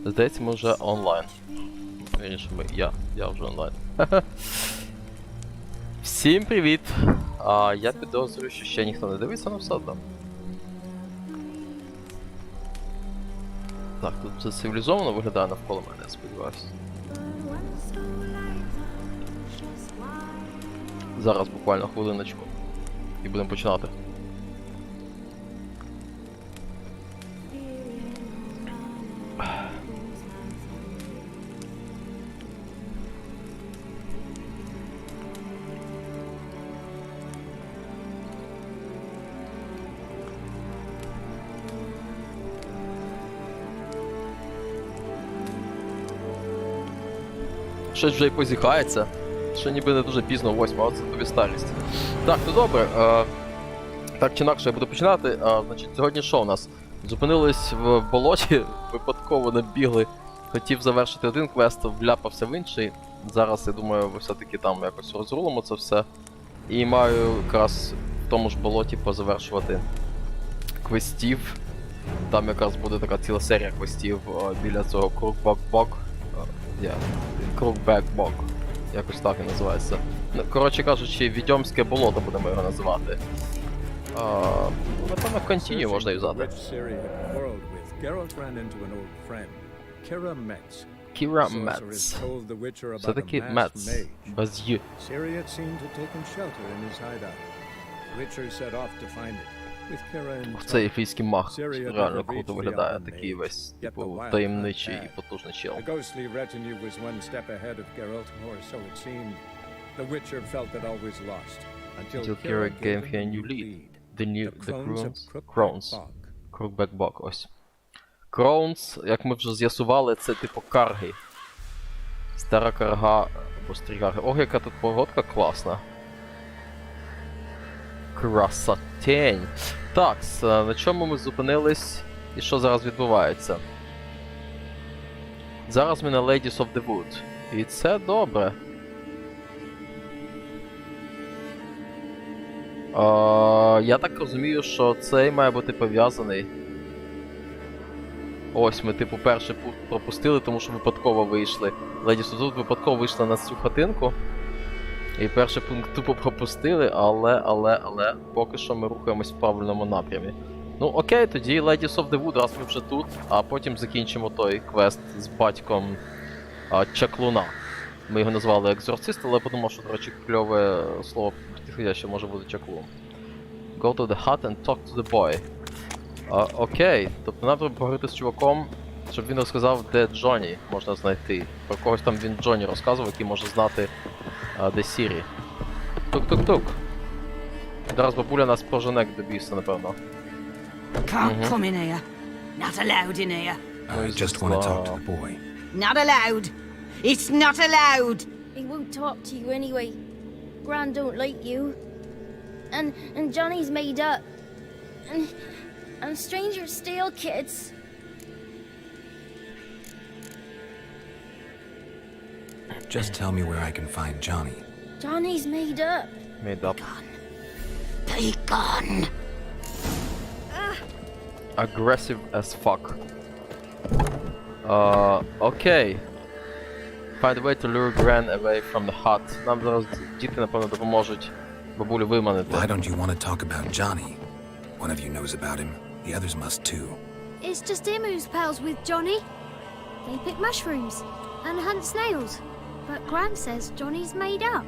Здається, ми вже онлайн. Вірніше, я вже онлайн. Всім привіт! Я підозрюю, що ще ніхто не дивиться, але все одно. Так, тут все цивілізовано виглядає навколо мене, я сподіваюся. Зараз буквально хвилиночку. І будемо починати. Щось вже й позіхається, що ніби не дуже пізно 8, але це тобі старість. Так, ну добре, так чи інакше я буду починати. Значить, сьогодні що у нас? Зупинились в болоті, випадково набігли, хотів завершити один квест, вляпався в інший. Зараз, я думаю, все-таки там якось розрулимо це все. І маю якраз в тому ж болоті позавершувати квестів. Там якраз буде така ціла серія квестів біля цього Кругбак-Бок. Кругбак-Бок. Якось так і називається. Коротше кажучи, відьомське болото будемо його називати. Напевно, континю можна юзати. Кіра Метц. Все-таки Метц. Без Й. Це ельфійський маг. Реально круто виглядає. Такий весь, типу, таємничий і потужний чел. Until Kira gave him a new lead. The Crones. Crookback-Bog, ось. Crones, як ми вже з'ясували, це типу карги. Стара карга, або старі карги. Ох, яка тут погодка класна. Красотень. Так, на чому ми зупинились і що зараз відбувається? Зараз ми на Ladies of the Wood. І це добре. Я так розумію, що цей має бути пов'язаний. Ось ми, типу, перший пункт пропустили, тому що випадково вийшли. Ladies of the Wood випадково вийшла на цю хатинку. І перший пункт тупо пропустили, але поки що ми рухаємось в правильному напрямі. Ну окей, тоді Ladies of the Wood, раз ми вже тут, а потім закінчимо той квест з батьком Чаклуна. Ми його назвали екзорцист, але я подумав, що, до речі, кльове слово підходяще може бути чаклун. Go to the hut and talk to the boy. Окей, тобто нам треба поговорити з чуваком, щоб він розказав, де Джонні можна знайти. Про когось там він Джонні розказував, який може знати, де Сірі. Тук-тук-тук. Зараз бабуля нас пожене до біса, напевно. Can't come in here. Not allowed in here. I just want to talk to the boy. Not allowed. It's not allowed. He won't talk to you anyway. Gran don't like you. And Johnny's made up. And strangers steal kids. Just tell me where I can find Johnny. Johnny's made up. Made up. Be gone. Aggressive as fuck. Окей. Find a way to lure Gran away from the hut. Нам зараз діти, напевно, допоможуть бабулю виманити. Why don't you want to talk about Johnny? One of you knows about him. The others must too. It's just him who's pals with Johnny. They pick mushrooms and hunt snails. But Gran says Johnny's made up.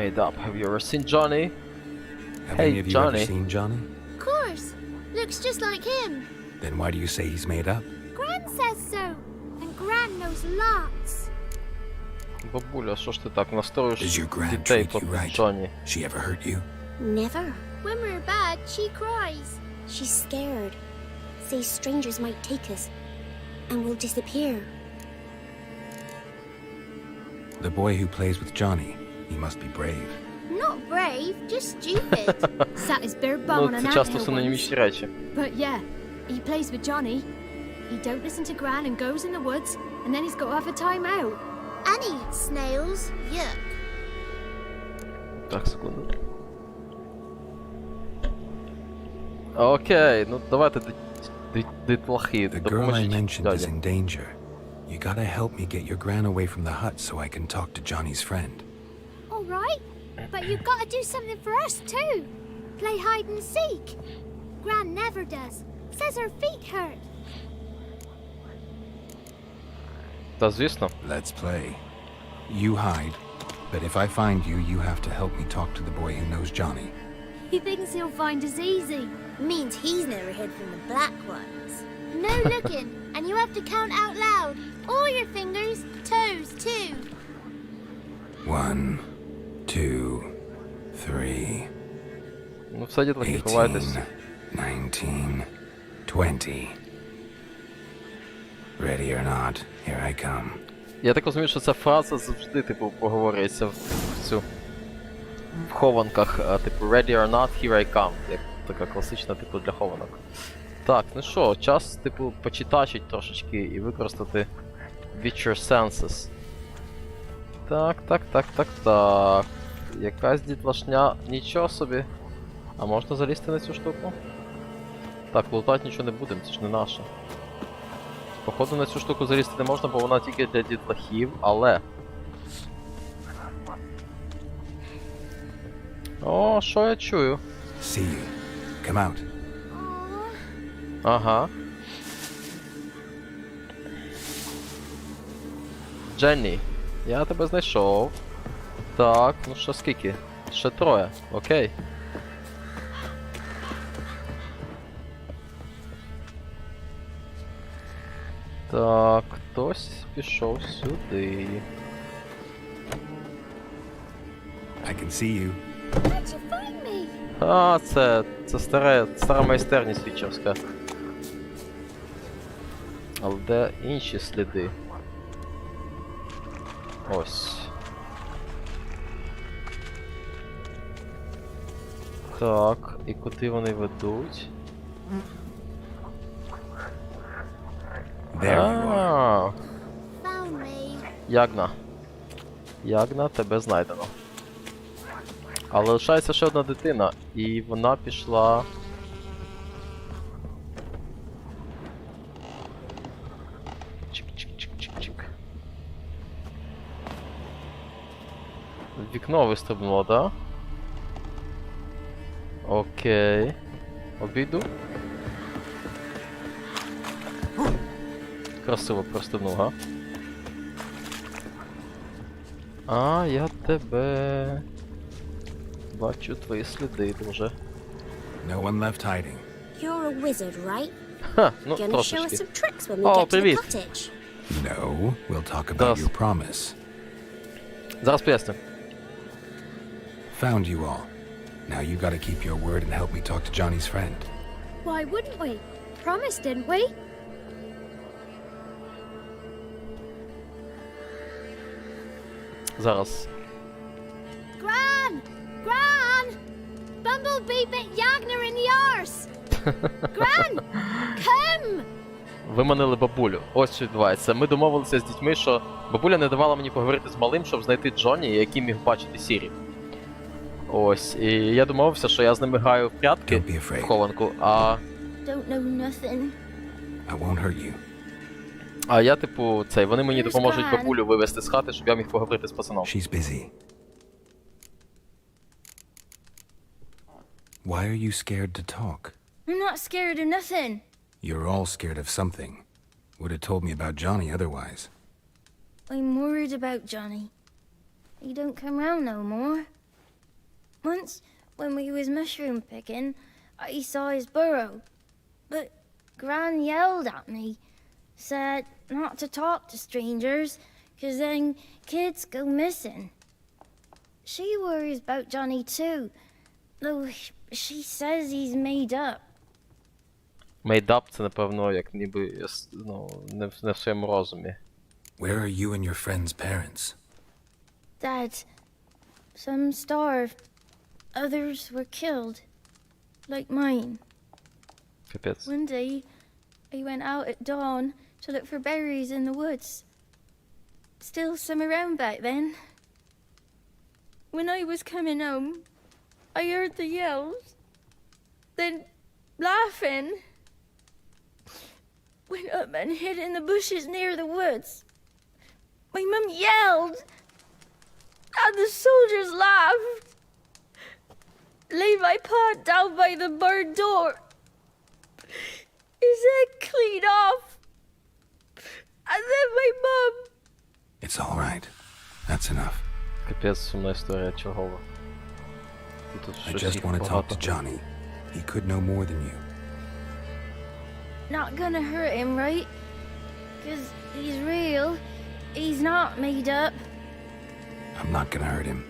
Made up. Have you ever seen Johnny? Have Hey, any of you Johnny. ever seen Johnny? Of course. Looks just like him. Then why do you say he's made up? Gran says so. And Gran knows lots. Бабуля, що ж ти так настроїш Does your Gran дітей treat you проти right? Джонні? She ever hurt you? Never. When we're bad, she cries. She's scared. Says strangers might take us. And we'll disappear. The boy who plays with Johnny, he must be brave. Not brave, just stupid. Sat his bare bum on Ну, an це часто anthill once. синонімічні речі. But yeah, he plays with Johnny. He don't listen to Gran and goes in the woods, and then he's got to have a time out. And eats snails. Yuck. Так, секунду. Окей, ну давайте дитлахи, The girl I допоможіть mentioned is дяді. in danger. You gotta help me get your gran away from the hut so I can talk to Johnny's friend. All right, but you've got to do something for us too. Play hide and seek. Gran never does. Says her feet hurt. Та звісно. Let's play. You hide, but if I find you, you have to help me talk to the boy who knows Johnny. He thinks he'll find us easy. Means he's never hid from the black ones. No looking, and you have to count out loud. All your fingers, toes too. 1, 2, 3, Ну все, дітлахи, ховайтесь. 19, 20. Ready or not, here I come. Я так розумію, що ця фраза завжди, типу, проговорюється в цю... в хованках, типу, ready or not, here I come. Як така класична, типу, для хованок. Так, ну що, час, типу, почитачить трошечки і використати Witcher Senses. Так. Якась дітлашня, нічого собі. А можна залізти на цю штуку? Так, лутати нічого не будемо, це ж не наше. Походу на цю штуку залізти не можна, бо вона тільки для дітлахів, але... О, що я чую? See you. Come out. Ага. Дженні, я тебе знайшов. Так, ну що скільки? Ще троє, окей. Так, хтось пішов сюди. I can see you. Where'd you find me? А, це стара майстерність вічерська. Але де інші сліди? Ось. Так, і куди вони ведуть? There you are. Found me. Ягна, тебе знайдено. Але лишається ще одна дитина, і вона пішла... Чик-чик-чик-чик-чик. В вікно вистрибнуло, да? Окей. Обійду. Красиво простигнув, га? А, я тебе... Бачу твої сліди, друже. No one left hiding. You're a wizard, right? Ха, ну Gonna show us трошечки. some tricks when we Oh, get to the привіт. cottage. No, we'll talk about Does. your promise. Зараз поясню. Found you all. Now you gotta keep your word and help me talk to Johnny's friend. Why wouldn't we? Promised, didn't we? Зараз. Gran! Gran! Bumblebee bit Yagner in the arse! Gran! Come! Виманили бабулю. Ось що відбувається. Ми домовилися з дітьми, що бабуля не давала мені поговорити з малим, щоб знайти Джонні, який міг бачити Сірі. Ось, і я домовився, що я з ними граю в прятки Don't be afraid. в хованку, а Don't know nothing. I won't hurt you. я, типу, вони мені допоможуть бабулю вивезти з хати, щоб я міг поговорити з пацаном. She's busy. Why are you scared to talk? I'm not scared of nothing. You're all scared of something. Would have told me about Johnny otherwise. I'm worried about Johnny. He don't come round no more. Once, when we was mushroom picking, I saw his burrow. But Gran yelled at me, said not to talk to strangers, 'cause then kids go missing. She worries about Johnny too, though she says he's made up. Мейдап це, напевно, як ніби, ну, не в своєму розумі. Where are you and your friend's parents? Dad, some starved, others were killed, like mine. Капець. One day, I went out at dawn to look for berries in the woods. Still some around back then. when I was coming home, I heard the yells. Then, laughing, went up and hid in the bushes near the woods. My mum yelled, and the soldiers laughed. Laid my pa down by the barn door. His head clean off. And then my mum. It's all right. That's enough. Капець, сумна історія чергова. Тут I щось just їх want to talk багато. to Johnny. He could know more than you. Not gonna hurt him, right? 'Cause he's real. He's not made up. I'm not gonna hurt him.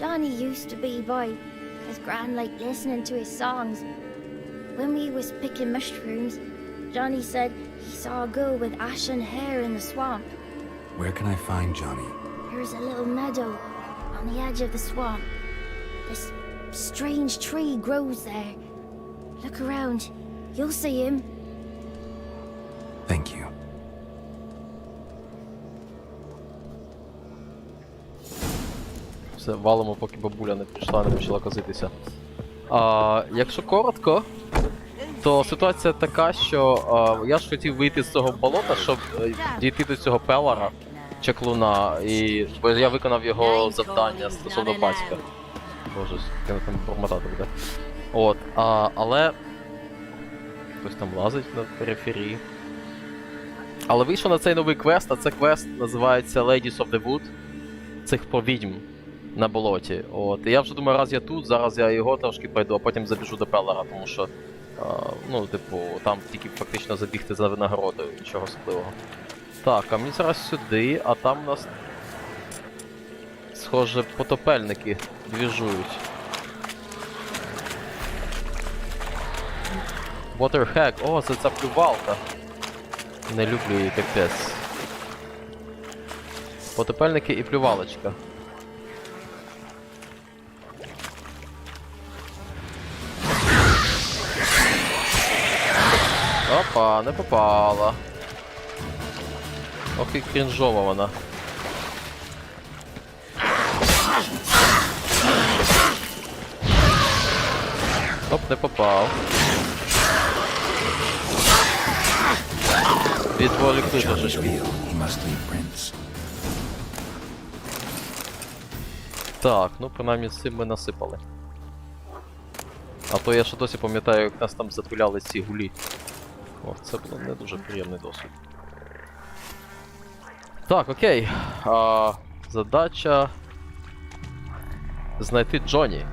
Johnny used to be by, 'cause Gran liked listening to his songs. When we was picking mushrooms, Johnny said he saw a girl with ashen hair in the swamp. Where can I find Johnny? There's a little meadow on the edge of the swamp. This strange tree grows there. Look around. You'll see him. Thank you. Все, валимо, поки бабуля не прийшла, не почала казитися. Якщо коротко, то ситуація така, що я ж хотів вийти з цього болота, щоб дійти до цього пелара, чаклуна, бо я виконав його завдання стосовно батька. Боже, я там бормотати буде. От, але хтось там лазить на периферії. Але вийшов на цей новий квест, а це квест називається Ladies of the Wood. Цих про відьм на болоті. От. І я вже думаю, раз я тут, зараз я його трошки пройду, а потім забіжу до пелара, тому що ну, типу, там тільки фактично забігти за винагородою, нічого особливого. Так, а мені зараз сюди, а там у нас, схоже, потопельники двіжують. Waterhack, о, це ця плювалка. Не люблю її, капець. Потопельники і плювалочка. Опа, не попала. Ох і крінжова вона. Оп, не попав. Відволікли трошечки. Так, ну принаймні з цим ми насипали. А то я ще досі пам'ятаю, як нас там запиляли ці гулі. О, це було не дуже приємний досвід. Так, окей. Задача... знайти Джонні.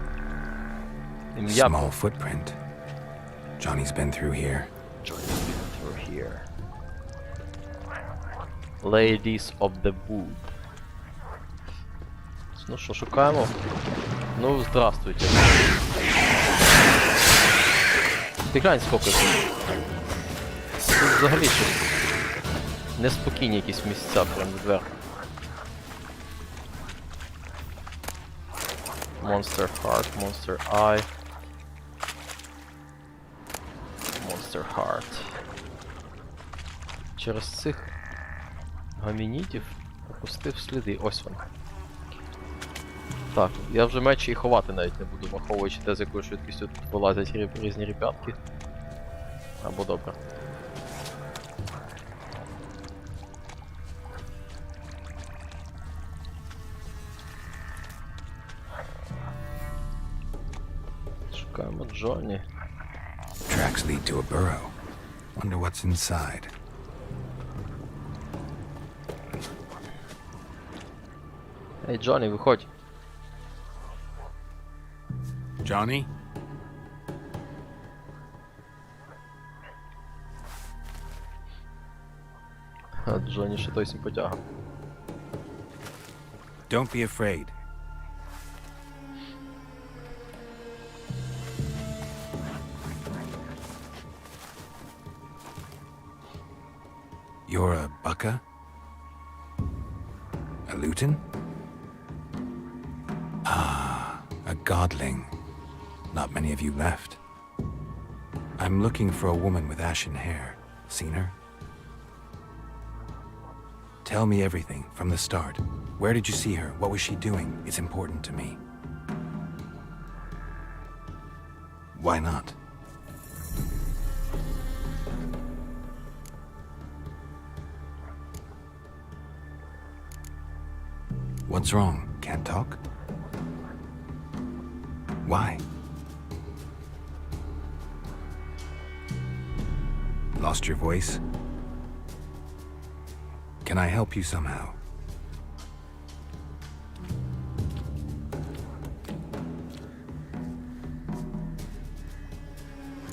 Ім'я... Small footprint. Johnny's been through here. Johnny's been through here. Ladies of the Wood. Ну що, шукаємо? Ну, здравствуйте. Ти глянь, скільки тут. Тут взагалі щось неспокійні якісь місця прям зверху. Monster Heart, Monster Eye. Monster Heart. Через цих гамінітів пропустив сліди. Ось вони. Так, я вже мечі і ховати навіть не буду, враховуючи те, з якою швидкістю тут вилазять різні ребятки. Або добре. Шукаємо Джонні. Tracks lead to a burrow. Wonder what's inside. Ей, Джонні, виходь. Johnny? А Джонні ще той симпотяга. Don't be afraid. You're a bucka? A luton? Ah, a godling. Not many of you left. I'm looking for a woman with ashen hair. Seen her? Tell me everything, from the start. Where did you see her? What was she doing? It's important to me. Why not? What's wrong? Can't talk? Why? Lost your voice? Can I help you somehow?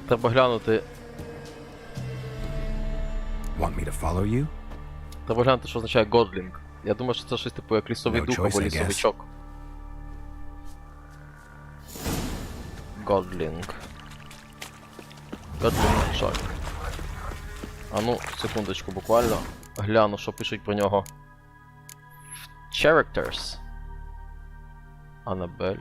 Треба глянути. Want me to follow you? Треба глянути, що означає годлінг. Я думаю, що це щось типу як лісовий No дух choice, або I guess. лісовичок. Годлінг. Годлінг-чок. А ну, секундочку, буквально гляну, що пишуть про нього. Characters. Анабель.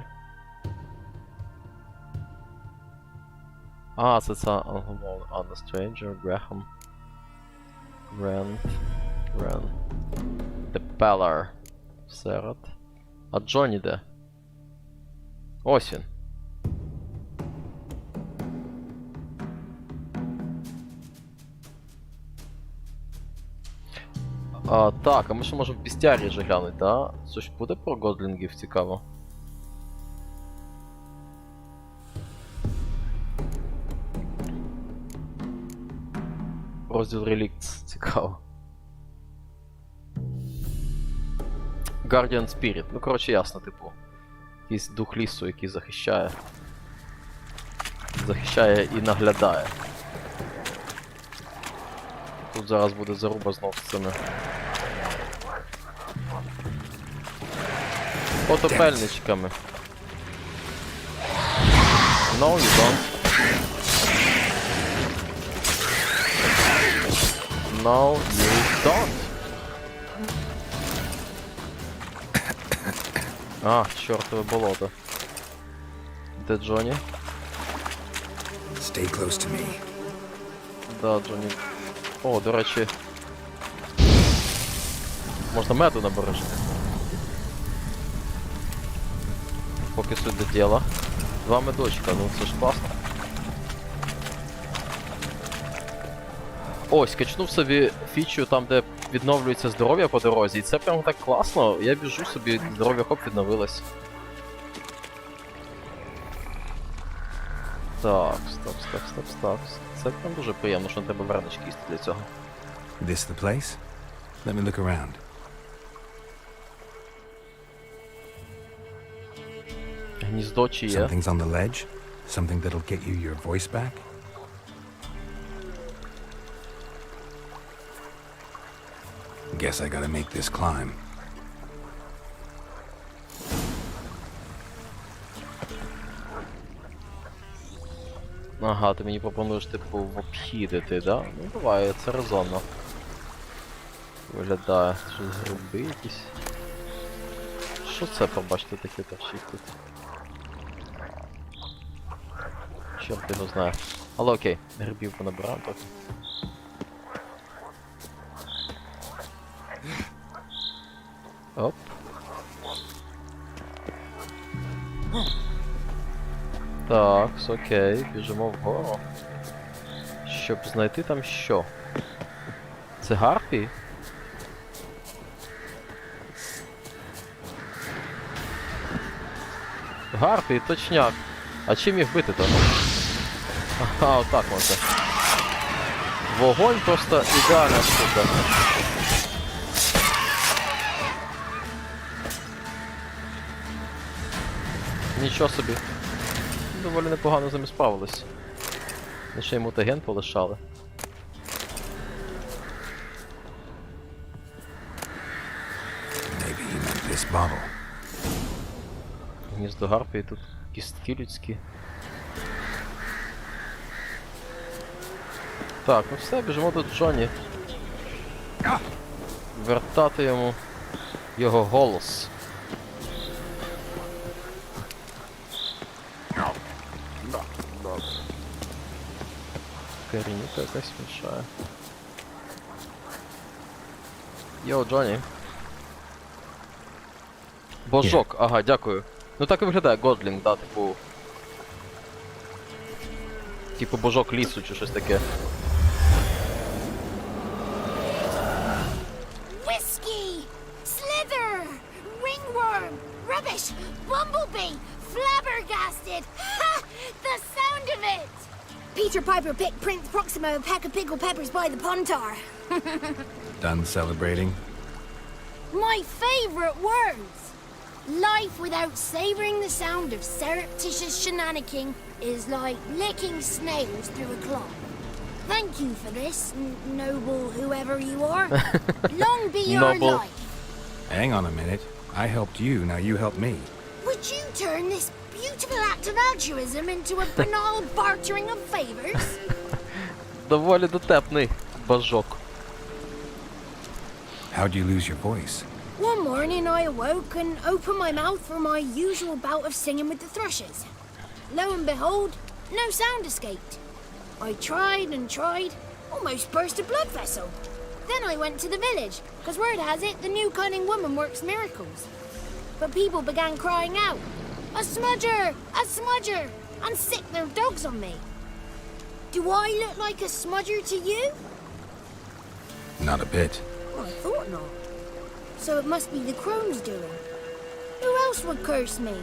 А, це Anna Stranger, Graham. Grant. The Pellar. Серед. А Джонні де? Ось він. Так, а ми ще можемо в бістіарі же глянути, да? Це ж буде про годлінгів цікаво. Розділ Relics цікаво. Guardian Spirit. Ну, коротше, ясно, типу. Якийсь дух лісу, який захищає. Захищає і наглядає. Тут зараз буде заруба знов з цими потопельничками. No, you don't. No, you don't. А, чортове болото. Де Джонні? Stay close to me. Да, Джонні. О, до речі. Можна меду набережти. Поки суть до діла. 2 медочка, ну це ж класно. Ось, качнув собі фічу там, де відновлюється здоров'я по дорозі, і це прямо так класно. Я біжу собі, здоров'я хоп відновилось. Так, стоп. Це прям дуже приємно, що не треба вернички їсти для цього. This the place? Let me look around. Гніздо чи є? Something's on the ledge? Something that'll get you your voice back? Guess I gotta make this climb. Ага, ти мені пропонуєш, типу, в обхідити, да? Ну давай, це резонно. Виглядає. Щось гриби якісь. Що це, побачите, таке торчить тут? Чорт його знає. Але окей, грибів понабираємо трохи. Оп. Так, окей, біжимо вгору. Щоб знайти там що? Це гарпії? Гарпії, точняк. А чим їх бити-то? Ага, отак можна. Вогонь просто ідеальна штука. Нічого собі. Доволі непогано з ними справились. Лише й мутаген полишали. Maybe he meant this bottle. Гніздо гарпії, тут кістки людські. Так, ну все, біжимо до Джонні. Вертати йому його голос. Карініка якась мішає. Йоу, Джонні. Божок, ага, дякую. Ну так і виглядає Годлінг, да, типу. Типу божок лісу чи щось таке. Whiskey! Slither! Ringworm! Rubbish! Bumblebee! Flabbergasted! Ha! The sound of it! Peter Piper picked Prince Proximo a pack of pickled peppers by the pontar. Done celebrating? My favorite words! Life without savoring the sound of surreptitious shenanigans is like licking snails through a cloth. Thank you for this, noble whoever you are. Long be your Noble. life. Hang on a minute. I helped you, now you help me. Would you turn this beautiful act of altruism into a banal bartering of favors? Доволі дотепний божок. How'd you lose your voice? One morning I awoke and opened my mouth for my usual bout of singing with the thrushes. Lo and behold, no sound escaped. I tried and tried, almost burst a blood vessel. Then I went to the village, because word has it the new cunning woman works miracles. But people began crying out, "A smudger! A smudger!" and sick their dogs on me. Do I look like a smudger to you? Not a bit. Well, I thought not. So it must be the crone's doing. Who else would curse me?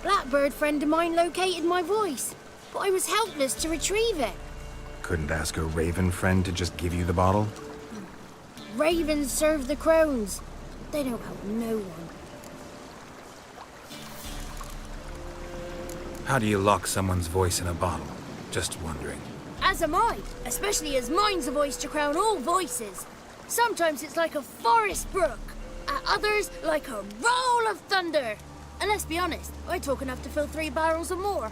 Blackbird friend of mine located my voice, but I was helpless to retrieve it. Couldn't ask a raven friend to just give you the bottle? Ravens serve the crones. They don't help no one. How do you lock someone's voice in a bottle? Just wondering. As am I, especially as mine's a voice to crown all voices. Sometimes it's like a forest brook, at others like a roll of thunder. And let's be honest, I talk enough to fill 3 barrels or more.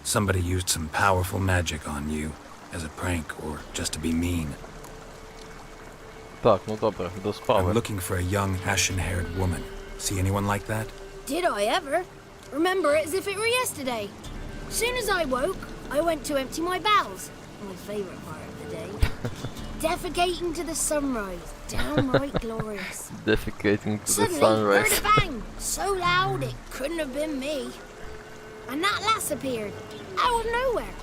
Somebody used some powerful magic on you, as a prank or just to be mean. Так, ну добре, до I'm справи. looking for a young, ashen-haired woman. See anyone like that? Did I ever? Remember it as if it were yesterday. Soon as I woke, I went to empty my bowels. My favourite part of the day. Defecating to the sunrise. Downright glorious. Defecating to the Suddenly, heard sunrise. a bang. So loud it couldn't have been me. And that lass appeared. Out of nowhere.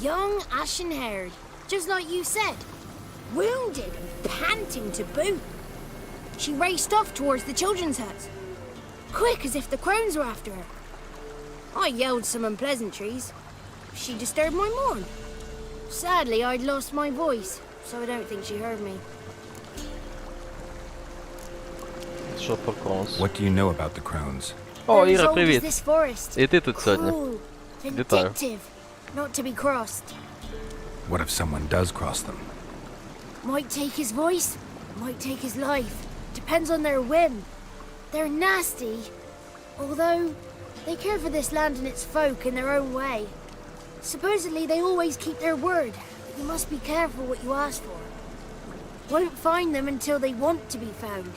Young, ashen-haired. Just like you said. Wounded and panting to boot. She raced off towards the children's hut. Quick as if the crones were after her. I yelled some unpleasantries. She disturbed my morn. Sadly, I'd lost my voice, so I don't think she heard me. Що про Кронс? What do you know about the crones? О, They're as Іра, old as привіт. this forest. І ти тут сьогодні. Cruel, Вітаю. vindictive, not to be crossed. What if someone does cross them? Might take his voice, might take his life. Depends on their whim. They're nasty, although they care for this land and its folk in their own way. Supposedly they always keep their word, but you must be careful what you ask for. Won't find them until they want to be found.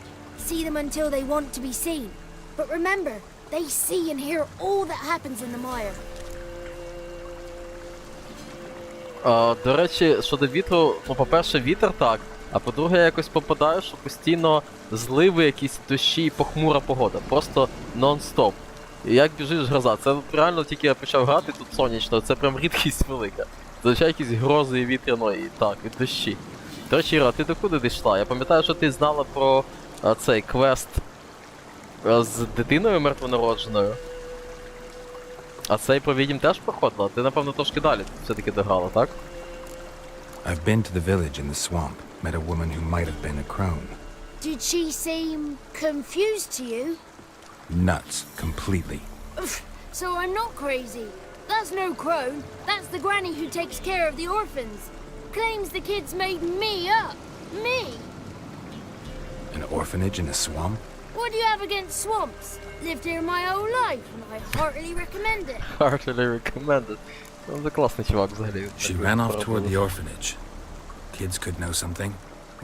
See them until they want to be seen. But remember, they see and hear all that happens in the mire. До речі, щодо вітру, ну, по-перше, вітер так, а по-друге, я якось попадаю, що постійно зливи, якісь дощі і похмура погода. Просто нон-стоп. І як біжиш гроза, це реально тільки я почав грати тут сонячно, це прям рідкість велика. Зазвичай якісь грози і вітряної, і так, і дощі. До речі, Іра, ти докуди дійшла? Я пам'ятаю, що ти знала про цей квест з дитиною мертвонародженою. А цей про відьм теж проходила? Ти, напевно, трошки далі все-таки дограла, так? I've been to the village in the swamp, met a woman who might have been a crone. Did she seem confused to you? Nuts, completely. So I'm not crazy. That's no crone. That's the granny who takes care of the orphans. Claims the kids made me up. Me! An orphanage in a swamp? What do you have against swamps? Lived here my whole life, and I heartily recommend it. Heartily recommended. Ну, це класний чувак взагалі. She ran off toward the orphanage. Kids could know something,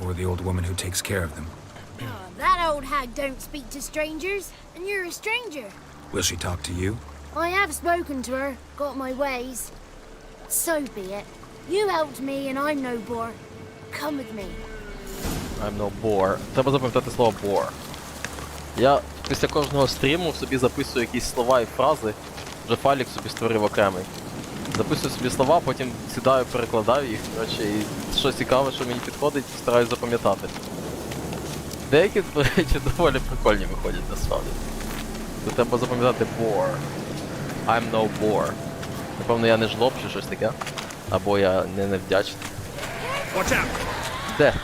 or the old woman who takes care of them. Oh, that old hag don't speak to strangers, and you're a stranger. Will she talk to you? I have spoken to her, got my ways. So be it. You helped me, and I'm no bore. Come with me. I'm no bore. Треба запам'ятати слово bore. Я після кожного стріму собі записую якісь слова і фрази. Вже файлик собі створив окремий. Записую собі слова, потім сідаю, перекладаю їх, коротше, і що цікаве, що мені підходить, стараюсь запам'ятати. Деякі, до речі, доволі прикольні виходять насправді. То треба запам'ятати bore. I'm no bore. Напевно, я не жлоб чи щось таке. Або я не невдячний. Де?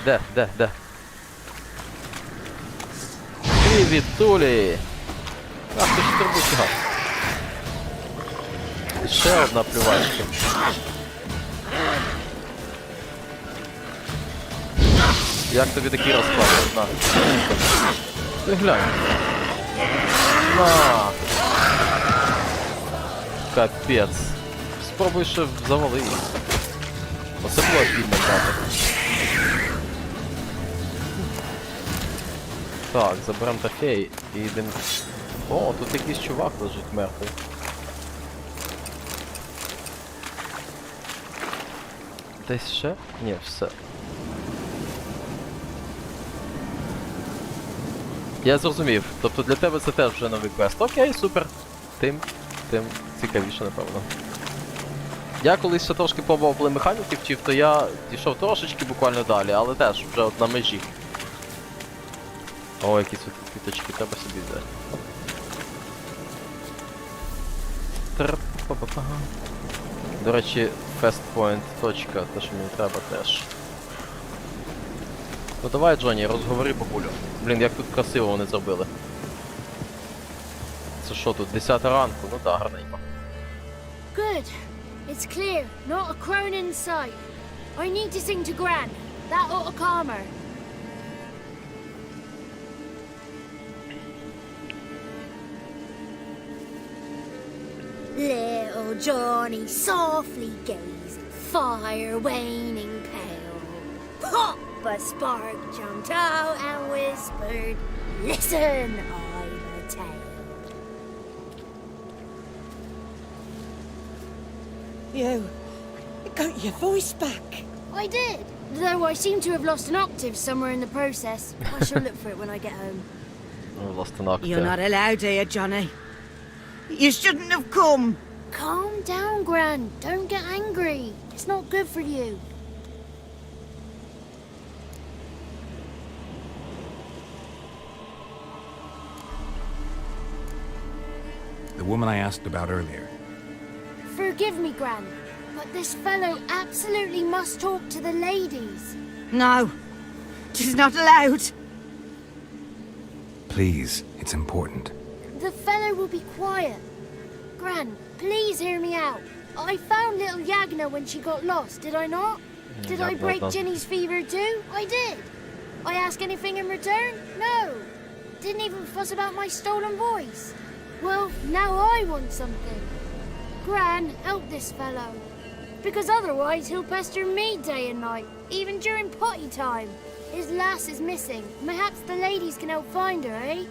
Привіт, Тулі! Ах, ти ж турбучий гад. Ще одна плювачка. Як тобі такий розклад? На. Ти глянь. На. Капець. Спробуй ще завали її. Оце було обідно, правда. Так, заберемо трофей і йдемо. О, тут якийсь чувак лежить мертвий. Десь ще? Ні, все. Я зрозумів. Тобто для тебе це теж вже новий квест. Окей, супер. Тим цікавіше, напевно. Я колись ще трошки пробував, коли механіки вчив, то я дійшов трошечки буквально далі, але теж вже от на межі. О, якісь тут квіточки треба собі взяти. До речі, fast point точка, те, що мені треба теж. Ну давай, Джонні, розговори бабулю. Блін, як тут красиво вони зробили. Це що тут, 10 ранку? Ну да, гарненько. Good. It's clear. Not a crone in sight. I need to sing to Gran. That ought to calm her. Little Johnny softly gazed, fire waning pale. Pop! A spark jumped out and whispered, "Listen, I've a tale." You got your voice back. I did, though I seem to have lost an octave somewhere in the process. I shall look for it when I get home. Lost an octave. You're not allowed here, Johnny. You shouldn't have come. Calm down, Gran. Don't get angry. It's not good for you. The woman I asked about earlier. Forgive me, Gran, but this fellow absolutely must talk to the ladies. No, she's not allowed. Please, it's important. The fellow will be quiet. Gran, please hear me out. I found little Yagna when she got lost, did I not? Did I break Ginny's fever too? I did. I ask anything in return? No. Didn't even fuss about my stolen voice. Well, now I want something. Gran, help this fellow. Because otherwise he'll pester me day and night, even during potty time. His lass is missing. Perhaps the ladies can help find her, eh?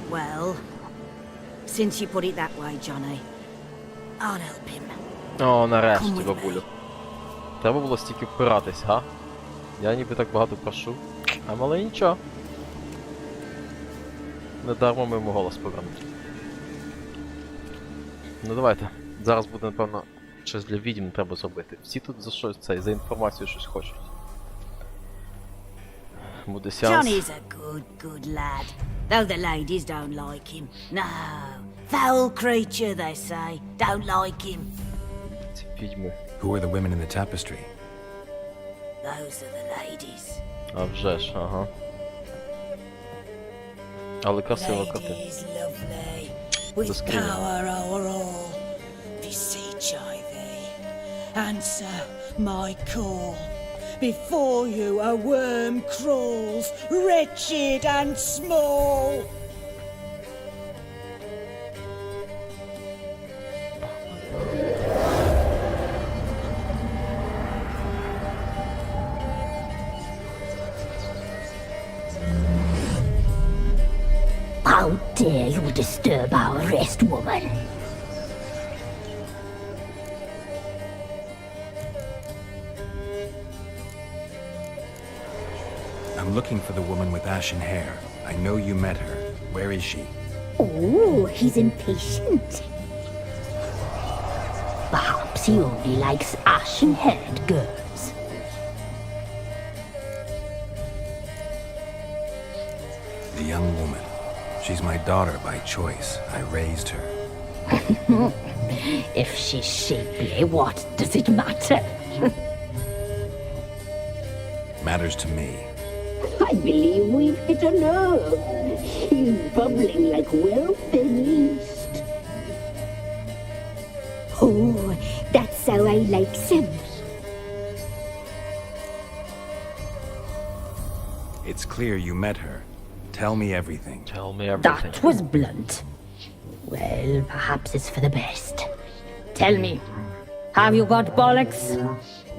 Well, since you put it that way, Johnny, I'll help him. О, нарешті, бабулю. Треба було стільки впиратись, га? Я ніби так багато прошу. А мале нічого. Не дармо ми йому голос повернути. Ну давайте. Зараз буде, напевно, щось для відьм треба зробити. Всі тут за щось це, за інформацію щось хочуть. Буде сеанс. Johnny's a good lad, though the ladies don't like him. No, foul creature, they say. Don't like him. Ці відьми. Who are the women in the tapestry? Those are the ladies. А вже ж, ага. Але красиво коти. Ladies lovely, with Заскрінено. power over all. Beseech I thee, answer my call. Before you a worm crawls, wretched and small. How dare you disturb our rest, woman? I'm looking for the woman with ashen hair. I know you met her. Where is she? Oh, he's impatient. Perhaps he only likes ashen-haired girls. The young woman. She's my daughter by choice. I raised her. If she's shapely, what does it matter? Matters to me. I believe we've hit a nerve. She's bubbling like well-fed yeast. Oh, that's how I like him. It's clear you met her. Tell me everything. Tell me everything. That was blunt. Well, perhaps it's for the best. Tell me, have you got bollocks?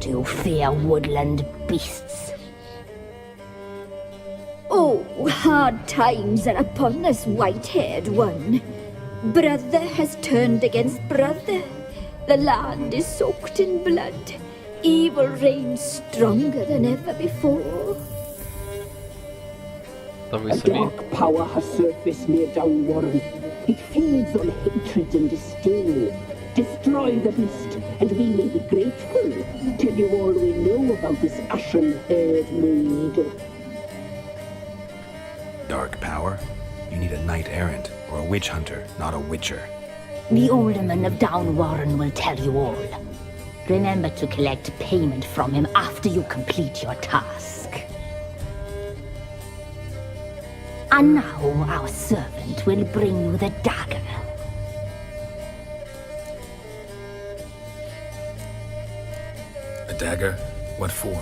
Do you fear woodland beasts? Oh, hard times are upon us, white-haired one. Brother has turned against brother. The land is soaked in blood. Evil reigns stronger than ever before. Та ви A самі. dark power has surfaced near Downwarren. It feeds on hatred and disdain. Destroy the beast, and we may be grateful. Tell you all we know about this ashen-haired maid. Dark power? You need a knight errant or a witch hunter, not a witcher. The alderman of Downwarren will tell you all. Remember to collect payment from him after you complete your task. And now our servant will bring you the dagger. A dagger? What for?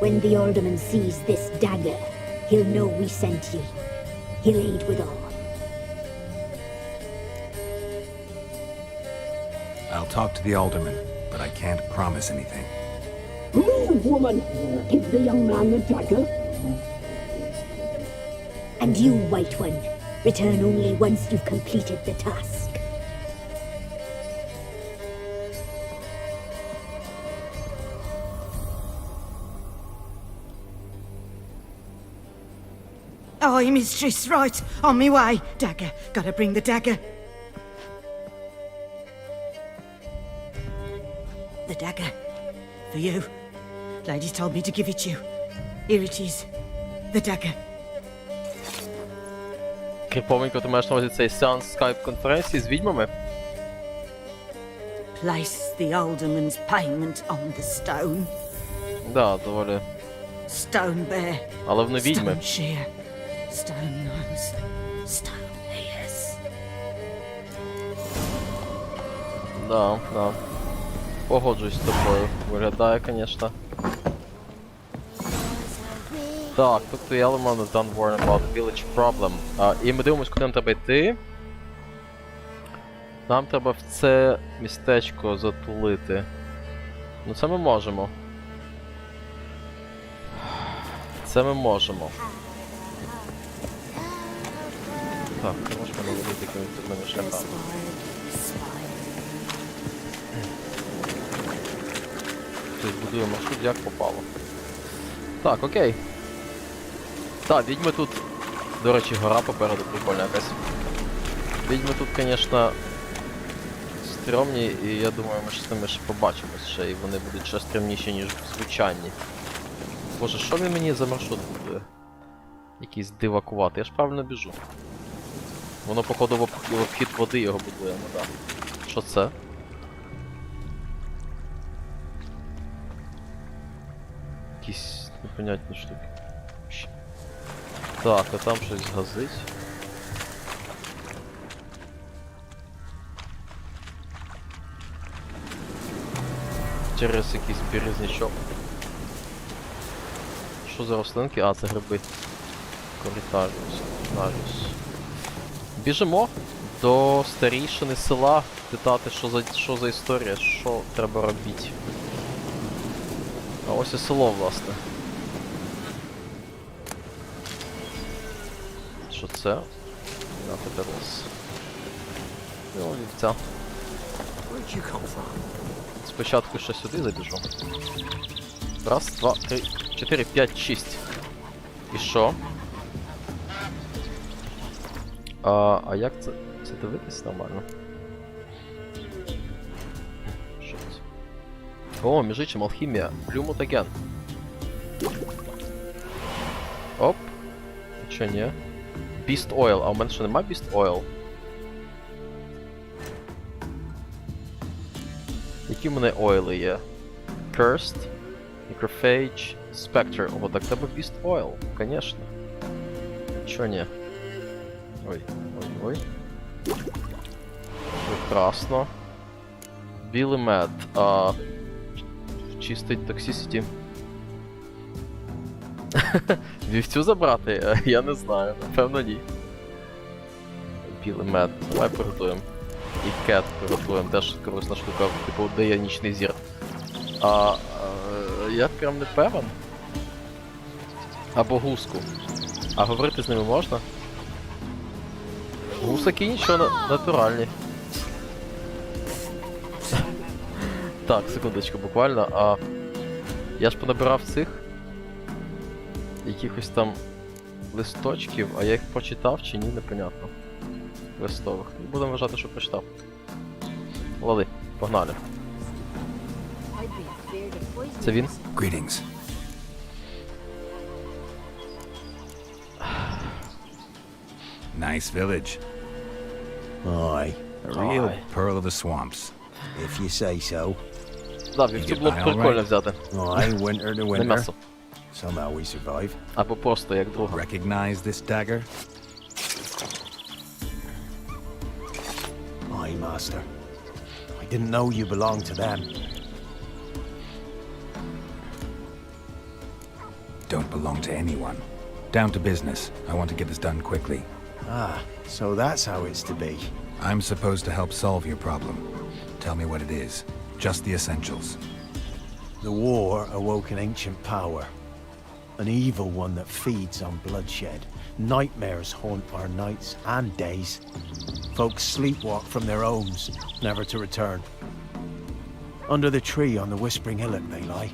When the alderman sees this dagger, he'll know we sent you. He'll aid with all. I'll talk to the alderman, but I can't promise anything. Move, woman! Give the young man the dagger. And you, White One, return only once you've completed the task. Aye, mistress, right. On me way. Dagger. Gotta bring the dagger. The dagger. For you. Lady told me to give it you. Here it is. The dagger. Кріповенько, ти маєш на увазі цей сеанс скайп-конференції з відьмами? Place the alderman's payment on the stone. Да, доволі. Stone bear. Але вони відьми. Stone shear. Stone nose. Stone ears. Да, да. Погоджуюсь з тобою. Виглядає, звісно. Так, тут the element is done warn about the village problem. І ми дивимось, куди нам треба йти. Нам треба в це містечко затулити. Ну це ми можемо. Це ми можемо. Так, ти можеш мене водити якимось дурними шляхами. Тобто будуємо маршрут, як попало. Так, окей. Так, відьми тут... До речі, гора попереду прикольна якась. Відьми тут, звісно, стрьомні, і я думаю, ми з ними ще побачимось ще, і вони будуть ще стрімніші, ніж в звичайні. Боже, що він мені за маршрут будує? Якийсь дивакуватий, я ж правильно біжу. Воно, походу, в обхід води його будує, ну так. Що це? Якісь непонятні штуки. Так, а там щось газить. Через якийсь березнячок. Що за рослинки? А, це гриби. Корітаріус. Біжимо до старійшини села, питати, що за історія, що треба робити. А ось і село, власне. Що це? Нафедерос. І олівця. Спочатку ще сюди забіжу. Раз, два, три, 4, 5, 6. І що? А як це? Це дивитись нормально? Що це? О, між іншим, алхімія. Blue Mutagen. Оп. Чо ні? Beast Oil. А у мене що нема Beast Oil? Які в мене ойли є? Cursed, Necrophage, Spectre. О, так тебе Beast Oil, конечно. Чо ні? Ой, ой, ой. Прекрасно. Білий мед. Чистий Toxicity. Вівцю забрати? Я не знаю, напевно ні. Білий мед. Давай приготуємо. І кет приготуємо, теж корисна штука, типу, де є нічний зір. Я прям не певен. Або гуску. А говорити з ними можна? Гусаки нічого, натуральні. Так, секундочку, буквально. Я ж понабирав цих якихось там листочків, а я їх прочитав чи ні, непонятно. Листових. Будемо вважати, що прочитав. Лали, погнали. Це він? Greetings. Nice village. Aye, a real Aye. Pearl of the swamps. if you say so. Да, вівцю було б прикольно взяти. Aye, winter to Не winter. м'ясо. Somehow we survive. Або просто як друга. Recognize this dagger? Aye, master. I didn't know you belonged to them. Don't belong to anyone. Down to business. I want to get this done quickly. Ah, so that's how it's to be. I'm supposed to help solve your problem. Tell me what it is. Just the essentials. The war awoke an ancient power. An evil one that feeds on bloodshed. Nightmares haunt our nights and days. Folks sleepwalk from their homes, never to return. Under the tree on the Whispering Hillock they lie.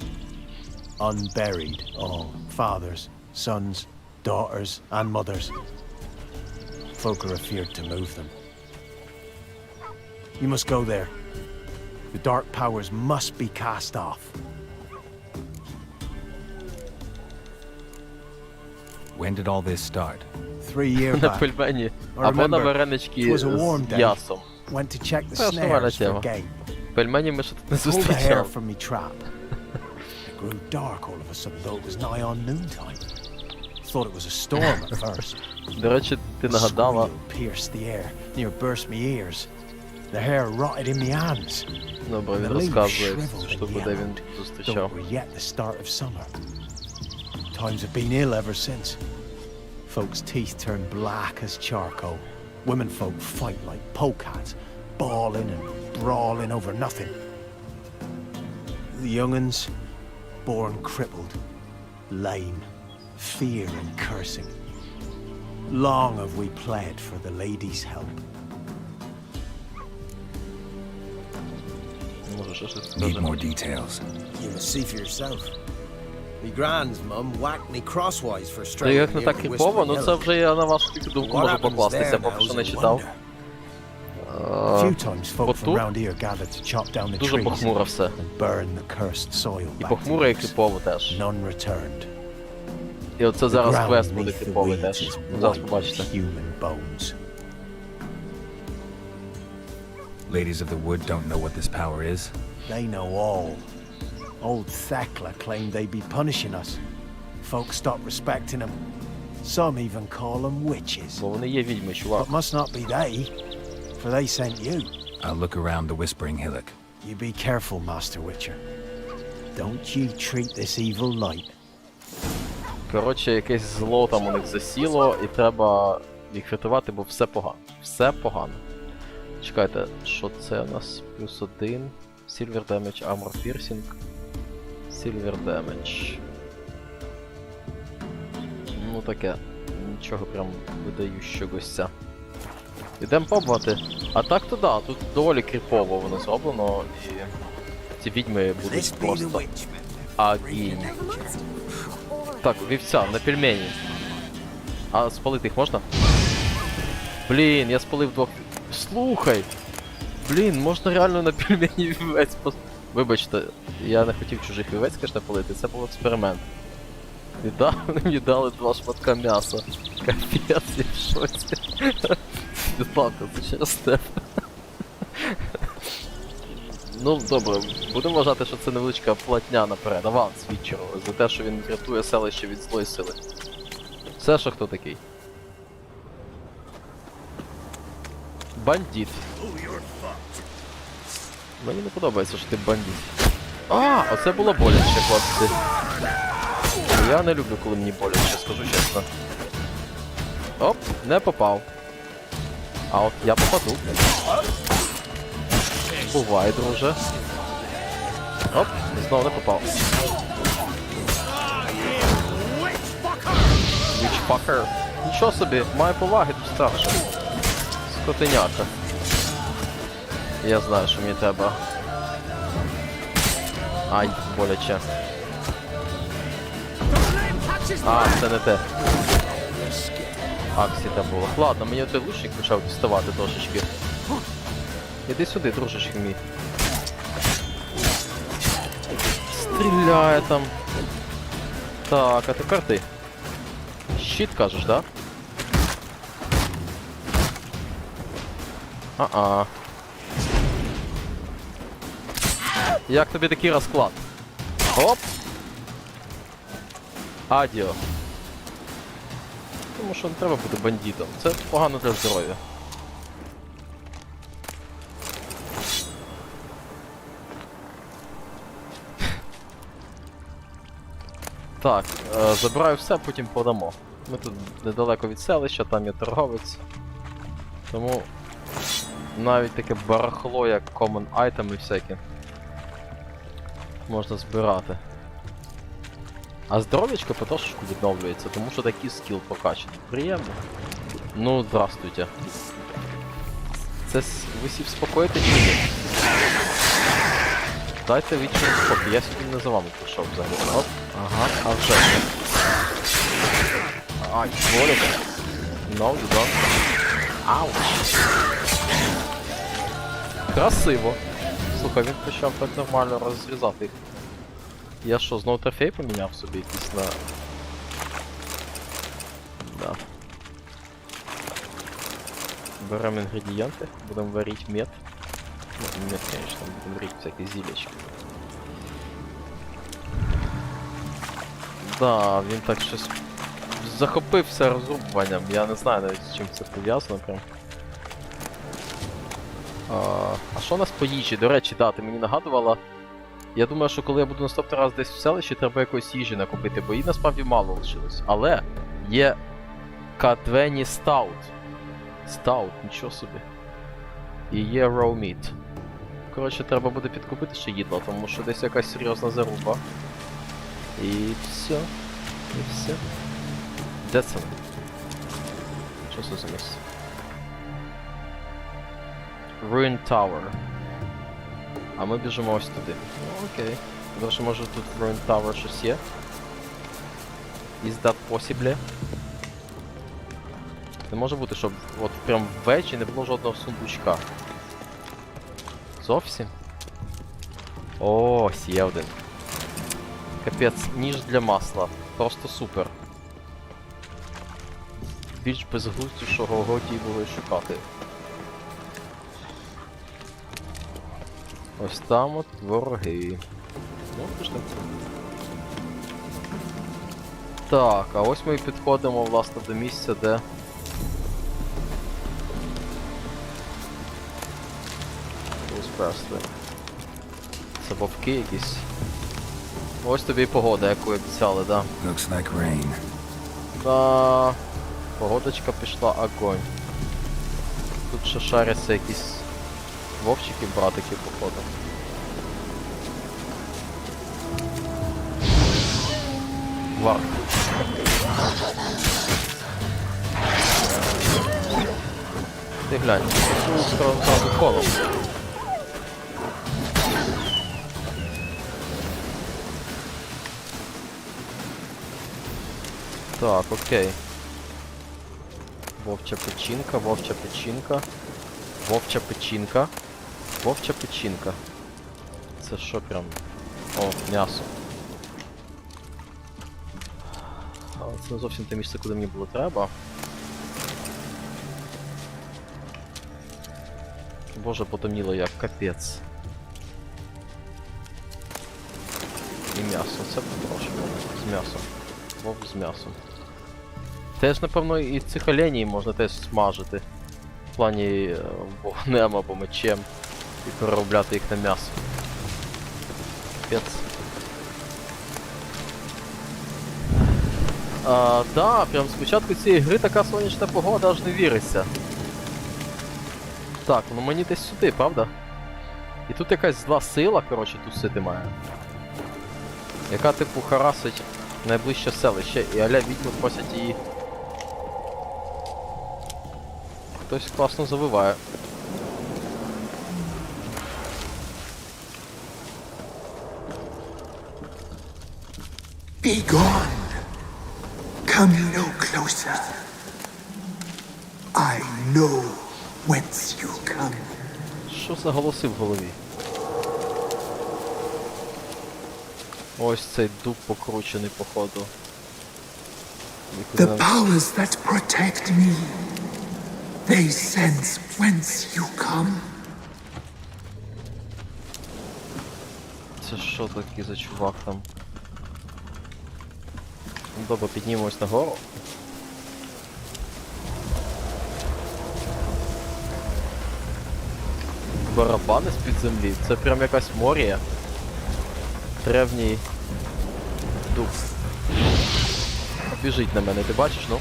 Unburied, all. Fathers, sons, daughters, and mothers. Folk are afeared to move them. You must go there. The dark powers must be cast off. When did all this start? 3 years На back, пельмені. I Або на remember варенички it was a warm з day. м'ясом. Went to check the That's нормальна snares for тема. game. Пельмені ми ще тут не Pulled the hair зустрічали. from me trap. It grew dark all of a sudden, though it was nigh on noontime. Thought it was a storm at first. До речі, ти нагадала. Squeal pierced the air, near burst me ears. The hair rotted in me hands. Добре, The він leaves розказує, shriveled що and буде він yellowed, though зустрічав. it were yet the start of summer. Times have been ill ever since. Folks' teeth turn black as charcoal. Women folk fight like polecats, bawling and brawling over nothing. The young'uns, born crippled, lame, fear and cursing. Long have we pled for the lady's help. Може, ще щось Need скаже. more details. You must see for yourself. Me grand's mum whacked me crosswise for Ну, straying як не near так the кріпово, Whispering ну це Hillock. вже я на вашу тільки думку What можу happens покластися, there поки now що is не a читав. A few times folk От from тут round here gathered to chop down the дуже trees похмуро все. and burn the cursed soil І back похмуро, і to leaves. кріпово теж. None returned. І оце The зараз ground квест буде beneath the кріповий weeds теж. is Зараз white побачите. with human bones. Ladies of the Wood don't know what this power is. They know all. Old Thekla claimed they'd be punishing us. Folk stopped respecting them. Some even call them witches. Бо вони є відьми, чувак. But must not be they, for they sent you. I'll look around the Whispering Hillock. You be careful, Master Witcher. Don't ye treat this evil light. Коротше, якесь зло там у них засіло, і треба їх рятувати, бо все погано. Все погано. Чекайте, що це у нас? +1. Silver Damage, Armor Piercing. Silver Damage. Ну таке. Нічого прям видающогося. Ідемо пробувати. А так то да, тут доволі кріпово воно зроблено, і ці відьми будуть просто агінь. Так, вівця, на пельмені. А спалити їх можна? Блін, я спалив двох... Слухай! Блін, можна реально на пельмені вівець пос... Вибачте, я не хотів чужих вівець, конечно, палити, це був експеримент. І да, вони мені дали 2 шматка м'яса. Капець, я в шоці. Відпалка, це через тебе. Ну, добре, будемо вважати, що це невеличка платня наперед, аванс Вітчеру, за те, що він рятує селище від злої сили. Це що хто такий? Бандит. Мені не подобається, що ти бандит. А, оце було боляче, хлопці. Я не люблю, коли мені боляче, скажу чесно. Оп, не попав. А от я попаду. Бувай, друже. Оп, знову не попав. Witchfucker. Нічого собі, має поваги тут старше. Скотиняка. Я знаю, що мені треба. Ай, боляче. А, це не те. Аксі там було. Ладно, мені той лучник почав діставати трошечки. Іди сюди, дружечки мій. Стріляє там. Так, а тепер ти. Щит кажеш, да? А-а. Як тобі такий розклад? Оп! Адіо. Тому що не треба бути бандитом. Це погано для здоров'я. Так, забираю все, потім подамо. Ми тут недалеко від селища, там є торговець. Тому навіть таке барахло, як common item і всякі, можна збирати. А здоров'ячко потрошечку відновлюється, тому що такий скіл прокачаний. Приємно. Ну, здравствуйте. Це ви всі вспокоїте чи ні? Дайте відчину спокій, я сьогодні не за вами прийшов взагалі. Оп, ага, а вже. Ай, боляче. No, you don't. Ауч. Красиво. Слухай, він почав так нормально розрізати їх. Я що, знову трофей поміняв собі якийсь на... Да. Беремо інгредієнти, будемо варити мед. Ну, мед, конечно, будемо варити всякі зілячки. Да, він так щось захопився розрубуванням, я не знаю навіть з чим це пов'язано прям. А що у нас по їжі? До речі, да, ти мені нагадувала. Я думаю, що коли я буду наступний раз десь в селищі, треба якоїсь їжі накупити, бо її насправді мало лишилось. Але є Кадвені Стаут. Стаут, нічого собі. І є Raw Meat. Коротше, треба буде підкупити ще їдло, тому що десь якась серйозна заруба. І все. І все. Де це? Що це за місце? Ruin Tower. А ми біжимо ось туди. Ну, окей. До речі, може тут в Ruin Tower щось є? Is that possible? Не може бути, щоб от прям в вечі не було жодного сундучка. Зовсім? О, є один. Капець, ніж для масла. Просто супер. Більш безглуздішого годі було й шукати. Ось там от вороги. Ну, пішли. Так, а ось ми і підходимо, власне, до місця, де... Це вовки якісь. Ось тобі і погода, яку обіцяли, да. Looks like rain. Да. Погодочка пішла, огонь. Тут ще шаряться якісь вовчики, братики, походу. Варк. Ти глянь, тут колом. Так, окей. Вовча печінка, вовча печінка. Вовча печінка. Вовча печінка. Це що прям? О, м'ясо. Але це не зовсім те місце, куди мені було треба. Боже, потемніло як, капець. І м'ясо, це потрошки. З м'ясом. Вовк з м'ясом. Теж, напевно, і цих оленей можна теж смажити. В плані вогнем або мечем. І переробляти їх на м'ясо. Капець. Да, прям спочатку цієї гри така сонячна погода аж не віриться. Так, ну мені десь сюди, правда? І тут якась зла сила, коротше, тусити має. Яка, типу, харасить найближче селище, і аля відьми просять її. Хтось класно завиває. Be gone. Come no closer. I know whence you come. Що за голоси в голові? Ось цей дуб покручений, походу. The powers that protect me, they sense whence you come. Це що такий за чувак там? Ну, добре, піднімемось нагору. Барабани з-під землі. Це прям якась морія. Древній дуб. Біжить на мене, ти бачиш, ну?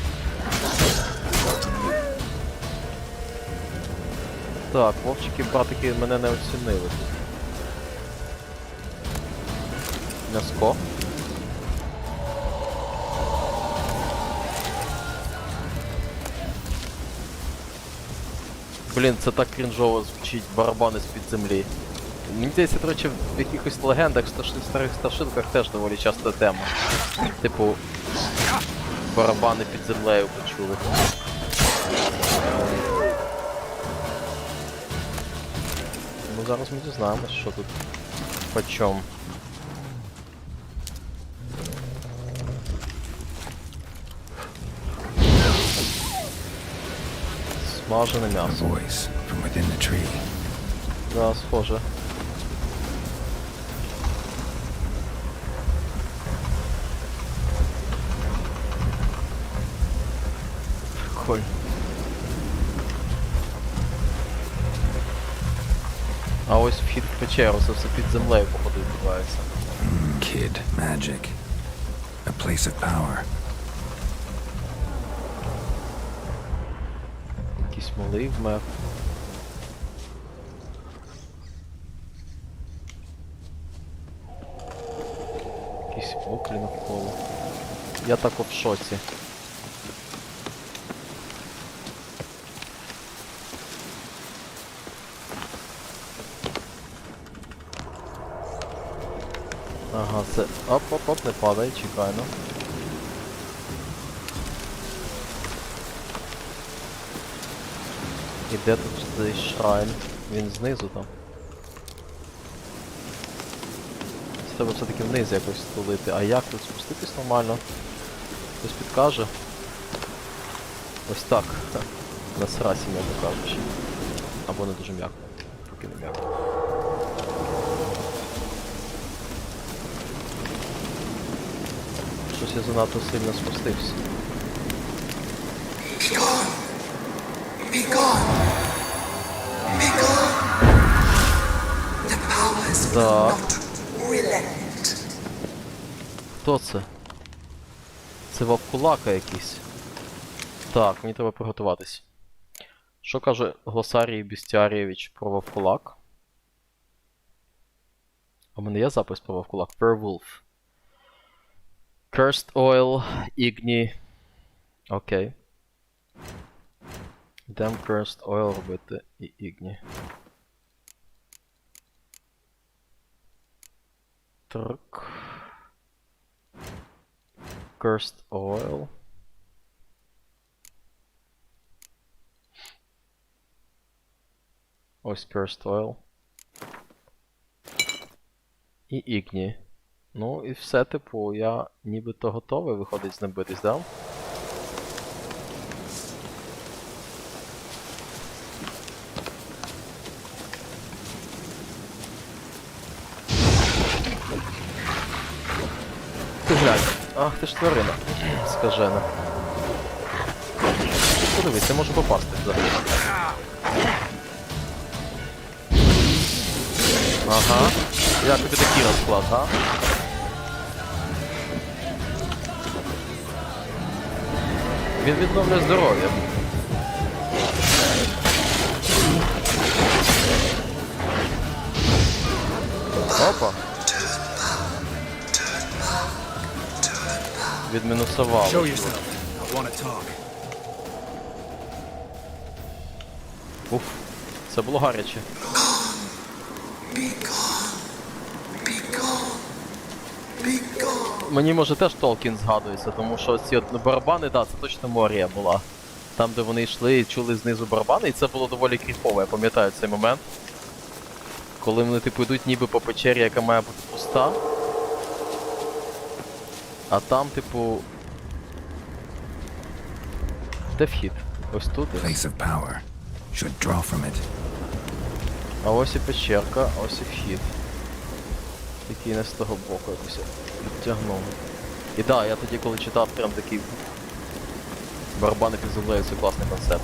Так, вовчики-братики мене не оцінили тут. М'яско. Блін, це так крінжово звучить, барабани з-під землі. Мені здається, до речі, в якихось легендах, старих старшинках теж доволі часто тема. Типу, барабани під землею почули. Ну зараз ми дізнаємось, що тут почом. Смажене м'ясо. Voice from within the tree. Да, схоже. Прикольно. А ось вхід в печеру, це все під землею, походу, відбувається. Kid magic. A place of power. Якийсь малий вмер. Якісь оклі навколо. Я так в шоці. Ага, це... Оп-оп-оп, не падай, чекай, ну. І де тут цей шрайн? Він знизу там. Це треба все-таки вниз якось стулити. А як тут спуститись нормально? Хтось підкаже? Ось так. На срасі, м'яко кажучи. Або не дуже м'яко. Поки не м'яко. Щось я занадто сильно спустився. Be gone. Be gone. Be gone. The powers will Так. not relent. Хто це? Це вовкулака якийсь. Так, мені треба приготуватись. Що каже Глосарій Бістіарєвич про вовкулак? У мене є запис про вовкулак. Werewolf. Cursed Oil, Igni. Окей. Damn Cursed Oil робити і Igni. Так. Cursed Oil. Ось Cursed Oil. І Ігні. Ну і все, типу, я нібито готовий виходить з ним битись, да? Ти глянь. Ах, ти ж тварина. Скажена. Подивись, я можу попасти взагалі. Ага. Як тобі такий розклад, га? Він відновлює здоров'я. Опа. Відмінусував. Уф, це було гаряче. Мені може теж Толкін згадується, тому що ці от барабани, да, це точно Морія була. Там, де вони йшли і чули знизу барабани, і це було доволі кріпово, я пам'ятаю цей момент. Коли вони типу йдуть ніби по печері, яка має бути пуста. А там, типу... Де вхід? Ось тут. А ось і печерка, ось і вхід. Який не з того боку якось підтягнув. І да, я тоді коли читав прям такий барабани під землею, це класний концепт.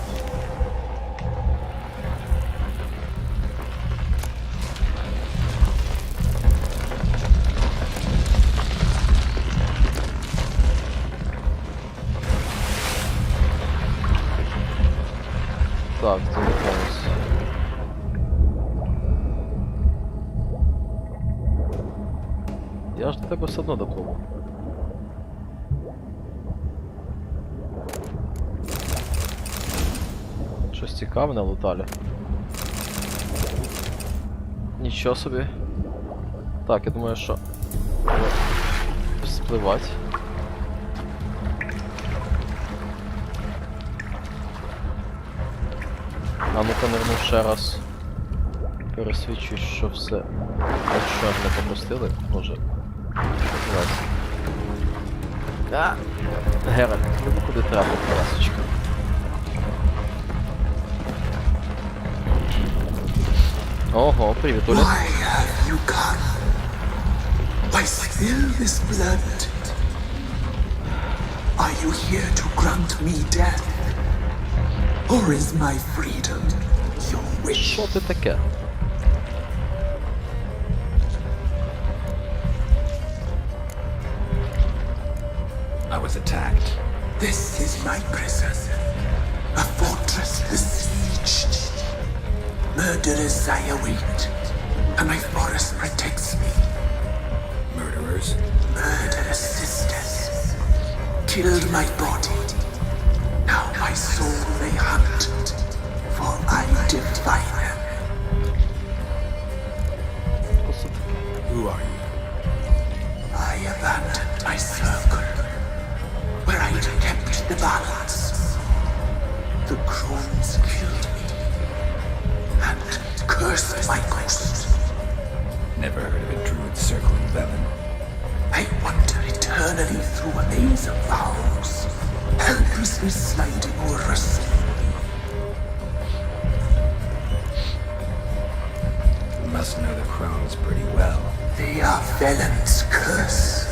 Так, залетаємось. Я ж до тебе все одно допливу. Щось цікаве налутали. Нічого собі. Так, я думаю, що... Спливать. А ну-ка, нирну ще раз. Пересвідчусь, що все... А що, не пропустили? Може... А! Геральт, ну куди треба, красочка. Ого, привіт, Оля. Why have you come? Why spill this blood? Are you here to grant me death? Or is my freedom your wish? Що ти таке? I was attacked. This is my prison, a fortress besieged. Murderers I await, and my forest protects me. Murderers? Murderous sisters killed my body. Now my soul they hunt, for I defy them. Who are you? I abandoned my circle, where I'd kept the balance. The crones killed me, and cursed my ghost. Never heard of a druid circling Velin. I wander eternally through a maze of vows, helplessly sliding o'er rust. You must know the crones pretty well. They are Velen's curse.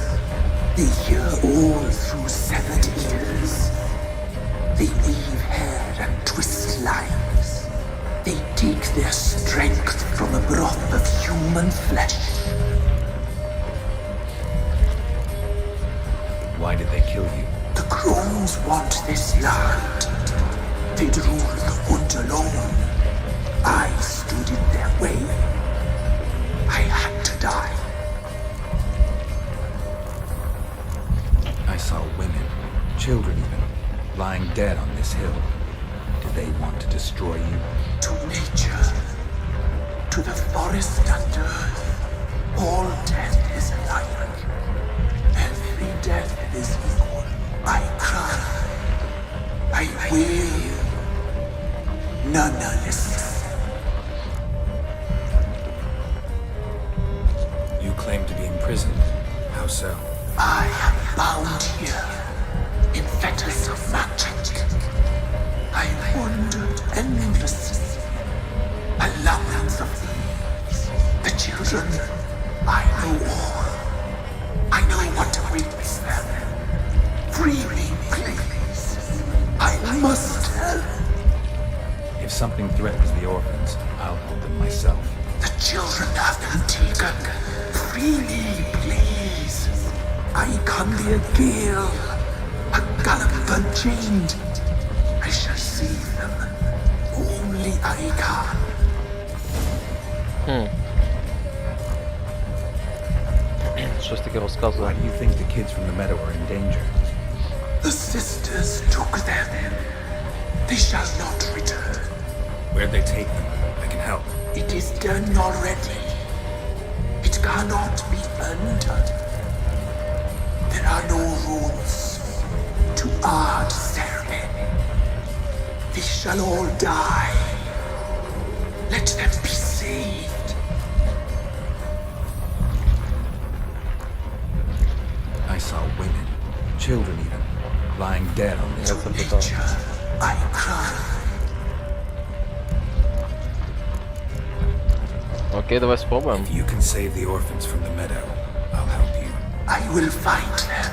They hear all through severed ears. They weave hair and twist lives. They take their strength from a broth of human flesh. Why did they kill you? The crones want this land. They'd rule the wood alone. I stood in their way. I had to die. I saw women, children even, lying dead on this hill. Did they want to destroy you? To nature, to the forest and earth, all death is alike. Every death is equal. I cry, I wail, none listens. claim to be imprisoned. How so? I am bound here in fetters of magic. I wandered endlessly, a labyrinth of thieves. The children, I know all. I know what awaits them. Free me, please. I must help. If something threatens the orphans, I'll help them myself. The children have been taken. Free me, please. I can be a gale, a gallop unchained. I shall save them. Only I can. Щось таке розказує. Why do you think the kids from the meadow are in danger? The sisters took them. They shall not return. Where'd they take them? I can help. It is done already. It cannot be undone. There are no rules to our ceremony. They shall all die. Let them be saved. I saw women, children even, lying dead on this. To nature, I cry. Окей, давай спробуємо. If you can save the orphans from the meadow, I'll help you. I will find them.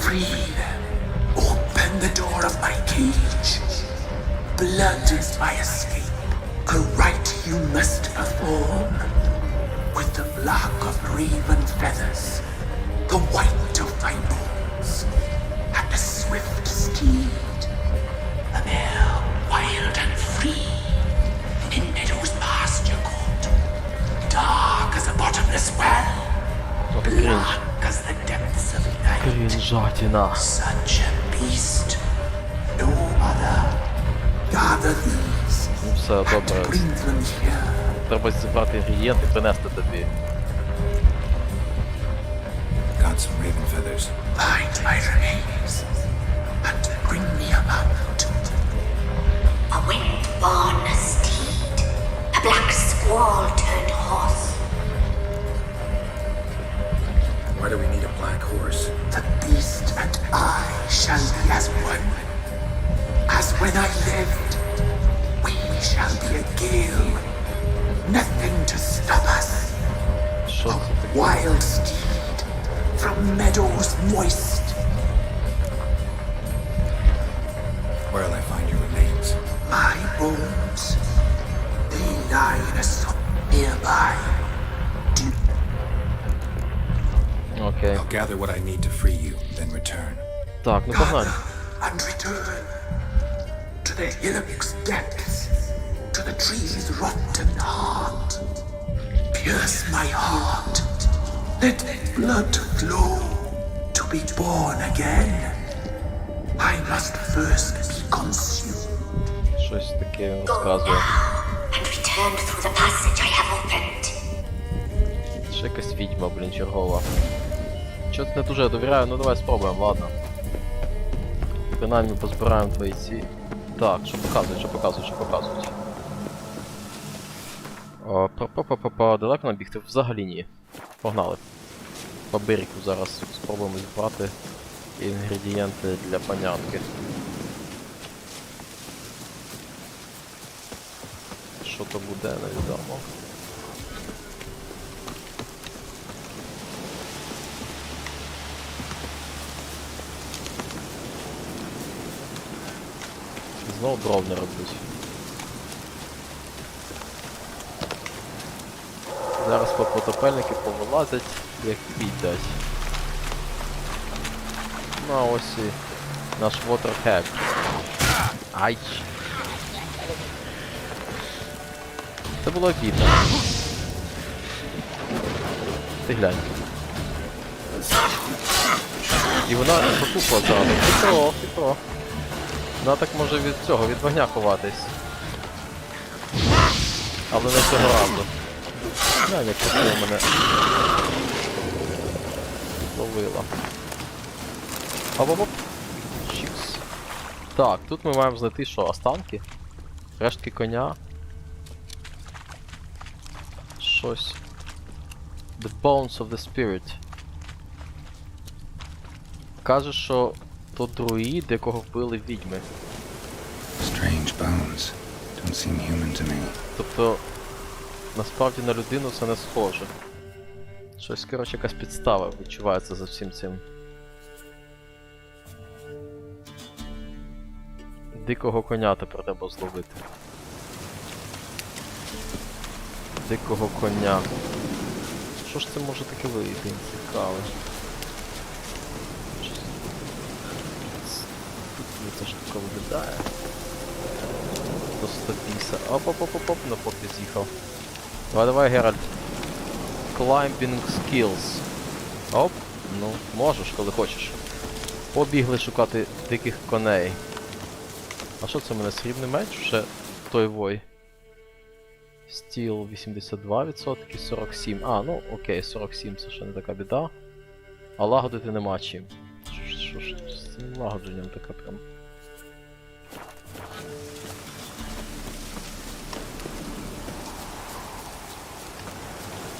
Free them. Open the door of my cage. Blood is my escape. A rite you must perform. With the black of raven feathers, the white of my bones, and the swift steed. A mare wild and free, in meadows pasture court, dark as a bottomless well, black as the depths of night. Крінжатіна. Such a beast, no other. Gather these Ну все, and добре. bring them here. Треба зібрати інгредієнти і принести тобі. Got some raven feathers. Find my remains and bring me a mount. A wind-born steed, a black squall turned horse. Why do we need a black horse? The beast and I shall be as one. As when I lived, we shall be a gale. Nothing to stop us. Що це таке? Wild steed from meadows moist. Where'll I find your remains? My bones, they lie in a sop nearby. Окей. I'll gather what I need to free you, then return. Так, ну погнали. And return to the hillock's depths, to the tree's rotten heart. Pierce my heart, let blood flow to be born again. I must first be consumed. Щось таке він розказує. And return through the passage I have opened. Ще якась відьма, блін, чергова. Чого не дуже довіряю, ну давай спробуємо, ладно. Принаймні позбираємо твої ці. Так, що показують, що показують, що показують. О, далеко нам бігти? Взагалі ні. Погнали. По берегу зараз спробуємо зібрати інгредієнти для панянки. Що то буде, невідомо. Знову дров не роблять. Зараз потопельники повилазять, як піддать. Ну а ось і наш waterhead. Ай! Це було обідно. Ти глянь. І вона потупла ззаду. Хитро. Вона так може від цього, від вогня ховатись. Але не цього разу. Глянь, як красиво мене ловила. Оп-оп-оп. Чікс. Так, тут ми маємо знайти що? Останки? Рештки коня. Щось. The bones of the spirit. Каже, що то друїд, якого вбили відьми. Strange bones. Don't seem human to me. Тобто, насправді на людину це не схоже. Щось, коротше, якась підстава відчувається за всім цим. Дикого коня тепер треба зловити. Дикого коня. Що ж це може таке вийти? Цікаве. Тут ця штука виглядає. До 150. Оп-оп-оп-оп, ну поки з'їхав. Давай, Геральт. Climbing skills. Оп, ну, можеш, коли хочеш. Побігли шукати диких коней. А що це в мене? Срібний меч? Вже той вой. Стіл 82%, 47. А, ну окей, 47 це ще не така біда. А лагодити нема чим. Що ж з цим лагодженням така прям.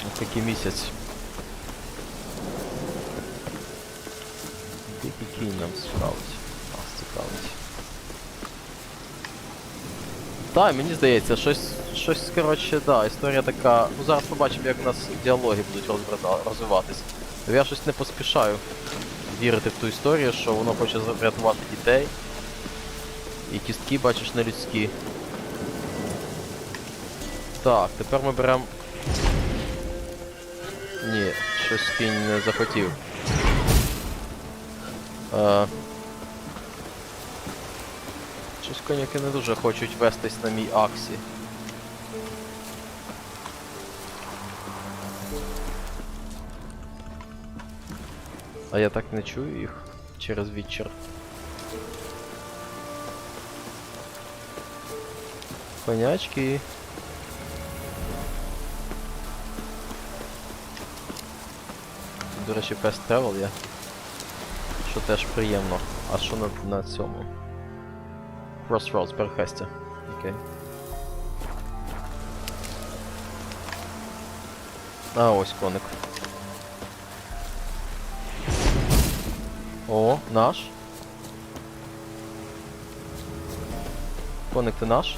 Ось такий місяць. Дикий кінь нам цікавить. Нас цікавить. Так, мені здається, щось, коротше, да, історія така... Ну, зараз побачимо, як у нас діалоги будуть розвиватись. Я щось не поспішаю вірити в ту історію, що воно хоче врятувати дітей. І кістки, бачиш, не людські. Так, тепер ми беремо... Ні, щось кінь не захотів. Щось коняки не дуже хочуть вестись на мій аксі. А я так не чую їх через відчер. Конячки. До речі, fast travel є. Що теж приємно. А що на цьому? Crossroads, перехрестя. Окей. А, ось коник. О, наш. Коник, ти наш?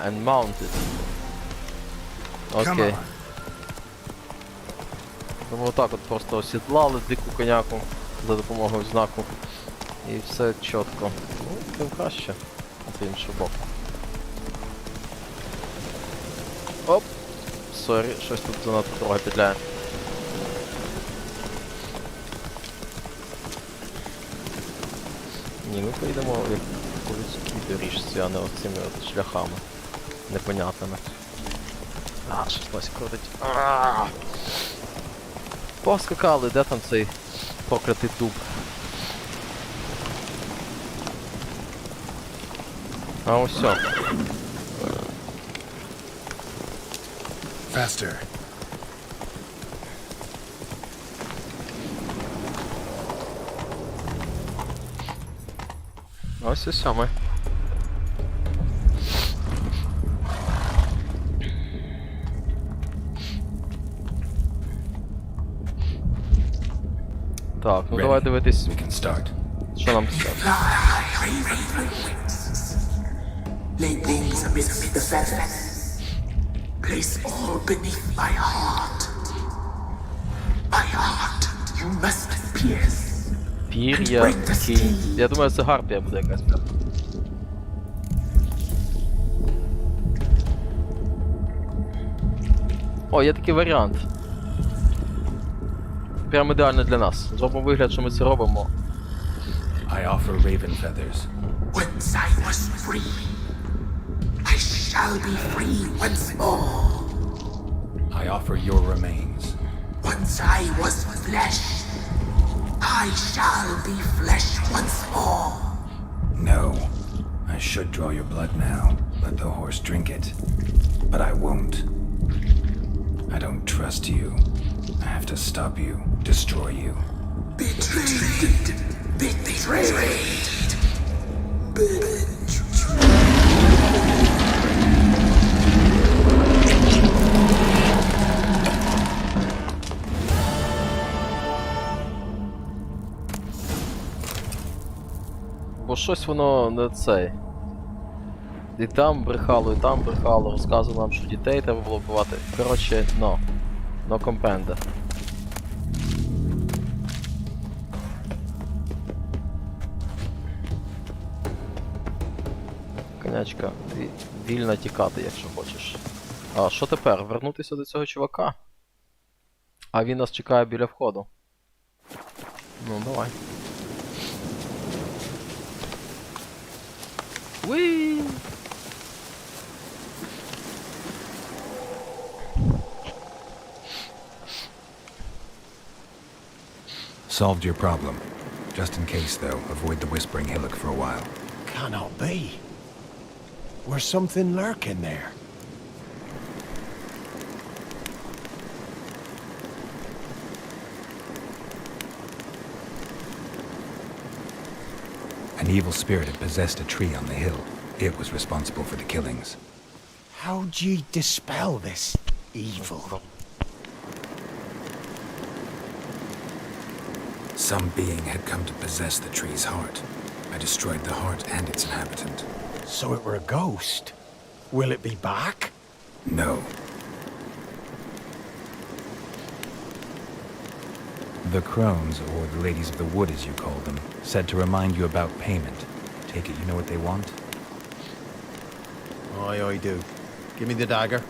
And mounted. Окей. Тому отак от просто осідлали дику коняку за допомогою знаку. І все чітко. Ну, тим краще. З іншого боку. Оп! Сорі, щось тут занадто трохи петляє. Ні, ми поїдемо як по людській доріжці, а не оцими от шляхами. Непонятними. А, щось носик крутить. Поскакали, де там цей проклятий дуб? А ось все. Faster. Ось і саме. Так, ну давай дивитись, що нам сказати. Lay wings amidst the feathers. Place all beneath my heart. My heart you must pierce. Пір'я, кінь. Я думаю, це гарпія буде якась. О, є такий варіант. Прямо ідеально для нас. Зробимо вигляд, що ми це робимо. I offer raven feathers. Once I was free, I shall be free once more. I offer your remains. Once I was flesh, I shall be flesh once more. No. I should draw your blood now. Let the horse drink it. But I won't. I don't trust you. I have to stop you, destroy you. Betrayed. Betrayed. Бо щось воно не цей. І там брехало, розказувало нам, що дітей треба було вбивати. Коротше, no компенда. Конячка, вільно тікати, якщо хочеш. А що тепер? Вернутися до цього чувака? А він нас чекає біля входу. Ну, давай. Уи! Solved your problem. Just in case, though, avoid the Whispering Hillock for a while. Cannot be. Where's something lurking there? An evil spirit had possessed a tree on the hill. It was responsible for the killings. How'd ye dispel this evil? Some being had come to possess the tree's heart. I destroyed the heart and its inhabitant. So it were a ghost. Will it be back? No. The crones, or the ladies of the wood as you call them, said to remind you about payment. Take it you know what they want? Aye, I do. Give me the dagger.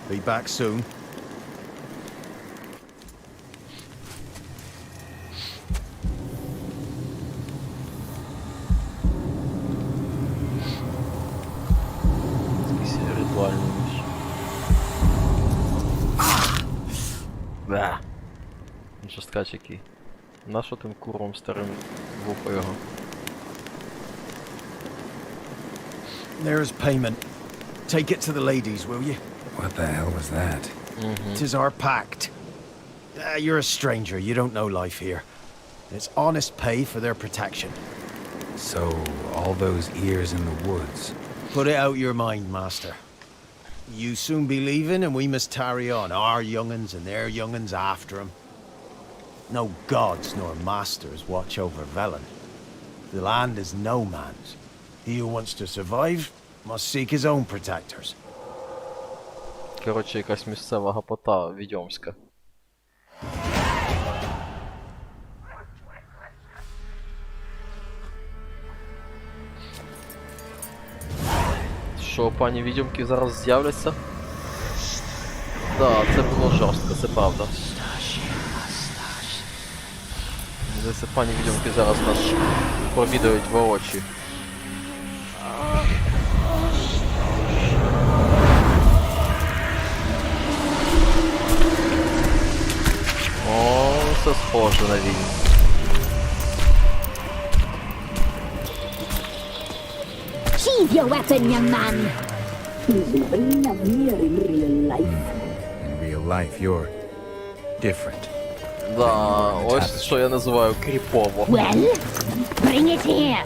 Be back soon. Бля. Він жорсткач який. Нащо тим курвом старим вухо його? There's payment. Take it to the ladies, will you? What the hell was that? Tis our pact. You're a stranger, you don't know life here. It's honest pay for their protection. So, all those ears in the woods. Put it out your mind, master. You soon be leaving and we must tarry on, our young'uns and their young'uns after 'em. No gods nor masters watch over Velin. The land is no man's. He who wants to survive must seek his own protectors. Коротше, якась місцева гапота відьомська. Що, пані відьомки зараз з'являться? Да, це було жорстко, це правда. Здається, пані відьомки зараз нас провідають воочі. О, це схоже на війну. Sheathe your weapon, young man. He's nothing near in real life. In real life, you're different. Да, ось що я називаю кріпово. Well, bring it here.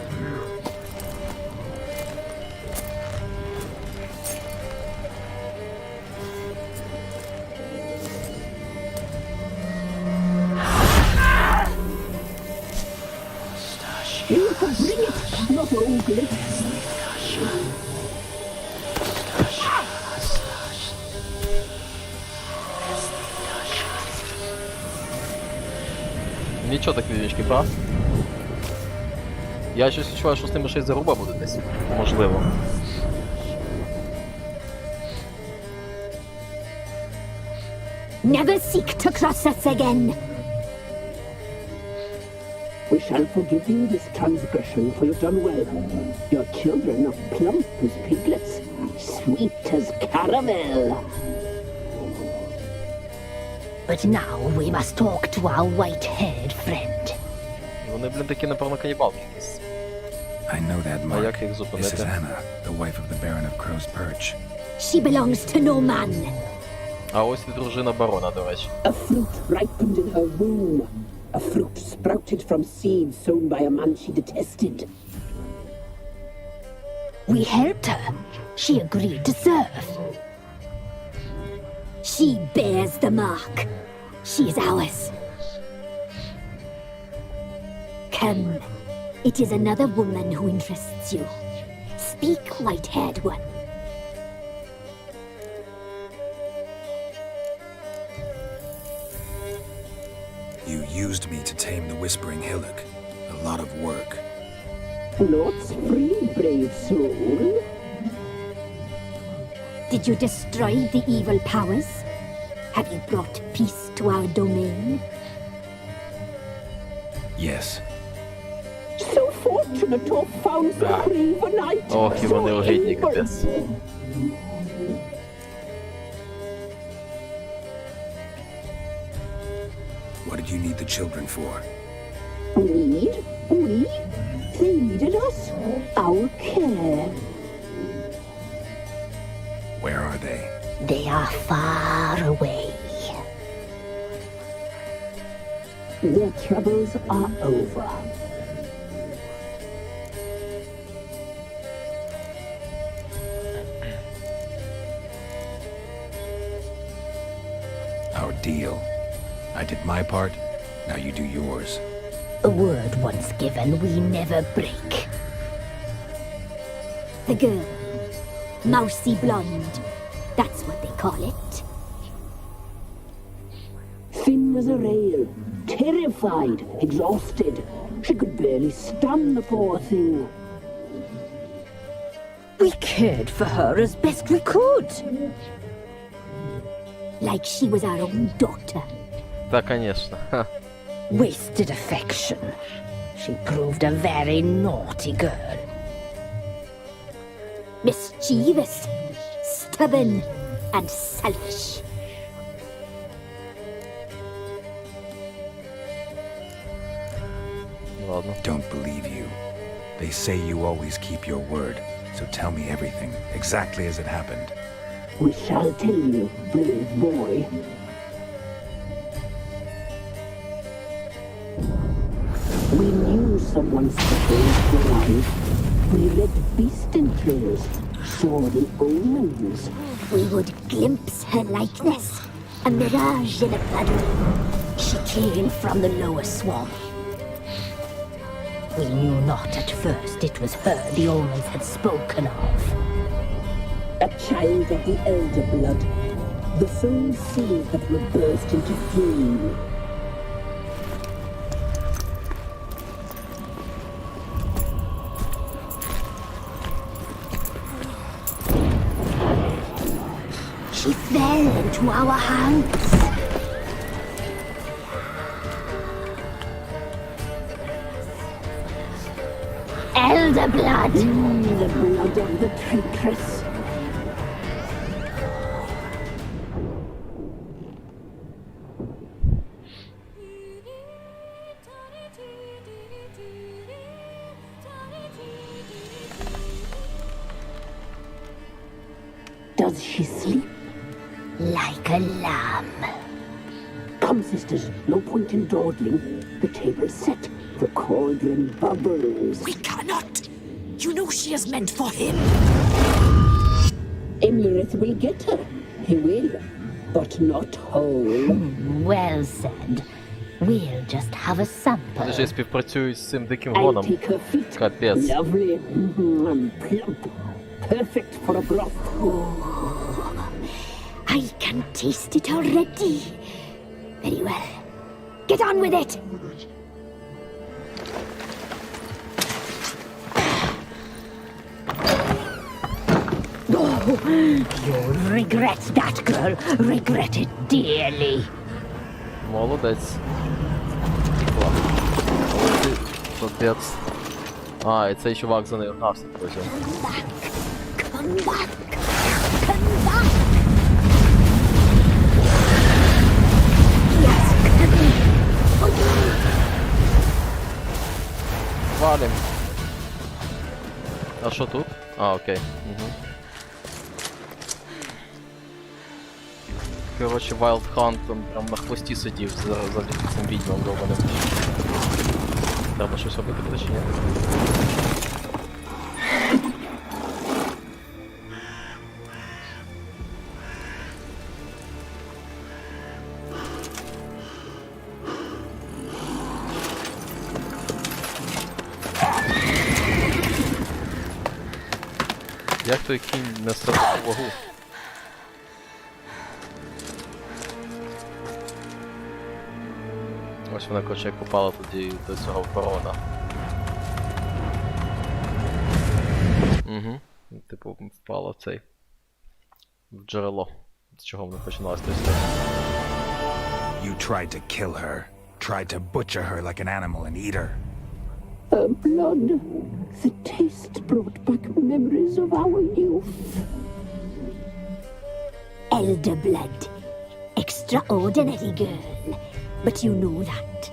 You can bring it, not ugly. Нічого так відьмачки, прав? Я щось відчуваю, що з ними ще й заруба буде десь. Можливо. Never seek to cross us again. We shall forgive you this transgression, for you've done well. Your children are plump as piglets, sweet as caramel. But now we must talk to our white-haired friend. Вони, блін, такі, напевно, канібалки якісь. I know that А mark. як їх This is зупинити? Anna, the wife of the Baron of Crow's Perch. She belongs to no man. А ось і дружина барона, до речі. A fruit ripened in her womb. A fruit sprouted from seeds sown by a man she detested. We helped her. She agreed to serve. She bears the mark. She is ours. Come. It is another woman who interests you. Speak, white-haired one. You used me to tame the Whispering Hillock. A lot of work. Lots free, brave soul. Did you destroy the evil powers? Have you brought peace to our domain? Yes. So fortunate to have found so brave a knight. Ох, і вони огидні, капець. What did you need the children for? Need? We? They needed us. Our care. Where are they? They are far away. Their troubles are over. Our deal. I did my part, now you do yours. A word once given, we never break. The girl. Mousy blonde. That's what they call it. Thin as a rail, terrified, exhausted. She could barely stand, the poor thing. We cared for her as best we could. Like she was our own daughter. Та, конечно. Ха. Wasted affection. She proved a very naughty girl. Mischievous, stubborn, and selfish. Ладно. Don't believe you. They say you always keep your word, so tell me everything, exactly as it happened. We shall tell you, brave boy. We knew someone supposed to arrive. We read beast entrails, saw the omens. We would glimpse her likeness, a mirage in a puddle. She came from the lower swamp. We knew not at first it was her the omens had spoken of. A child of the elder blood, the soul seed that will burst into flame. She fell into our hands. Elder blood! The blood of the traitress. Does she sleep? Like a lamb. Come, sisters, no point in dawdling. The table's set, the cauldron bubbles. We cannot. You know she is meant for him. Emlyrith will get her. He will, but not whole. Well said. We'll just have a sample. Вони ж співпрацюють з цим диким I'll гоном. take her feet. Капець. Lovely and plump. Perfect for a broth. I can taste it already. Very well. Get on with it. You'll regret that, girl. Regret it dearly. Молодець. Тікла. Але ти... Капець. А, і цей чувак за нею гнався потім. Come back. Come back. Yes, come. Валим. А що тут? А, окей. Угу. коротше, Wild Hunt там прям на хвості сидів завдяки цим відьмам довбаним. Треба щось робити буде чи ні? Як той кінь несе таку вагу? Ось вона, коротше, як попала тоді до цього барона. Угу. Типу, впала в цей... в джерело. З чого вона починалась та історія. You tried to kill her. Tried to butcher her like an animal and eat her. Her blood, the taste brought back memories of our youth. Elder blood. Extraordinary girl. But you know that.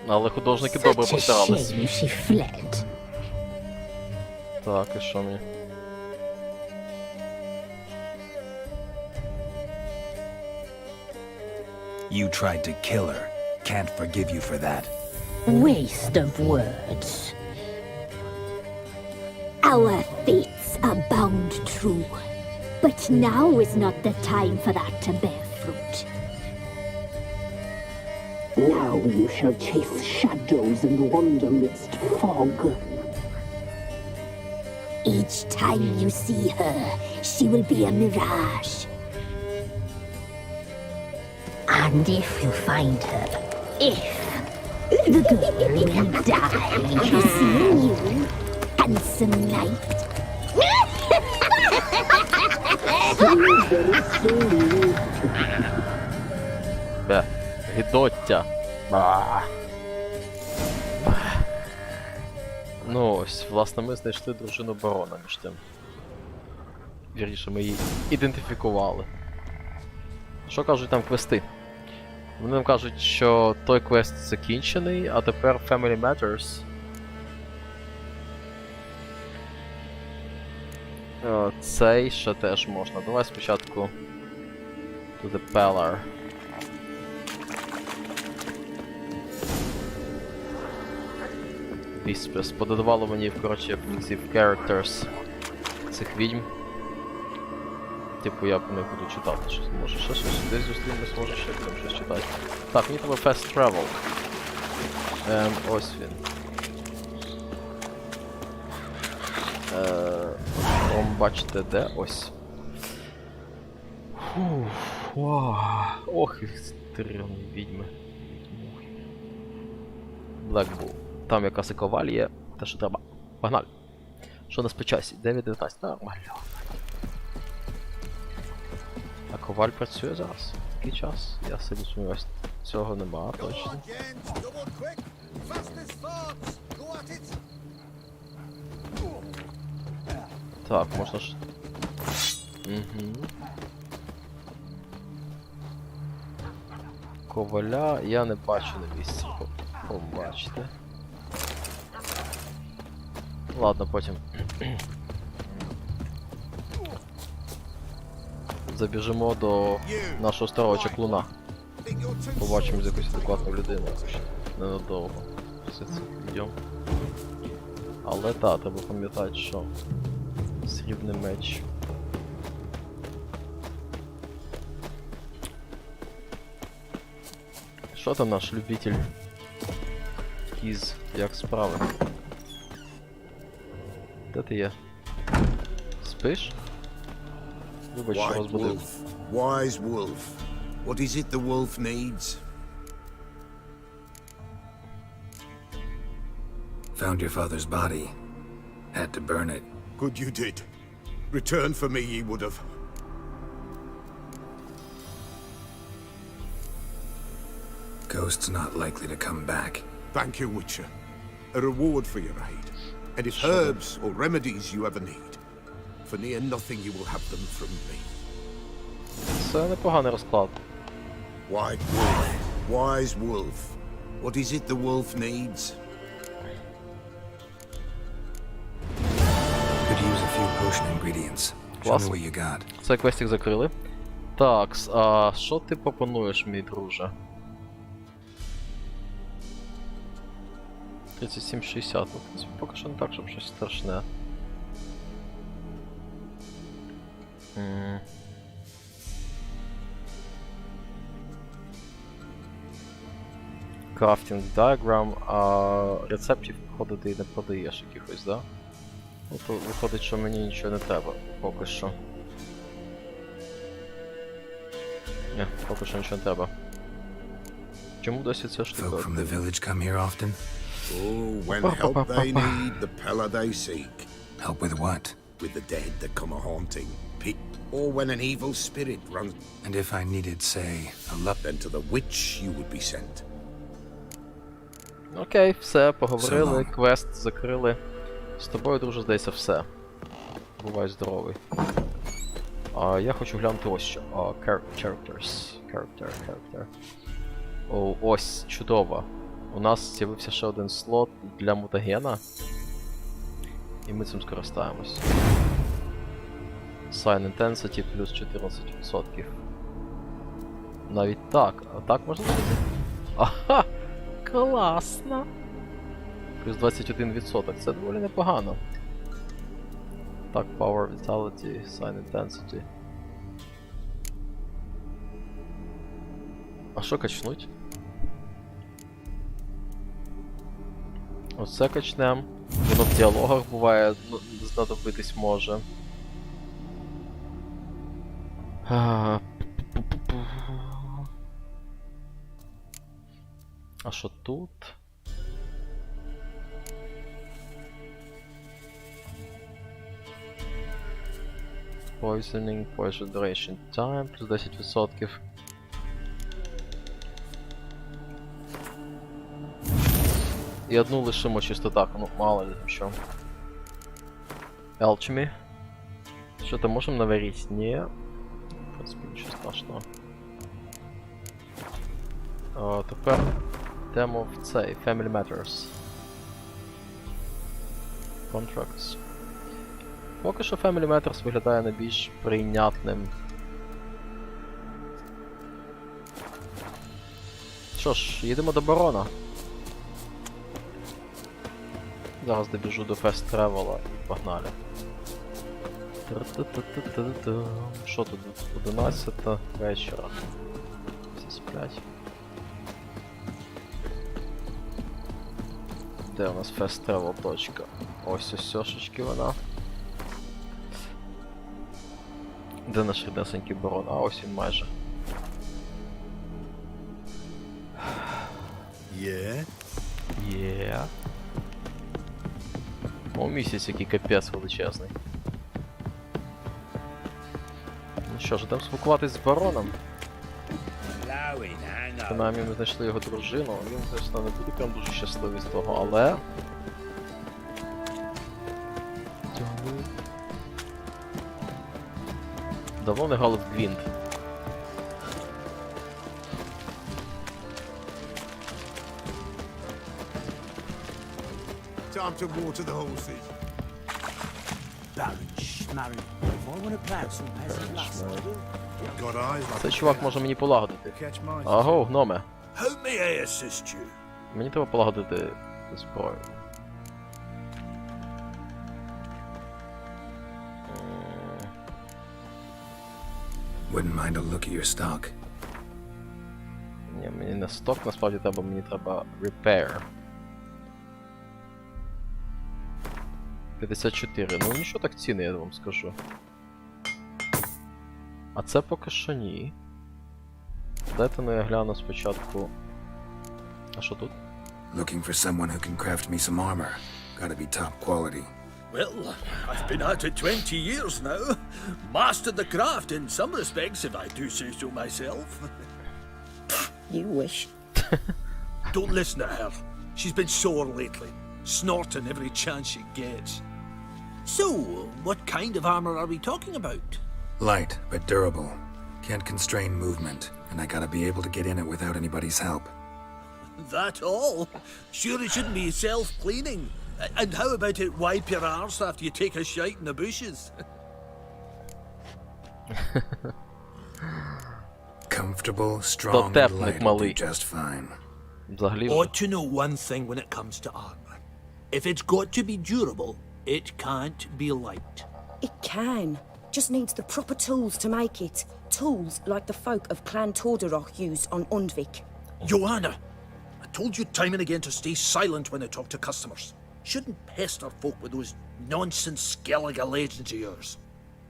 Але художники добре Such a постарались. shame she fled. Так, і що мені? You tried to kill her. Can't forgive you for that. Waste of words. Our fates are bound true. But now is not the time for that to bear fruit. Now you shall chase shadows and wander midst fog. Each time you see her, she will be a mirage. And if you find her, the girl will die. Seeing you, handsome knight. Бе. Гидоття. Ба. Ну ось, власне, ми знайшли дружину барона між тим. Вірніше, ми її ідентифікували. Що кажуть там квести? Вони нам кажуть, що той квест закінчений, а тепер Family Matters. Цей ще теж можна. Давай спочатку to the Pellar. Whispers. Пододавало мені, коротше, фіксів characters цих відьм. Типу я по них буду читати щось. Може ще щось десь зустрінемось, може ще будемо щось читати. Так, мені треба fast travel. Ось він. Бачите де? Ось. Ох, стрімні відьми. Black Bull. Там якраз і коваль є, те що треба. Погнали. Що у нас по часі? 9:19. Нормально. А коваль працює зараз? Який час? Я собі сумніваюсь. Цього нема, точно. Так, можна ж... Угу. Коваля я не бачу на місці. Побачите. Ладно, потім. Забіжимо до нашого старого чаклуна. Побачимо з якусь адекватну людину. Ненадовго. Все це йдемо. Але так, треба пам'ятати, що срібний меч. Що там наш любитель? Кіз, як справи? Де ти є? Спиш? Вибач, що розбудив. Wise wolf. What is it the wolf needs? Found your father's body. Had to burn it. Good you did. Return for me ye would have. Ghost's not likely to come back. Thank you, Witcher. A reward for your aid. And if herbs or remedies you ever need, for near nothing you will have them from me. Це непоганий розклад. White wolf. Wise wolf. What is it the wolf needs? Could use a few potion ingredients. Show me what you got. Цей квестик закрили. Так, а що ти пропонуєш, мій друже? 37,60. Ну, в принципі, поки що не так, щоб щось страшне. Крафтинг diagram, а рецептів, походу, ти не продаєш якихось, да? Ну, то виходить, що мені нічого не треба, поки що. Ні, поки що нічого не треба. Чому досі ця штука? Folk from the village come here often? Oh, when help they need, the pella they seek. Help with what? With the dead that come a-haunting. Or when an evil spirit runs... And if I needed, say, a luck... Then to the witch you would be sent. Окей, все, поговорили, квест закрили. З тобою, друже, здається, все. Бувай здоровий. Я хочу глянути ось що. Characters. Character. О, ось, чудово. У нас з'явився ще один слот для мутагена. І ми цим скористаємось. Sign Intensity плюс 14%. Навіть так. А так можна зробити? Ага! Класно! Плюс 21%. Це доволі непогано. Так, Power, Vitality, Sign Intensity. А що качнуть? Оце качнем. Воно в діалогах буває, знадобитись може. А що тут? Poisoning, Poison Duration Time, плюс 10%. І одну лишимо чисто так, ну мало ли що. Alchemy. Що то можемо наварити? Ні. В принципі, нічого страшного. Тепер йдемо в цей Family Matters. Contracts. Поки що Family Matters виглядає найбільш прийнятним. Що ж, їдемо до барона. Зараз добіжу до Fast Travel і погнали. Що тут? 11 вечора. Всі сплять. Де у нас Fast Travel точка? Ось сьошечки вона. Де наш ріднесенький барон? А ось він майже. Є. О, місяць який капець величезний. Ну що ж, йдемо спілкуватись з бароном. Принаймні ми знайшли його дружину, він, звісно, не буде прям дуже щасливий з того, але... Давно не грали в Гвінт. Time to water the horses. Got eyes like Цей чувак може мені полагодити. Аго, гноме. How may I assist you? Мені треба полагодити зброю. Wouldn't mind a look at your stock. Ні, мені не сток, насправді треба, мені треба repair. 54, ну нічого так ціни, я вам скажу. А це поки що ні. Дайте, ну я гляну спочатку. А що тут? Looking for someone who can craft me some armor. Gotta be top quality. Well, I've been at it 20 years now. Mastered the craft in some respects, if I do say so myself. You wish. Don't listen to her. She's been sore lately, snorting every chance she gets. So, what kind of armor are we talking about? Light, but durable. Can't constrain movement, and I gotta be able to get in it without anybody's help. That all? Sure it shouldn't be self-cleaning. And how about it wipe your arse after you take a shite in the bushes? comfortable, strong, and Дотепник light will малий. do just fine. Взагалі вже. Ought to know one thing when it comes to armor. If it's got to be durable, it can't be light. It can. Just needs the proper tools to make it. Tools like the folk of Clan Torderoch use on Undvik. Joanna, I told you time and again to stay silent when I talk to customers. Shouldn't pester folk with those nonsense Skellige legends of yours.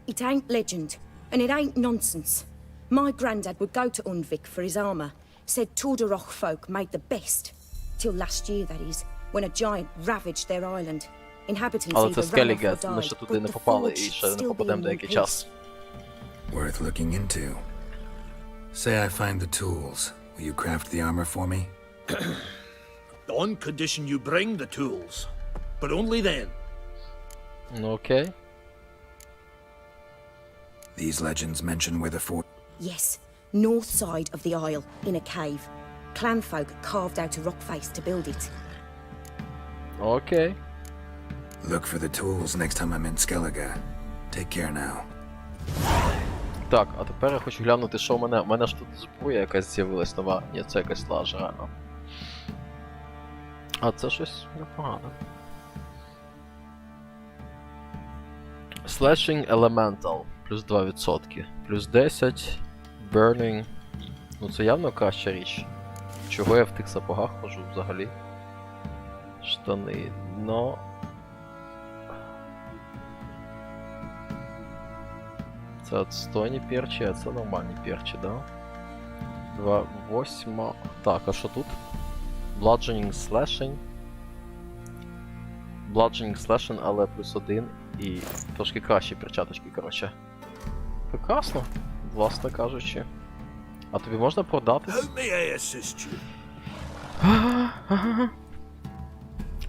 It ain't legend, and it ain't nonsense. My granddad would go to Undvik for his armor. Said Torderoch folk made the best. Till last year, that is, when a giant ravaged their island. Inhabitants Але either це ran off Скелліге, or ми died, ще туди but не the попали і forge ще не still попадемо being in деякий peace. час. Worth looking into. Say I find the tools. Will you craft the armor for me? On condition you bring the tools. But only then. Ну окей. These legends mention where the fort... Yes, north side of the isle, in a cave. Clan folk carved out a rock face to build it. Окей. Look for the tools next time I'm in Skellige. Take care now. Так, а тепер я хочу глянути, що в мене. У мене ж тут зброя якась з'явилась нова. Ні, це якась лажа, реально. А це щось непогано. Slashing Elemental. Плюс 2%. Плюс 10. Burning. Ну це явно краща річ. Чого я в тих сапогах хожу взагалі? Штани. Но... Це отстойні перчі, а це нормальні перчі, да? 2,8. Так, а що тут? Bludgeoning Slashing. Bludgeoning Slashing, але плюс 1 і трошки кращі перчаточки, коротше. Прекрасно, власне кажучи. А тобі можна продати? How may I assist you?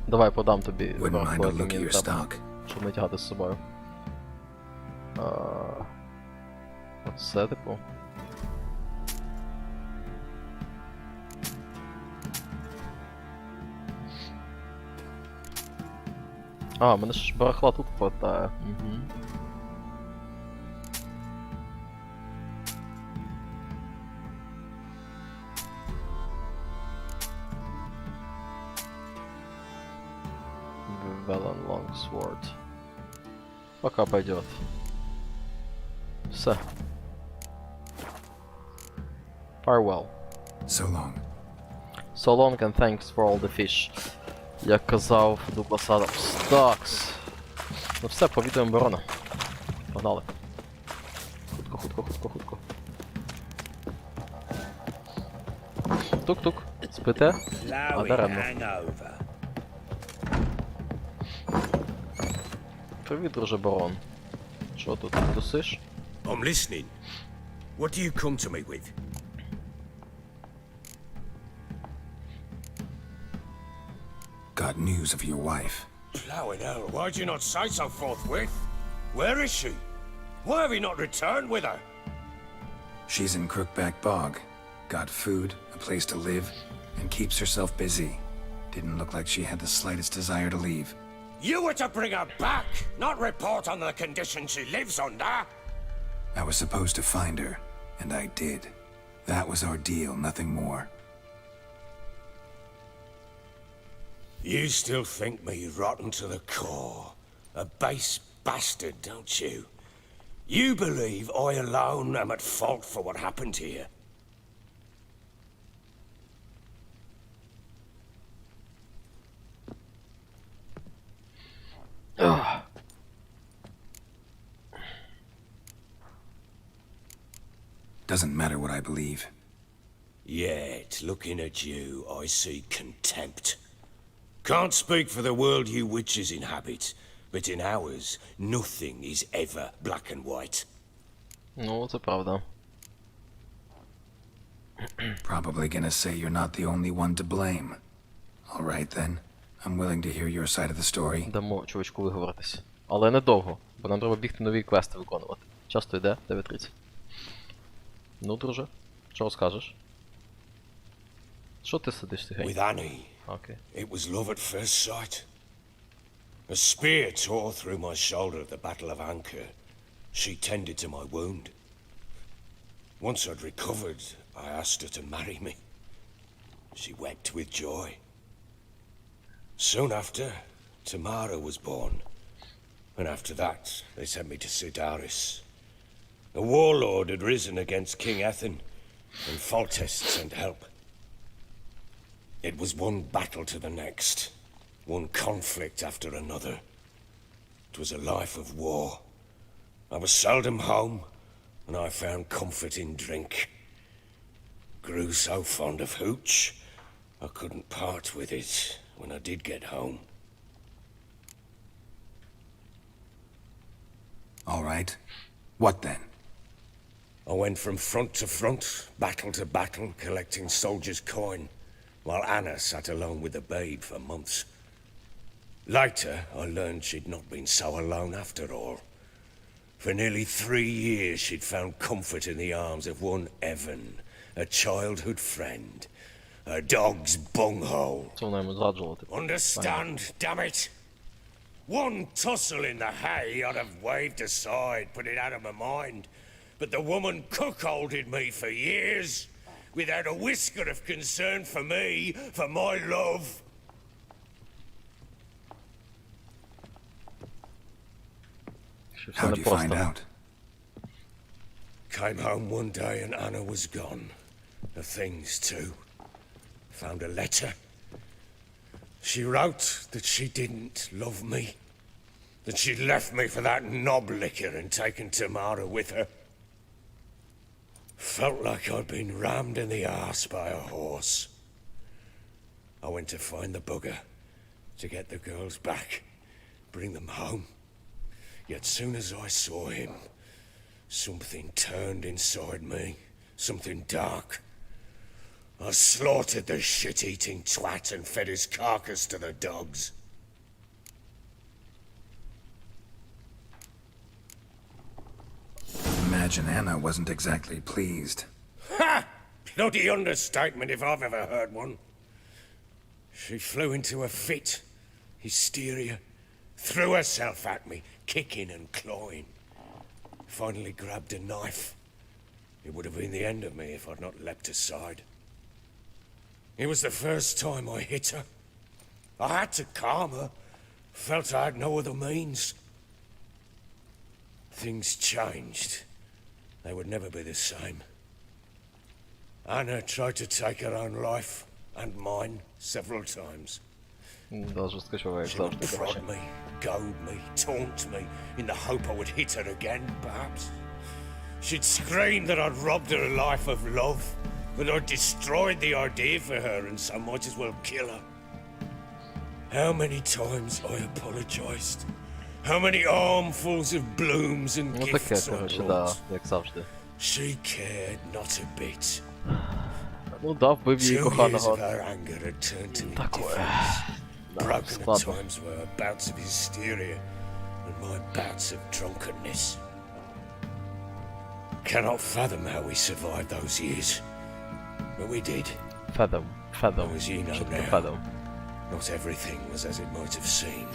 Давай продам тобі. Wouldn't mind a look at your stock. Щоб не тягати з собою. Оце, типу. А, мене ж барахла тут хватає. Угу. Велен Longsword. Пока пойдет. Все. Farewell. So long. So long and thanks for all the fish. Як казав Дуглас Адамс. Такс. Ну все, повідуємо барона. Погнали. Хутко, хутко, хутко, хутко. Тук-тук. Спите? А даремно. Привіт, друже барон. Що тут, тусиш? I'm listening. What do you come to me with? Got news of your wife. Plowing hell, why'd you not say so forthwith? Where is she? Why have you not returned with her? She's in Crookback Bog. Got food, a place to live, and keeps herself busy. Didn't look like she had the slightest desire to leave. You were to bring her back, not report on the conditions she lives under. I was supposed to find her, and I did. That was our deal, nothing more. You still think me rotten to the core. A base bastard, don't you? You believe I alone am at fault for what happened here. Ugh. Doesn't matter what I believe. Yet, looking at you, I see contempt. Can't speak for the world you witches inhabit, but in ours, nothing is ever black and white. Ну, це правда. Probably gonna say you're not the only one to blame. All right then. I'm willing to hear your side of the story. Дамо чувачку виговоритись. Але недовго, бо нам треба бігти нові квести виконувати. Часто йде, 9:30. Ну, друже, що розкажеш? Що ти сидиш тихенько? With Annie, Окей. it was love at first sight. A spear tore through my shoulder at the Battle of Anchor. She tended to my wound. Once I'd recovered, I asked her to marry me. She wept with joy. Soon after, Tamara was born. And after that, they sent me to Sidaris. A warlord had risen against King Ethan, and Foltest sent help. It was one battle to the next, one conflict after another. It was a life of war. I was seldom home, and I found comfort in drink. Grew so fond of hooch, I couldn't part with it when I did get home. All right. What then? I went from front to front, battle to battle, collecting soldiers' coin, while Anna sat alone with the babe for months. Later, I learned she'd not been so alone after all. For nearly 3 years, she'd found comfort in the arms of one Evan, a childhood friend. A dog's bunghole. Understand, damn it? One tussle in the hay I'd have waved aside, put it out of my mind. But the woman cuckolded me for years, without a whisker of concern for me, for my love. How'd you find out? Came home one day and Anna was gone. The things too. Found a letter. She wrote that she didn't love me. That she'd left me for that knob licker and taken Tamara with her. Felt like I'd been rammed in the arse by a horse. I went to find the bugger, to get the girls back, bring them home. Yet soon as I saw him, something turned inside me, something dark. I slaughtered the shit-eating twat and fed his carcass to the dogs. Imagine Anna wasn't exactly pleased. Ha! Bloody understatement if I've ever heard one. She flew into a fit, hysteria, threw herself at me, kicking and clawing. Finally grabbed a knife. It would have been the end of me if I'd not leapt aside. It was the first time I hit her. I had to calm her. Felt I had no other means. Things changed. They would never be the same. Anna tried to take her own life, and mine, several times. She would prod me, goad me, taunt me, in the hope I would hit her again, perhaps. She'd scream that I'd robbed her life of love, that I'd destroyed the idea for her, and so might as well kill her. How many times I apologized. How many armfuls of blooms and gifts I brought. She cared not a bit. Years of her anger had turned to indifference. Broken at times were her bouts of hysteria and my bouts of drunkenness. Cannot fathom how we survived those years. But we did. Fathom. As you know now, not everything was as it might have seemed.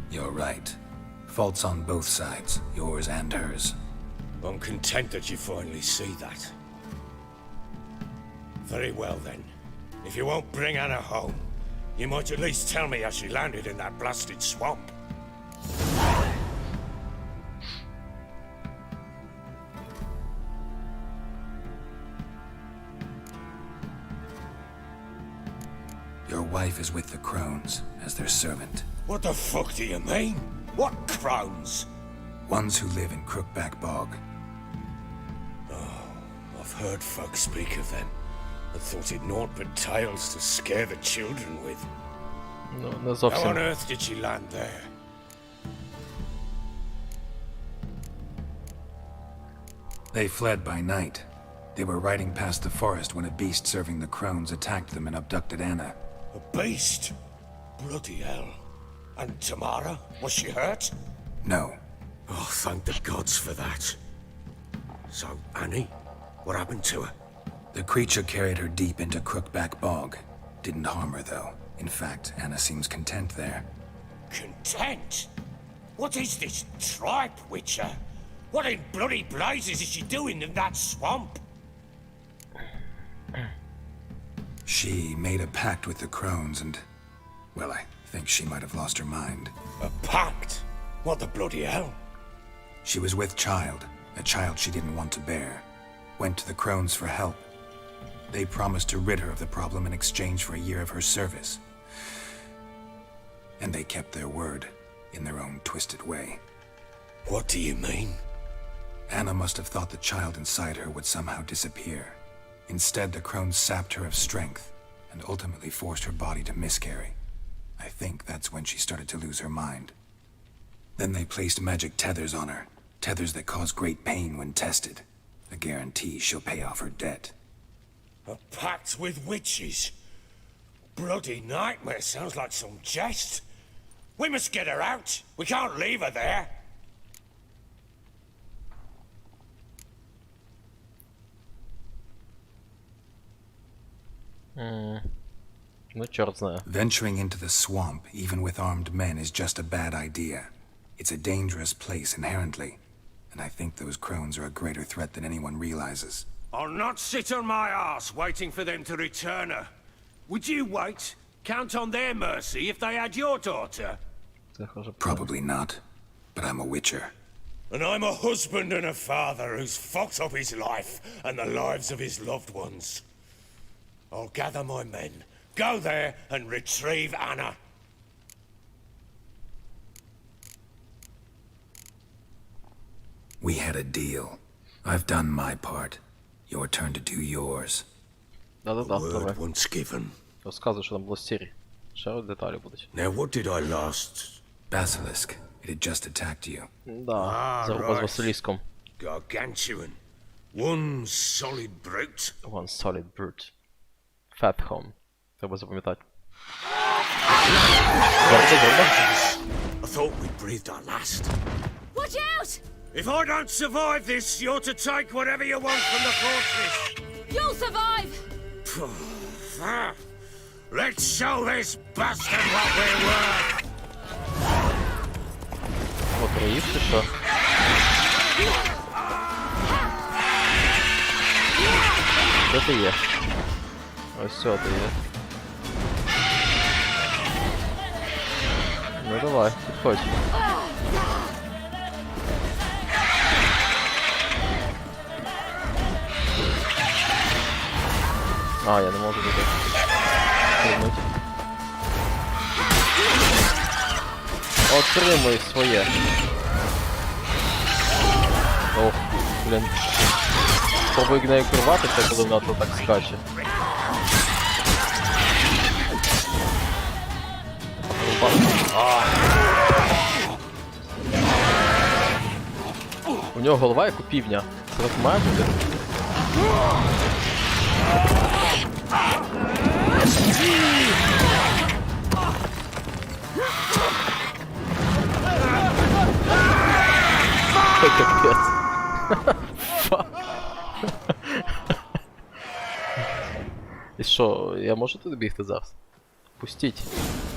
You're right. Faults on both sides, yours and hers. I'm content that you finally see that. Very well then. If you won't bring Anna home, you might at least tell me how she landed in that blasted swamp. Your wife is with the crones, as their servant. What the fuck do you mean? What crones? Ones who live in Crookback Bog. Oh, I've heard folk speak of them. I thought it naught but tales to scare the children with. How on earth did she land there? They fled by night. They were riding past the forest when a beast serving the crones attacked them and abducted Anna. A beast? Bloody hell. And Tamara? Was she hurt? No. Oh, thank the gods for that. So, Annie? What happened to her? The creature carried her deep into Crookback Bog. Didn't harm her, though. In fact, Anna seems content there. content? What is this tripe, Witcher? What in bloody blazes is she doing in that swamp? She made a pact with the crones and, well, I think she might have lost her mind. A pact? What the bloody hell? She was with child, a child she didn't want to bear. Went to the crones for help. They promised to rid her of the problem in exchange for a year of her service. And they kept their word, in their own twisted way. What do you mean? Anna must have thought the child inside her would somehow disappear. Instead, the crones sapped her of strength, and ultimately forced her body to miscarry. I think that's when she started to lose her mind. Then they placed magic tethers on her, tethers that cause great pain when tested. A guarantee she'll pay off her debt. A pact with witches? Bloody nightmare, sounds like some jest. We must get her out. We can't leave her there. Ну, чорт знає. Venturing into the swamp, even with armed men, is just a bad idea. It's a dangerous place inherently, and I think those crones are a greater threat than anyone realizes. I'll not sit on my arse waiting for them to return her. Would you wait? Count on their mercy if they had your daughter? Probably not, but I'm a witcher. And I'm a husband and a father who's fucked up his life and the lives of his loved ones. I'll gather my men, go there and retrieve Anna. We had a deal. I've done my part. Your turn to do yours. Да-да-да, давай. Word once given. Розказуй, що там було з сірі. Ще деталі будуть. Now what did I last? Basilisk. It had just attacked you. Да, заруба з Василіском. Gargantuan. One solid brute. One solid brute. Fatcom. Треба запам'ятати. I thought we breathed our last. Watch out! If I don't survive this, you're to take whatever you want from the fortress. You'll survive! Let's show this bastard what we're worth. О, троїв чи що? Де ти є? Ось все, ти є. Ну давай, підходь. А, я не можу туди. Стрибнуть. Отримуй своє. Ох, блін. Спробуй нею керуватися, коли вона то так скаче. У нього голова як у півня. Це так має бути? Капець. І що, я можу туди бігти зараз? Пустіть.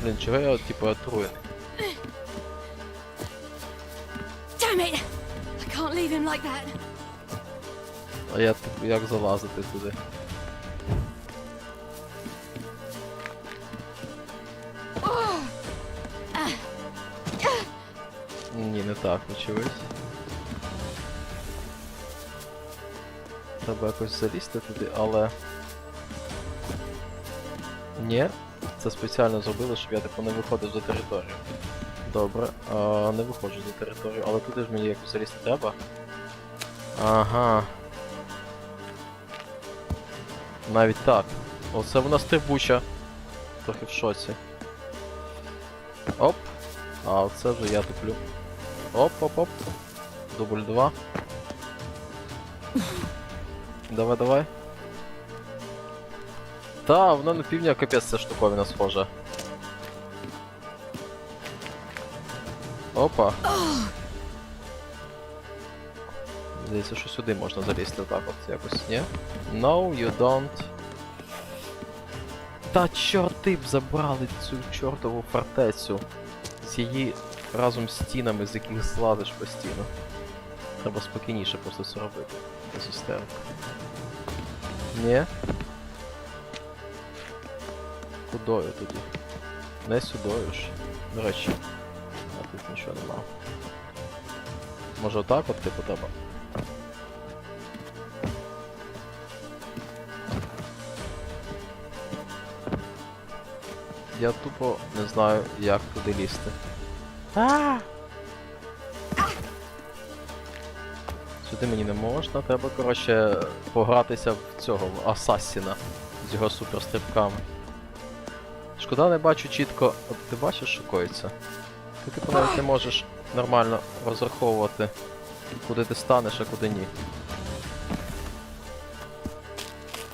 Блін, чого я, типу, отруєний? Damn it! I can't leave him like that. А я як залазити туди? Ні, не так, очевидь. Треба якось залізти туди, але... Ні, це спеціально зробили, щоб я типу не виходив за територію. Добре, не виходжу за територію, але туди ж мені якось залізти треба. Ага. Навіть так. Оце вона стрибуча. Трохи в шоці. Оп. А оце вже я туплю. Оп-оп-оп. Дубль 2. Давай, давай. Та, вона на півдня капець ця штуковина схожа. Опа. Здається, що сюди можна залізти так от якось, ні? No, you don't. Та чорти б забрали цю чортову фортецю. з її разом з стінами, з яких злазиш постійно. Треба спокійніше просто це робити. Без істерик. Ні? Кудою тоді? Не сюдою ж. До речі. А тут нічого нема. Може отак от типу треба? Я тупо не знаю, як туди лізти. Сюди мені не можна, треба, коротше, погратися в цього, в Асасіна з його суперстрибками. Шкода, не бачу чітко. От ти бачиш, що коїться? Ти типу навіть не можеш нормально розраховувати, куди ти станеш, а куди ні.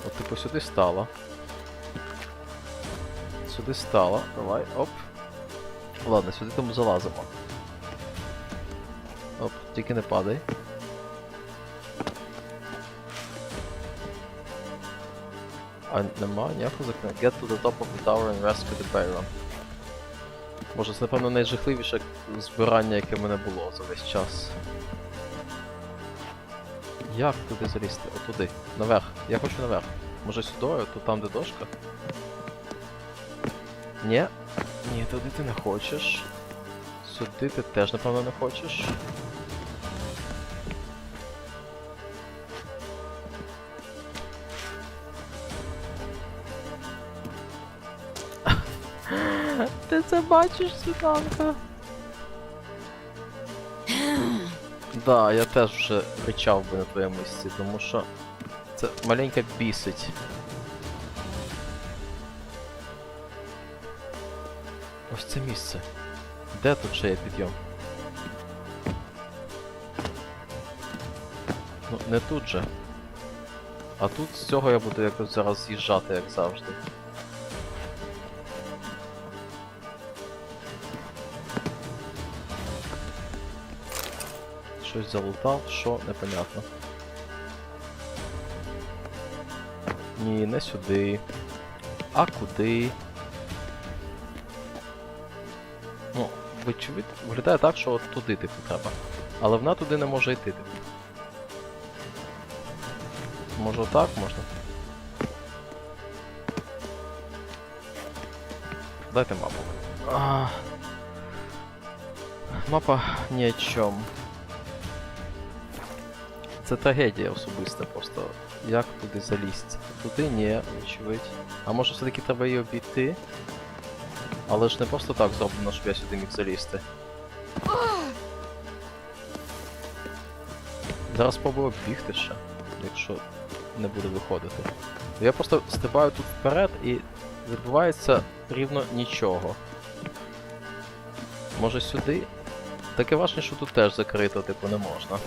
От типу сюди стала. Сюди стала. Давай, оп. Ладно, сюди тому залазимо. Оп, тільки не падай. А нема ніякого закриття. Get to the top of the tower and rescue the Baron. Боже, це, напевно, найжахливіше збирання, яке в мене було за весь час. Як туди залізти? Отуди. Наверх. Я хочу наверх. Може сюди, то там, де дошка? Ні. Ні, туди ти не хочеш. Сюди ти теж, напевно, не хочеш. Ти це бачиш, Світланка? Да, я теж вже ричав би на твоєму місці, тому що це маленько бісить. Ось це місце. Де тут ще є підйом? Ну, не тут же. А тут з цього я буду якось зараз з'їжджати, як завжди. Щось залутав, що непонятно. Ні, не сюди. А куди? Ну, вочевидь, виглядає так, що от туди типу треба. Але вона туди не може йти, типу. Може отак можна? Дайте мапу. Мапа ні о чому. Це трагедія особиста просто. Як туди залізти? Туди ні, очевидь. А може все-таки треба її обійти? Але ж не просто так зроблено, щоб я сюди міг залізти. Зараз спробую бігти ще, якщо не буде виходити. Я просто стрибаю тут вперед і відбувається рівно нічого. Може сюди? Таке враження, що тут теж закрито, типу, не можна.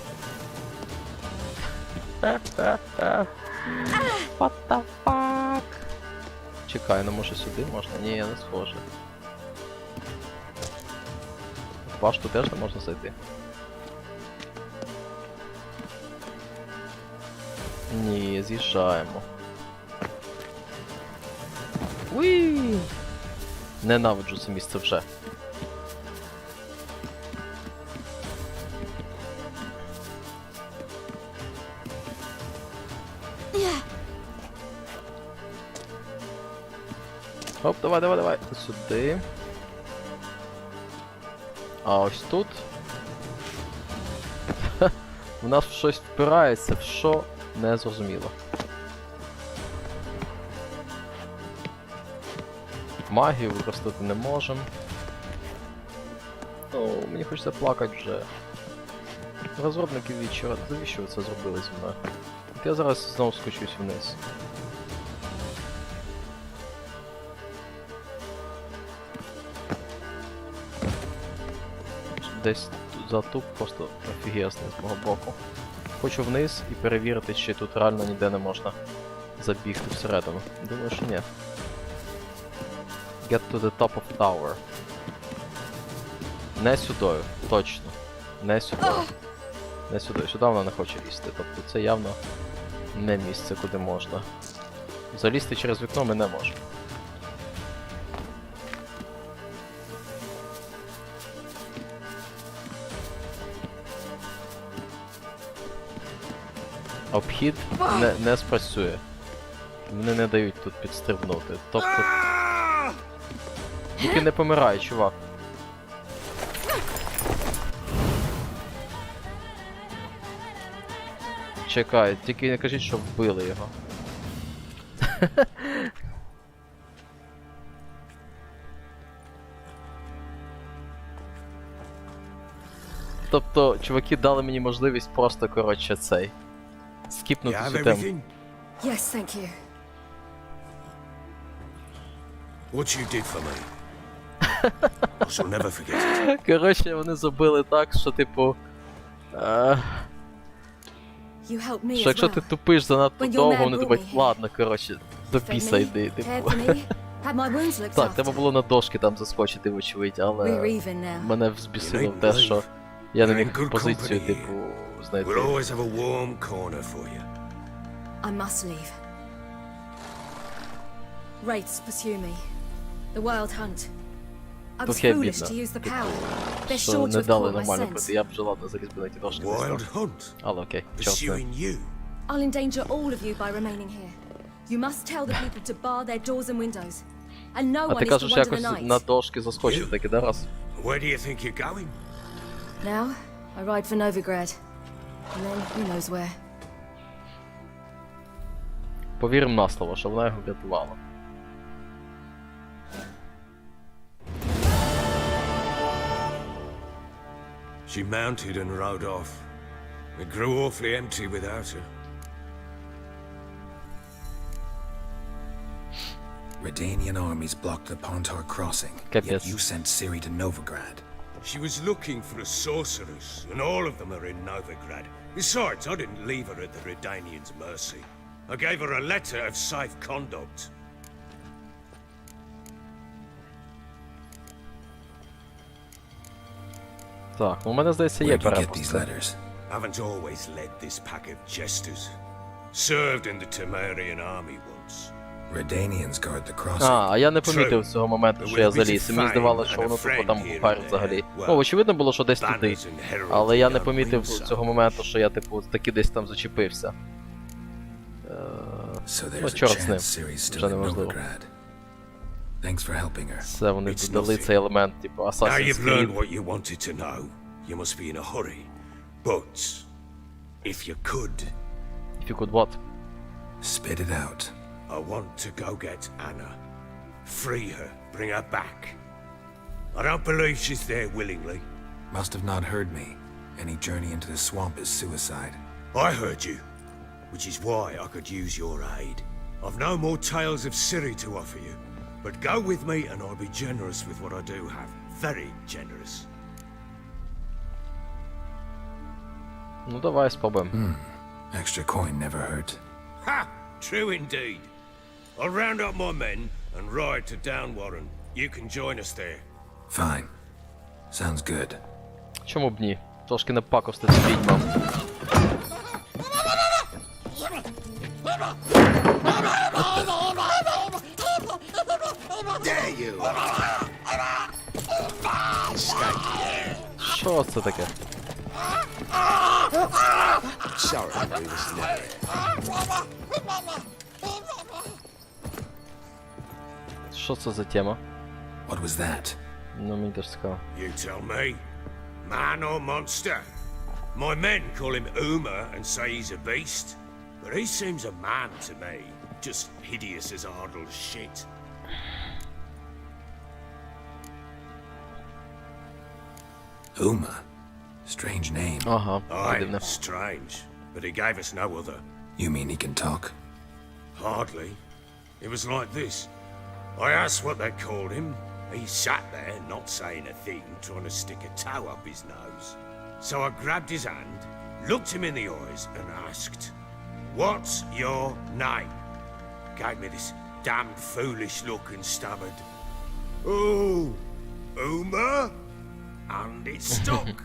What the fuck? Чекай, ну може сюди можна? Ні, я не схоже. В башту теж не можна зайти. Ні, з'їжджаємо. Уii! Ненавиджу це місце вже. Оп, давай, давай, давай. Сюди. А ось тут. У нас щось впирається, в що не зрозуміло. Магію використати не можемо. О, мені хочеться плакати вже. Розробники навіщо ви це зробили зі мною? От я зараз знову скочусь вниз. Десь затуп просто офігезний з мого боку. Хочу вниз і перевірити, чи тут реально ніде не можна забігти всередину. Думаю, що ні. Get to the top of tower. Не сюдою, точно. Не сюдою. Не сюдою. Сюди вона не хоче лізти. Тобто це явно не місце, куди можна. Залізти через вікно ми не можемо. Обхід не спрацює. Вони не дають тут підстрибнути. Тобто... Тільки не помирай, чувак. Чекай, тільки не кажіть, що вбили його. Тобто, чуваки дали мені можливість просто, коротше, цей. Скіпнути цю тему. Yes, thank you. What you did for me. I shall never forget it. Коротше, вони зробили так, що, типу... You helped me Що as якщо ти well. тупиш занадто When your довго, man вони brought думають, me here. ладно, коротше, до піса Fed me, йди, типу. cared for me, had my wounds looked Так, after. треба було на дошки там заскочити, вочевидь, але We're even now. мене взбісило те, що я не міг позицію, типу, We'll знайти. always have a warm corner for you. I must leave. Wraiths pursue me. The wild hunt. I was Тут я foolish бідна, to use the power. They're що sure to не have дали caught my нормально scent. пройти. Я б вже ладно заліз би на ті дошки. Wild hunt. Але окей, чорт з ним. Pursuing you. I'll endanger all of you by remaining here. You must tell the people to bar their doors and windows. And no А one ти is to кажеш, wander the якось night. на дошки заскочив таки, да, раз? Where do you think you're going? Now, I ride for Novigrad. And then, who knows where. Повіримо на слово, що вона його врятувала. She mounted and rode off. It grew awfully empty without her. Redanian armies blocked the Pontar crossing, yet you sent Ciri to Novigrad. She was looking for a sorceress, and all of them are in Novigrad. Besides, I didn't leave her at the Redanians' mercy. I gave her a letter of safe conduct. Так, ну у мене, здається, є Where'd you get these перепустка. letters? Haven't always led this pack of jesters. Served in the Temerian army once. Redanians guard the crossing. А я не помітив цього моменту, що я заліз. І мені здавалося, що воно тупо там бухарить взагалі. Ну, очевидно було, що десь туди. Але я не помітив цього моменту, що я, типу, таки десь там зачепився. Ну, чорт з ним. Вже неможливо. Це вони додали цей елемент, типу, Now Assassin's you've learned Creed. what you wanted to know. You must be in a hurry. But if you could, If you could what? Spit it out. I want to go get Anna. Free her, bring her back. I don't believe she's there willingly. Must have not heard me. Any journey into the swamp is suicide. I heard you, which is why I could use your aid. I've no more tales of Ciri to offer you, but go with me and I'll be generous with what I do have. Very generous. Ну давай спробуємо. Extra coin never hurt. Ha! True indeed. I'll round up my men and ride to Downwarren. You can join us there. Fine. Sounds good. Чому б ні? Трошки не пакостити відьмам. There you are. Що це таке? Sorry, we was never. Що це за тема? What was that? Ну, мені теж цікаво. You tell me. Man or monster? My men call him Uma and say he's a beast, but he seems a man to me. Just hideous as Ardle's shit. Uma. Strange name. Ага, Aye, дивно. strange, but he gave us no other. You mean he can talk? Hardly. It was like this. I asked what they called him. He sat there, not saying a thing, trying to stick a toe up his nose. So I grabbed his hand, looked him in the eyes, and asked, "What's your name?" Gave me this damned foolish look and stammered, "Oh, Uma?" And it stuck.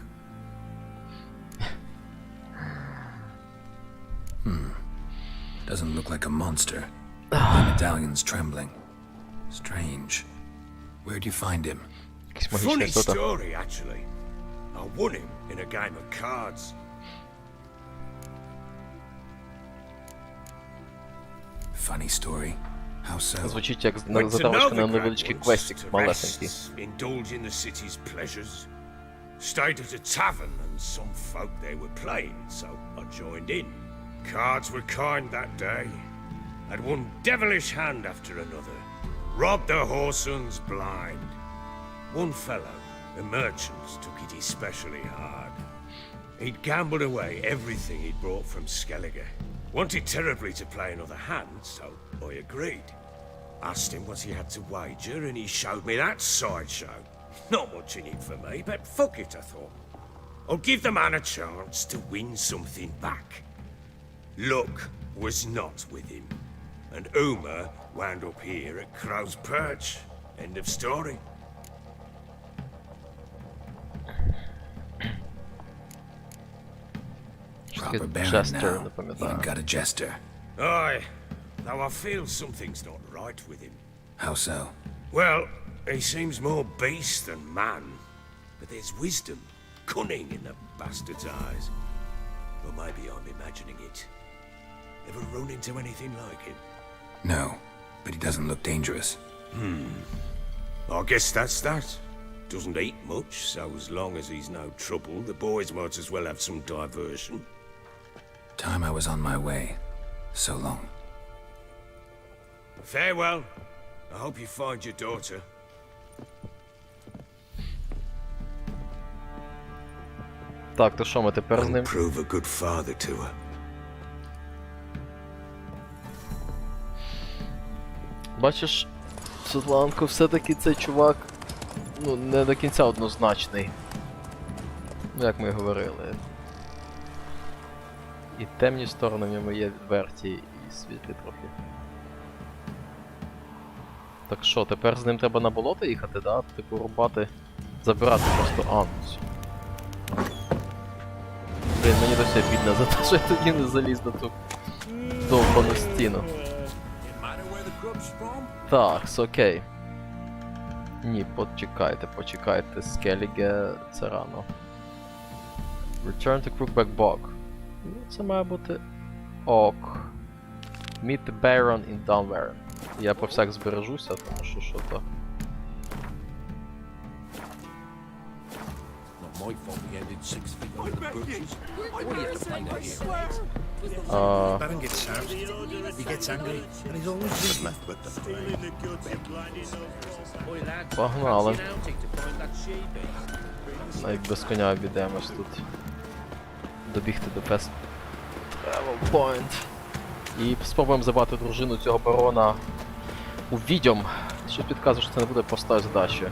Doesn't look like a monster. The medallion's trembling. Strange. Where'd you find him? Якийсь Funny магічний хто-то. story, actually. I won him in a game of cards. Funny story. How so? Звучить як Went to затравочка на Novigrad невеличкий once квестик to малесенький. rest, indulge in the city's pleasures. Stayed at a tavern and some folk there were playing, so I joined in. Cards were kind that day. Had one devilish hand after another. Robbed the whoresons blind. One fellow, a merchant, took it especially hard. He'd gambled away everything he'd brought from Skellige. Wanted terribly to play another hand, so I agreed. Asked him what he had to wager, and he showed me that sideshow. Not much in it for me, but fuck it, I thought. I'll give the man a chance to win something back. Luck was not with him, and Uma wound up here at Crow's Perch. End of story. Proper baron Jester, now. не пам'ятаю. Even got a jester. Aye, though I feel something's not right with him. How so? Well, he seems more beast than man, but there's wisdom, cunning in the bastard's eyes. Or maybe I'm imagining it. Ever run into anything like him? No, but he doesn't look dangerous. I guess that's that. Doesn't eat much, so as long as he's no trouble, the boys might as well have some diversion. Time I was on my way. So long. Farewell. I hope you find your daughter. Так, то що ми тепер з ним? Prove a good father to her. Бачиш, Світланко, все-таки цей чувак, ну, не до кінця однозначний. Ну, як ми і говорили. І темні сторони в ньому є відверті, і світлі трохи. Так що, тепер з ним треба на болото їхати, да? Типу рубати, забирати просто анус. Блін, мені досі обідно за те, що я тоді не заліз на ту довбану стіну. Так, окей. Ні, почекайте, Скеліге, це рано. Return to Crookback Bog. Ну, це має бути ок. Meet the Baron in Dunwarren. Я по всяк збережуся, тому що то. Baron gets sad. He gets angry, and he's always just left but the Погнали. Навіть без коня обійдемось тут. Добігти до Fast Travel Point. І спробуємо забрати дружину цього барона у відьом. Що підказує, що це не буде проста задача.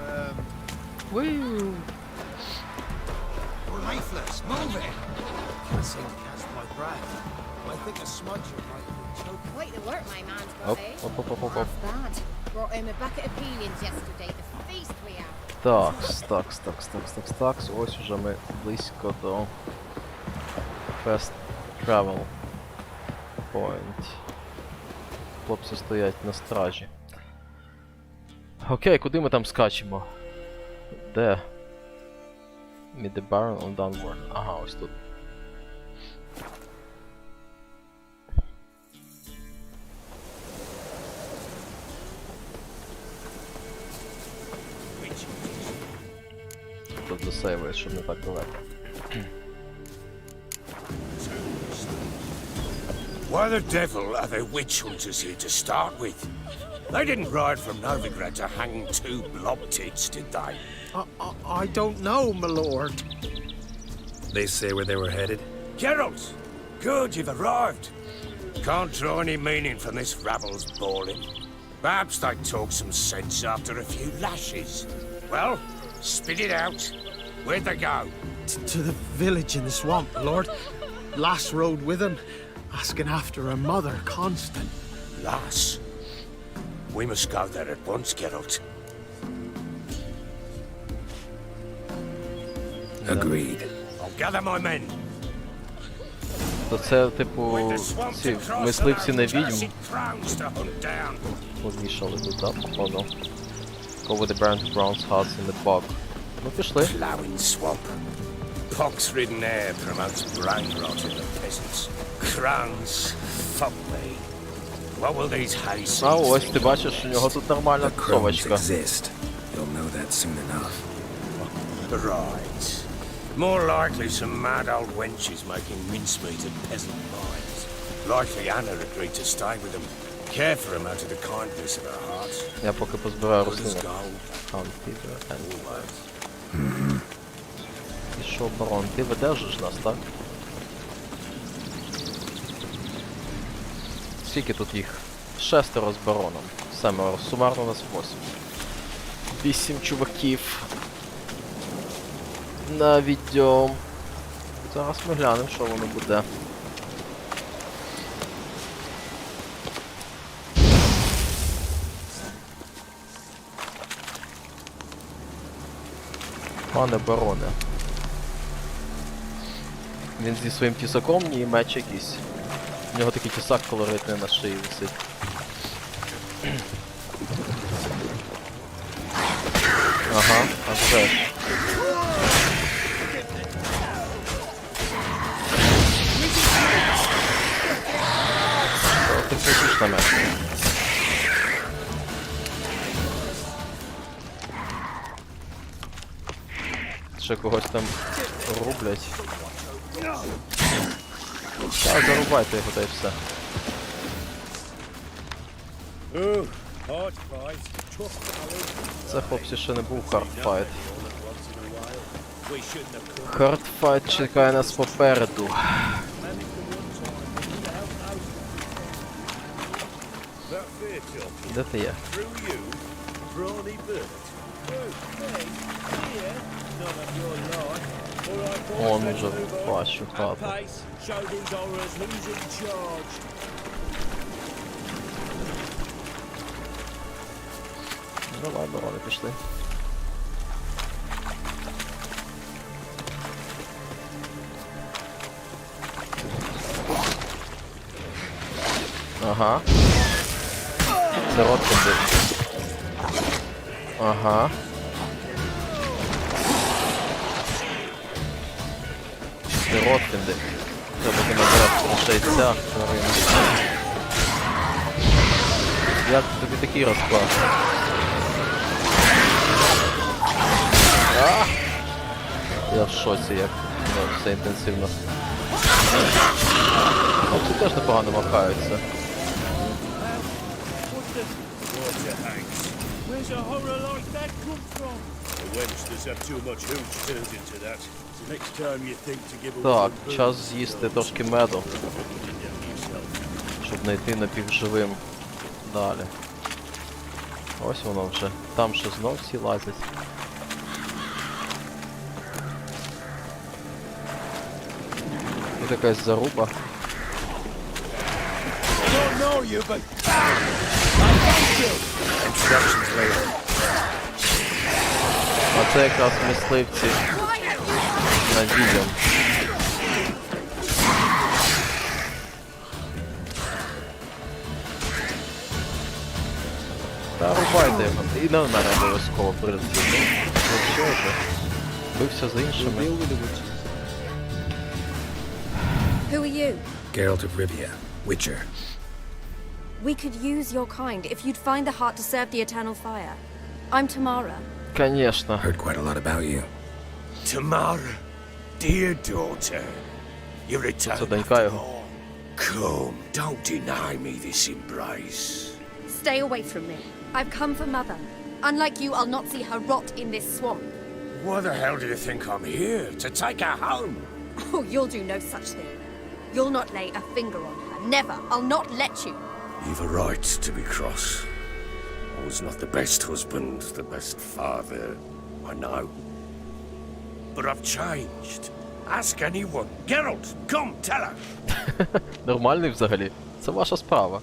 Quite the work my man's Оп, got, eh? оп. Bad. Brought him a bucket of peonies yesterday. The feast we had. Такс. Ось уже ми близько до Fast Travel Point. Хлопці стоять на стражі. Окей, куди ми там скачемо? Де? Meet the Baron on Dunwarren. Ага, ось тут. Тут засейвуєш, щоб не так далеко. Why the devil are there witch hunters here to start with? They didn't ride from Novigrad to hang two blob tits, did they? I don't know, my lord. They say where they were headed? Geralt! Good, you've arrived. Can't draw any meaning from this rabble's bawling. Perhaps they talk some sense after a few lashes. Well, spit it out. Where'd they go? To the village in the swamp, my lord. Lass rode with him, asking after her mother, Constant. Lass? We must go there at once, Geralt. Agreed. I'll gather my men. То це, типу, ці мисливці на відьм повішали тут, да, походу. Go with the Baron Brown's huts in the bog. Ну, пішли. Plowing swamp. Pox-ridden air promotes brain rot in the peasants. Crowns, fuck me. What will these hayseeds А ось, think ти бачиш, у нього тут нормальна The crones тусовочка. exist. You'll know that soon enough. Right. More likely some mad old wenches making mincemeat of peasant minds. Likely Anna agreed to stay with them, care for them out of the kindness of her heart. Я поки позбираю Good as рослини. gold. І що, барон, ти видержиш нас, так? Скільки тут їх? 6 з бароном. 7, сумарно нас 8. 8 чуваків. На відьом. Зараз ми глянемо, що воно буде. Пане бароне. Він зі своїм тісаком, ні, меч якийсь. У нього такий тісак колоритний на шиї висить. Ага, а вже ж. Що ти хочеш на мене? Ще когось там рублять. Так, зарубайте його, та й все. Це, хлопці, ще не був хардфайт. Хардфайт чекає нас попереду. Де ти є? Он уже бачу хату. Давай, барони, пішли. Ага. Це Ротфінди. Ага. Це Ротфінди. Треба буде набирати ще й ця. Як тобі такий розклад? Я в шоці, як все інтенсивно. Хлопці теж непогано махаються. Так, час з'їсти трошки меду, щоб знайти напівживим далі. Ось воно вже. Там ще знов всі лазять. Тут якась заруба. А це якраз мисливці на відьом. Та рубайте його. І на мене обов'язково прилетів. Ну що ж? Бився за іншими. Who are you? Geralt of Rivia, Witcher. We could use your kind if you'd find the heart to serve the eternal fire. I'm Tamara. Конечно. Heard quite a lot about you. Tamara, dear daughter, you return Це донька after його. all. Come, don't deny me this embrace. Stay away from me. I've come for Mother. Unlike you, I'll not see her rot in this swamp. Why the hell do you think I'm here? To take her home? Oh, you'll do no such thing. You'll not lay a finger on her. Never. I'll not let you. You've a right to be cross. I was not the best husband, the best father, I know. But I've changed. Ask anyone. Geralt, come, tell her. Нормальний взагалі. Це ваша справа.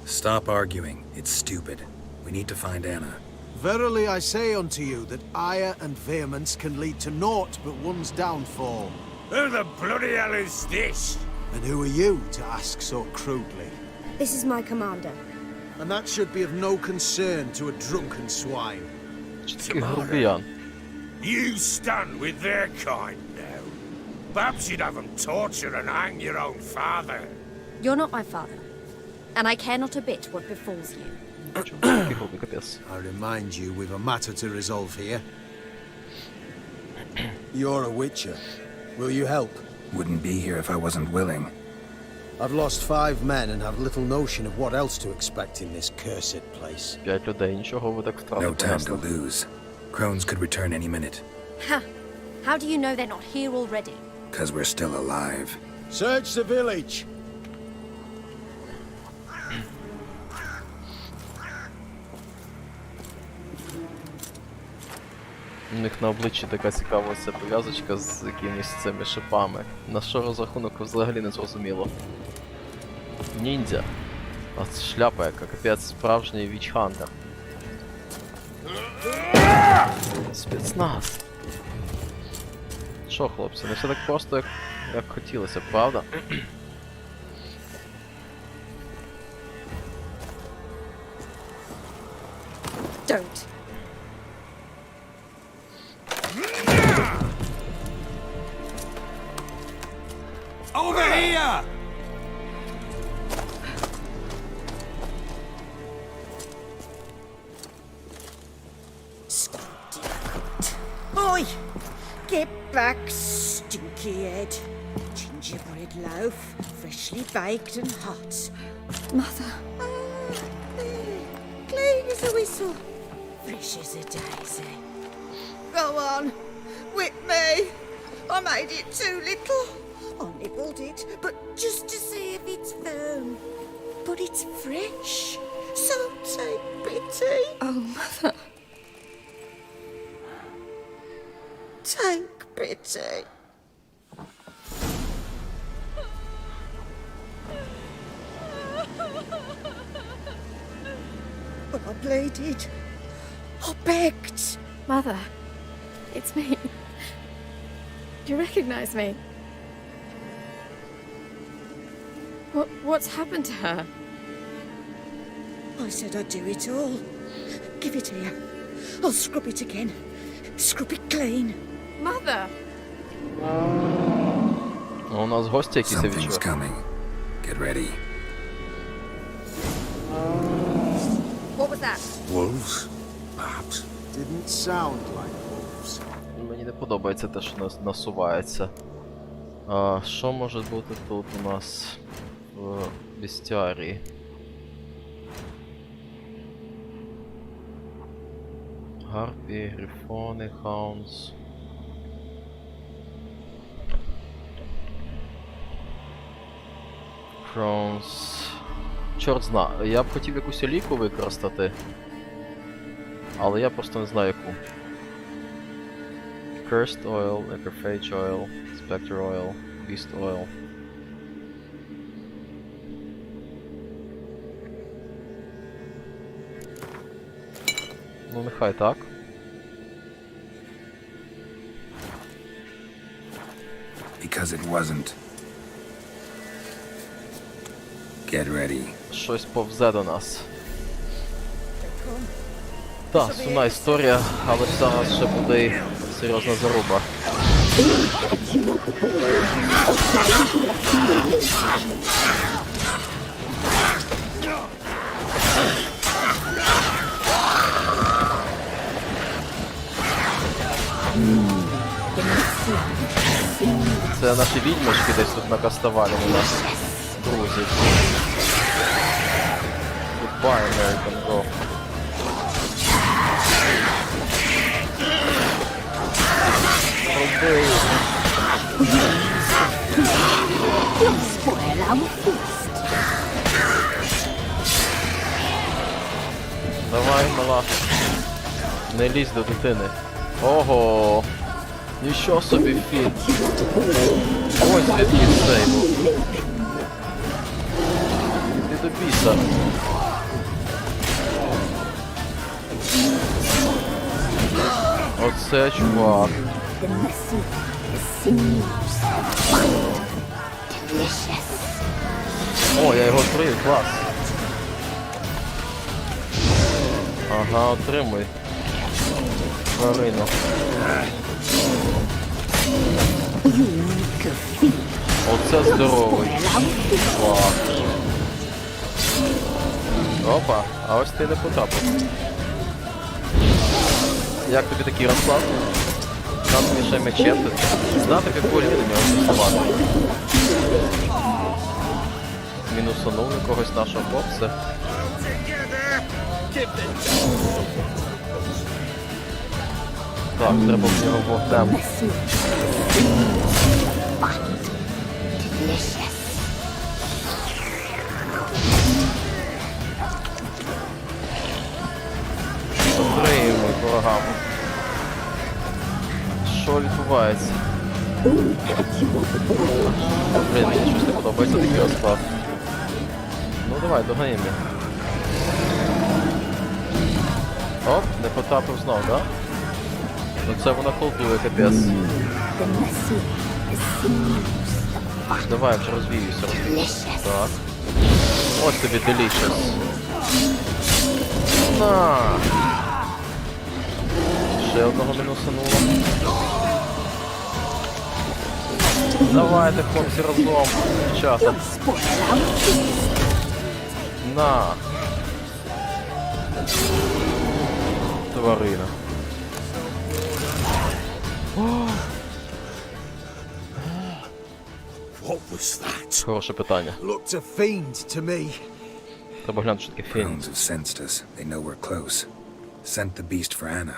Stop arguing. It's stupid. We need to find Anna. Verily I say unto you that ire and vehemence can lead to naught but one's downfall. Who the bloody hell is this? And who are you to ask so crudely? This is my commander. And that should be of no concern to a drunken swine. Такий грубіян. You stand with their kind now. Perhaps you'd have them torture and hang your own father. You're not my father, and I care not a bit what befalls you. I remind you, we've a matter to resolve here. You're a witcher. Will you help? Wouldn't be here if I wasn't willing. I've lost 5 men and have little notion of what else to expect in this cursed place. 5 людей, нічого ви так втратили. No time to lose. Crones could return any minute. Ha! How do you know they're not here already? Because we're still alive. Search the village! У них на обличчі така цікава ця пов'язочка з якимись цими шипами. На що розрахунок взагалі не зрозуміло. Ніндзя. А це шляпа яка, капець, справжній вічхантер. Спецназ. Що, хлопці, не все так просто, як хотілося, правда? Don't. Over here! Oi! Get back, stinky head. Gingerbread loaf, freshly baked and hot. Mother. Clean as a whistle. Fresh as a daisy. Go on, whip me. I made it too little. I nibbled it, but just to see if it's firm. But it's fresh, so take pity. Oh, Mother. Take pity. But I pleaded. I begged. Mother. It's me. Do you recognize me? What's happened to her? I said I'd do it all. Give it here. I'll scrub it again. Scrub it clean. Mother! У нас гості якісь Something's відчувають. coming. Get ready. What was that? Wolves? Perhaps. Didn't sound like wolves. Мені не подобається те, що насувається. А, що може бути тут у нас в бестіарії? Гарпі, грифони, хаунс. Кронс. Чорт зна. Я б хотів якусь олійку використати. Але я просто не знаю яку. Cursed Oil, Necrophage Oil, Spectre Oil, Beast Oil. Ну нехай так. Because it wasn't. Get ready. Щось повзе до нас. Так, сумна історія, але ж зараз ще буде і серйозна заруба. Це наші відьмочки десь тут накастували у нас. Друзі. Goodbye, American Go. Давай, мала. Не лізь до дитини. Ого! Ніщо собі фільм. Ось звідки цей був. Іди до біса. Оце чувак. О, я його відкрию, клас. Ага, отримуй. Тварину. Оце здоровий. Клас. Опа, а ось ти не потрапив. Як тобі такий розклад? Нам мені ще мечем, знати, яку лінію до нього присувати. Мінусанув на когось нашого хлопця. Так, треба в нього вогнем. Отримуй, ворогам. Що відбувається? Блін, мені щось не подобається такий розклад. Ну давай, доганімо. Оп, не потрапив знов, да? Ну це вона колдує, капець. Давай, вже розвіюся. Так. Ось тобі delicious. На! Ще одного мінусануло. Давайте, хлопці, разом. Дівчата. На! Тварина. What was that? Хороше питання. Looked a fiend to me. Треба глянути, що таке фін. Crones have sensed us. They know we're close. Sent the beast for Anna.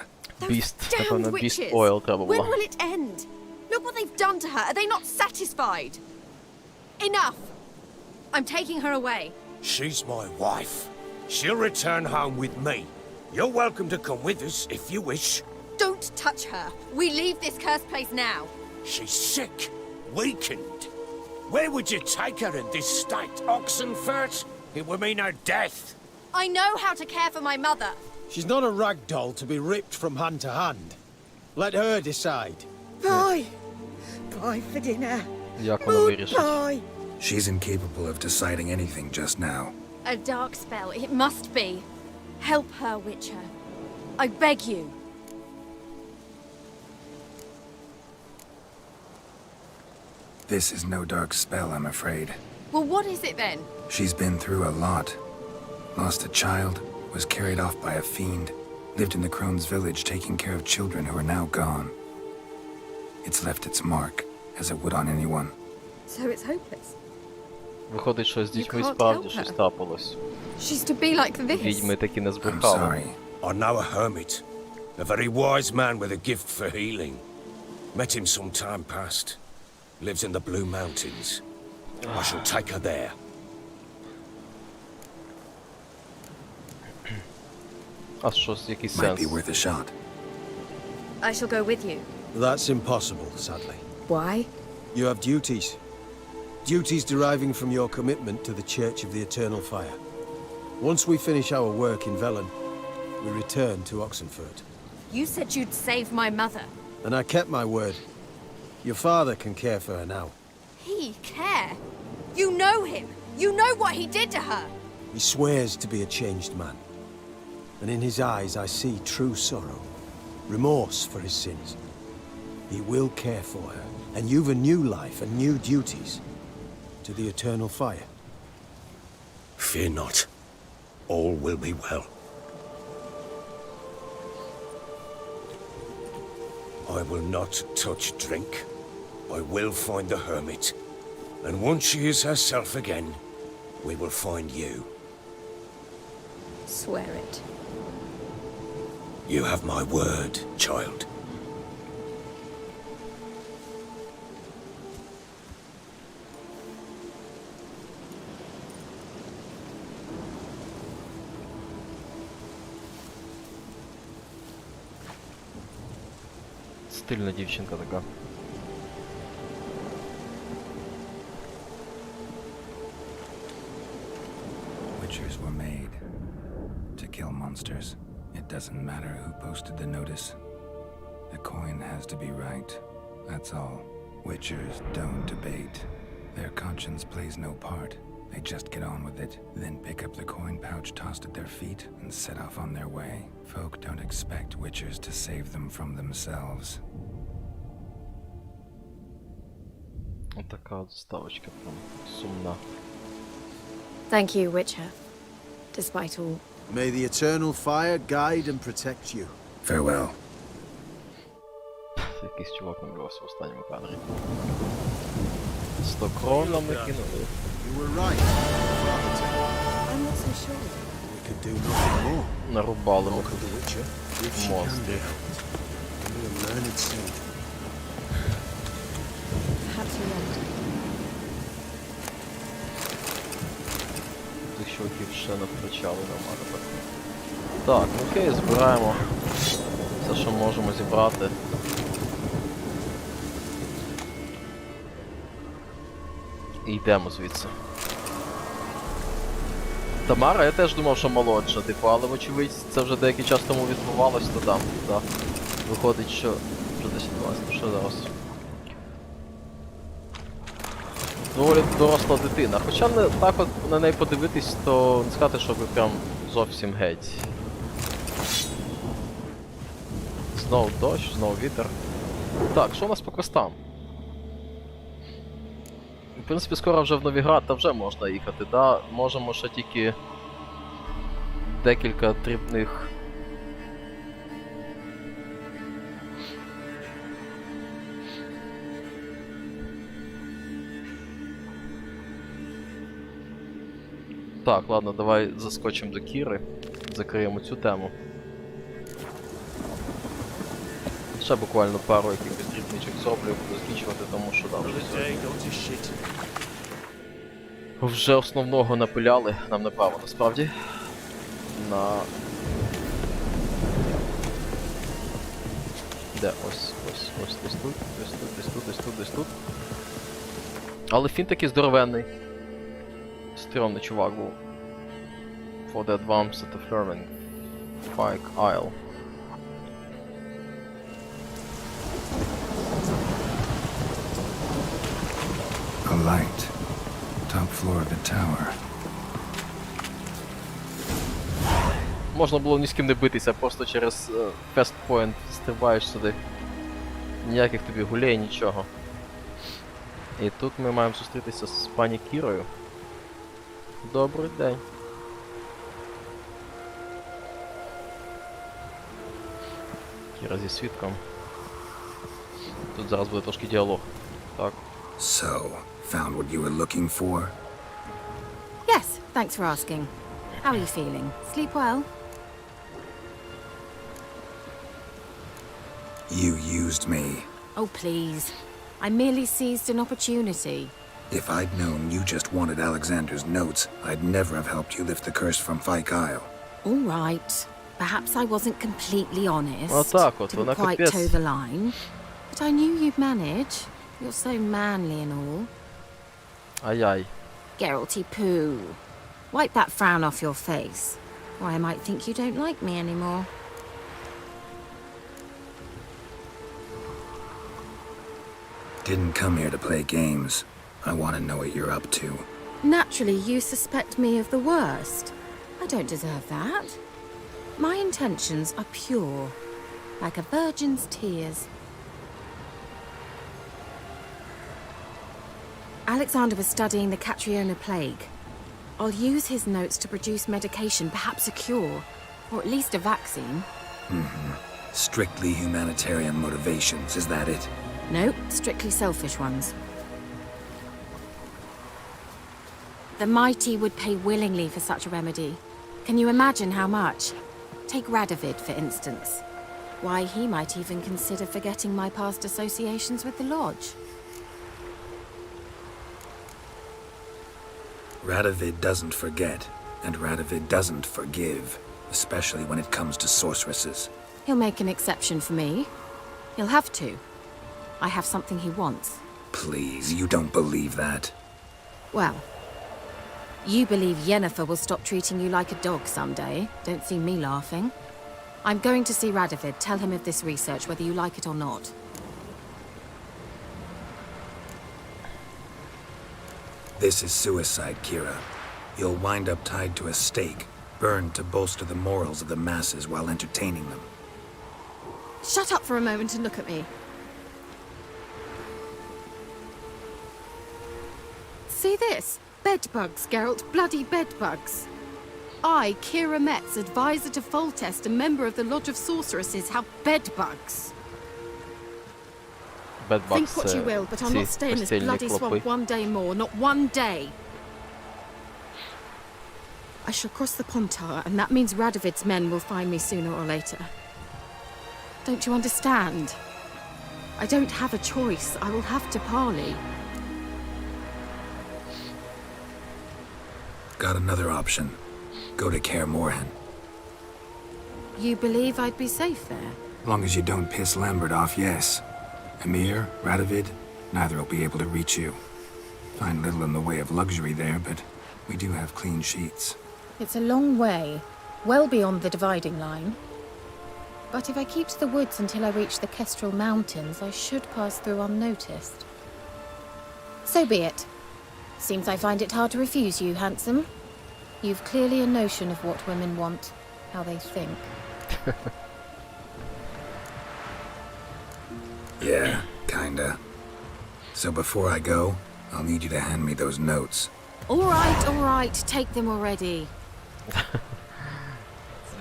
Біст. Damned Напевно, біст witches! ойл треба When було. will it end? Look what they've done to her. Are they not satisfied? Enough! I'm taking her away. She's my wife. She'll return home with me. You're welcome to come with us if you wish. Don't touch her. We leave this cursed place now. She's sick, weakened. Where would you take her in this state, Oxenfurt? It would mean her death. I know how to care for my mother. She's not a rag doll to be ripped from hand to hand. Let her decide. Bye. Bye for dinner. Як воно вирішить? Bye. She's incapable of deciding anything just now. A dark spell. It must be. Help her, Witcher. I beg you. This is no dark spell, I'm afraid. Well, what is it then? She's been through a lot. Lost a child, was carried off by a fiend, lived in the Crone's village taking care of children who are now gone. It's left its mark, as it would on anyone. So it's hopeless. Виходить, що з дітьми can't справді help щось her. трапилось. She's to be like this. Відьми таки не I'm збрехали. sorry. I know a hermit, a very wise man with a gift for healing. Met him some time past. Lives in the Blue Mountains. I shall take her there. А що, який Might сенс? be worth a shot. I shall go with you. That's impossible, sadly. Why? You have duties. Duties deriving from your commitment to the Church of the Eternal Fire. Once we finish our work in Velin, we return to Oxenfurt. You said you'd save my mother. And I kept my word. Your father can care for her now. He care? You know him. You know what he did to her. He swears to be a changed man. And in his eyes I see true sorrow. Remorse for his sins. He will care for her. And you've a new life and new duties. To the Eternal Fire. Fear not. All will be well. I will not touch drink. I will find the hermit. And once she is herself again, we will find you. Swear it. You have my word, child. Стильна дівчинка така. Witchers were made to kill monsters. It doesn't matter who posted the notice. The coin has to be right. That's all. Witchers don't debate. Their conscience plays no part. They just get on with it, then pick up the coin pouch tossed at their feet and set off on their way. Folk don't expect witchers to save them from themselves. Отака от заставочка прям сумна. Thank you, Witcher. Despite all. May the eternal fire guide and protect you. Farewell. Якийсь чувак намалювався в останньому кадрі. 100 крон нам накинули. You were right. I'm not so sure. We could do nothing more. Нарубали ми If she can be монстрів. helped. We'll learn it soon. Perhaps you're right. Тих чуваків ще не втрачали нормально. Так, ну окей, збираємо все, що можемо зібрати. І йдемо звідси. Тамара, я теж думав, що молодша, типу, але вочевидь це вже деякий час тому відбувалось, то там, так. Виходить, що вже 10-12, ну що зараз? Доволі доросла дитина. Хоча не так от на неї подивитись, то не сказати, що ви прям зовсім геть. Знову дощ, знову вітер. Так, що у нас по квестам? В принципі, скоро вже в Новіград, та вже можна їхати, да? Можемо ще тільки декілька дрібних. Так, ладно, давай заскочимо до Кіри, закриємо цю тему. Ще буквально пару якихось дрібничок зроблю, буду закінчувати, тому що да, вже основного напиляли, нам направо насправді. На... Де? Ось десь тут, десь тут. Але фін такий здоровенний. Стрьомний чувак був. For the advance at the Flurman. Fike Isle. A light. Top floor of the tower. Можна було ні з ким не битися, просто через Fast Point стрибаєш сюди. Ніяких тобі гулей, нічого. І тут ми маємо зустрітися з пані Кірою. Добрий день. Кіра зі свідком. Тут зараз буде трошки діалог. Так. So, found what you were looking for? Yes, thanks for asking. How are you feeling? Sleep well? You used me. Oh, please. I merely seized an opportunity. If I'd known you just wanted Alexander's notes, I'd never have helped you lift the curse from Fike Isle. All right. Perhaps I wasn't completely honest. Отак от, Didn't вона quite капець. toe the line. But I knew you'd manage. You're so manly and all. Ай-яй. Geralty poo. Wipe that frown off your face. Or I might think you don't like me anymore. Didn't come here to play games. I want to know what you're up to. Naturally, you suspect me of the worst. I don't deserve that. My intentions are pure, like a virgin's tears. Alexander was studying the Catriona plague. I'll use his notes to produce medication, perhaps a cure, or at least a vaccine. Strictly humanitarian motivations, is that it? Nope, strictly selfish ones. The mighty would pay willingly for such a remedy. Can you imagine how much? Take Radovid, for instance. Why, he might even consider forgetting my past associations with the Lodge. Radovid doesn't forget, and Radovid doesn't forgive, especially when it comes to sorceresses. He'll make an exception for me. He'll have to. I have something he wants. Please, you don't believe that. Well, you believe Yennefer will stop treating you like a dog someday. Don't see me laughing. I'm going to see Radovid. Tell him of this research, whether you like it or not. This is suicide, Kira. You'll wind up tied to a stake, burned to bolster the morals of the masses while entertaining them. Shut up for a moment and look at me. See this? Bedbugs, Geralt. Bloody bedbugs. I, Kira Metz, advisor to Foltest, a member of the Lodge of Sorceresses, have bedbugs. Bedbugs, Think what you will, but I'll not stay in this bloody swamp one day more. Not one day. I shall cross the Pontar, and that means Radovid's men will find me sooner or later. Don't you understand? I don't have a choice. I will have to parley. Got another option. Go to Kaer Morhen. You believe I'd be safe there? Long as you don't piss Lambert off, yes. Emir, Radovid, neither will be able to reach you. Find little in the way of luxury there, but we do have clean sheets. It's a long way, well beyond the dividing line. But if I keep to the woods until I reach the Kestrel Mountains, I should pass through unnoticed. So be it. Seems I find it hard to refuse you, handsome. You've clearly a notion of what women want, how they think. Yeah, kinda. So before I go, I'll need you to hand me those notes. All right, take them already.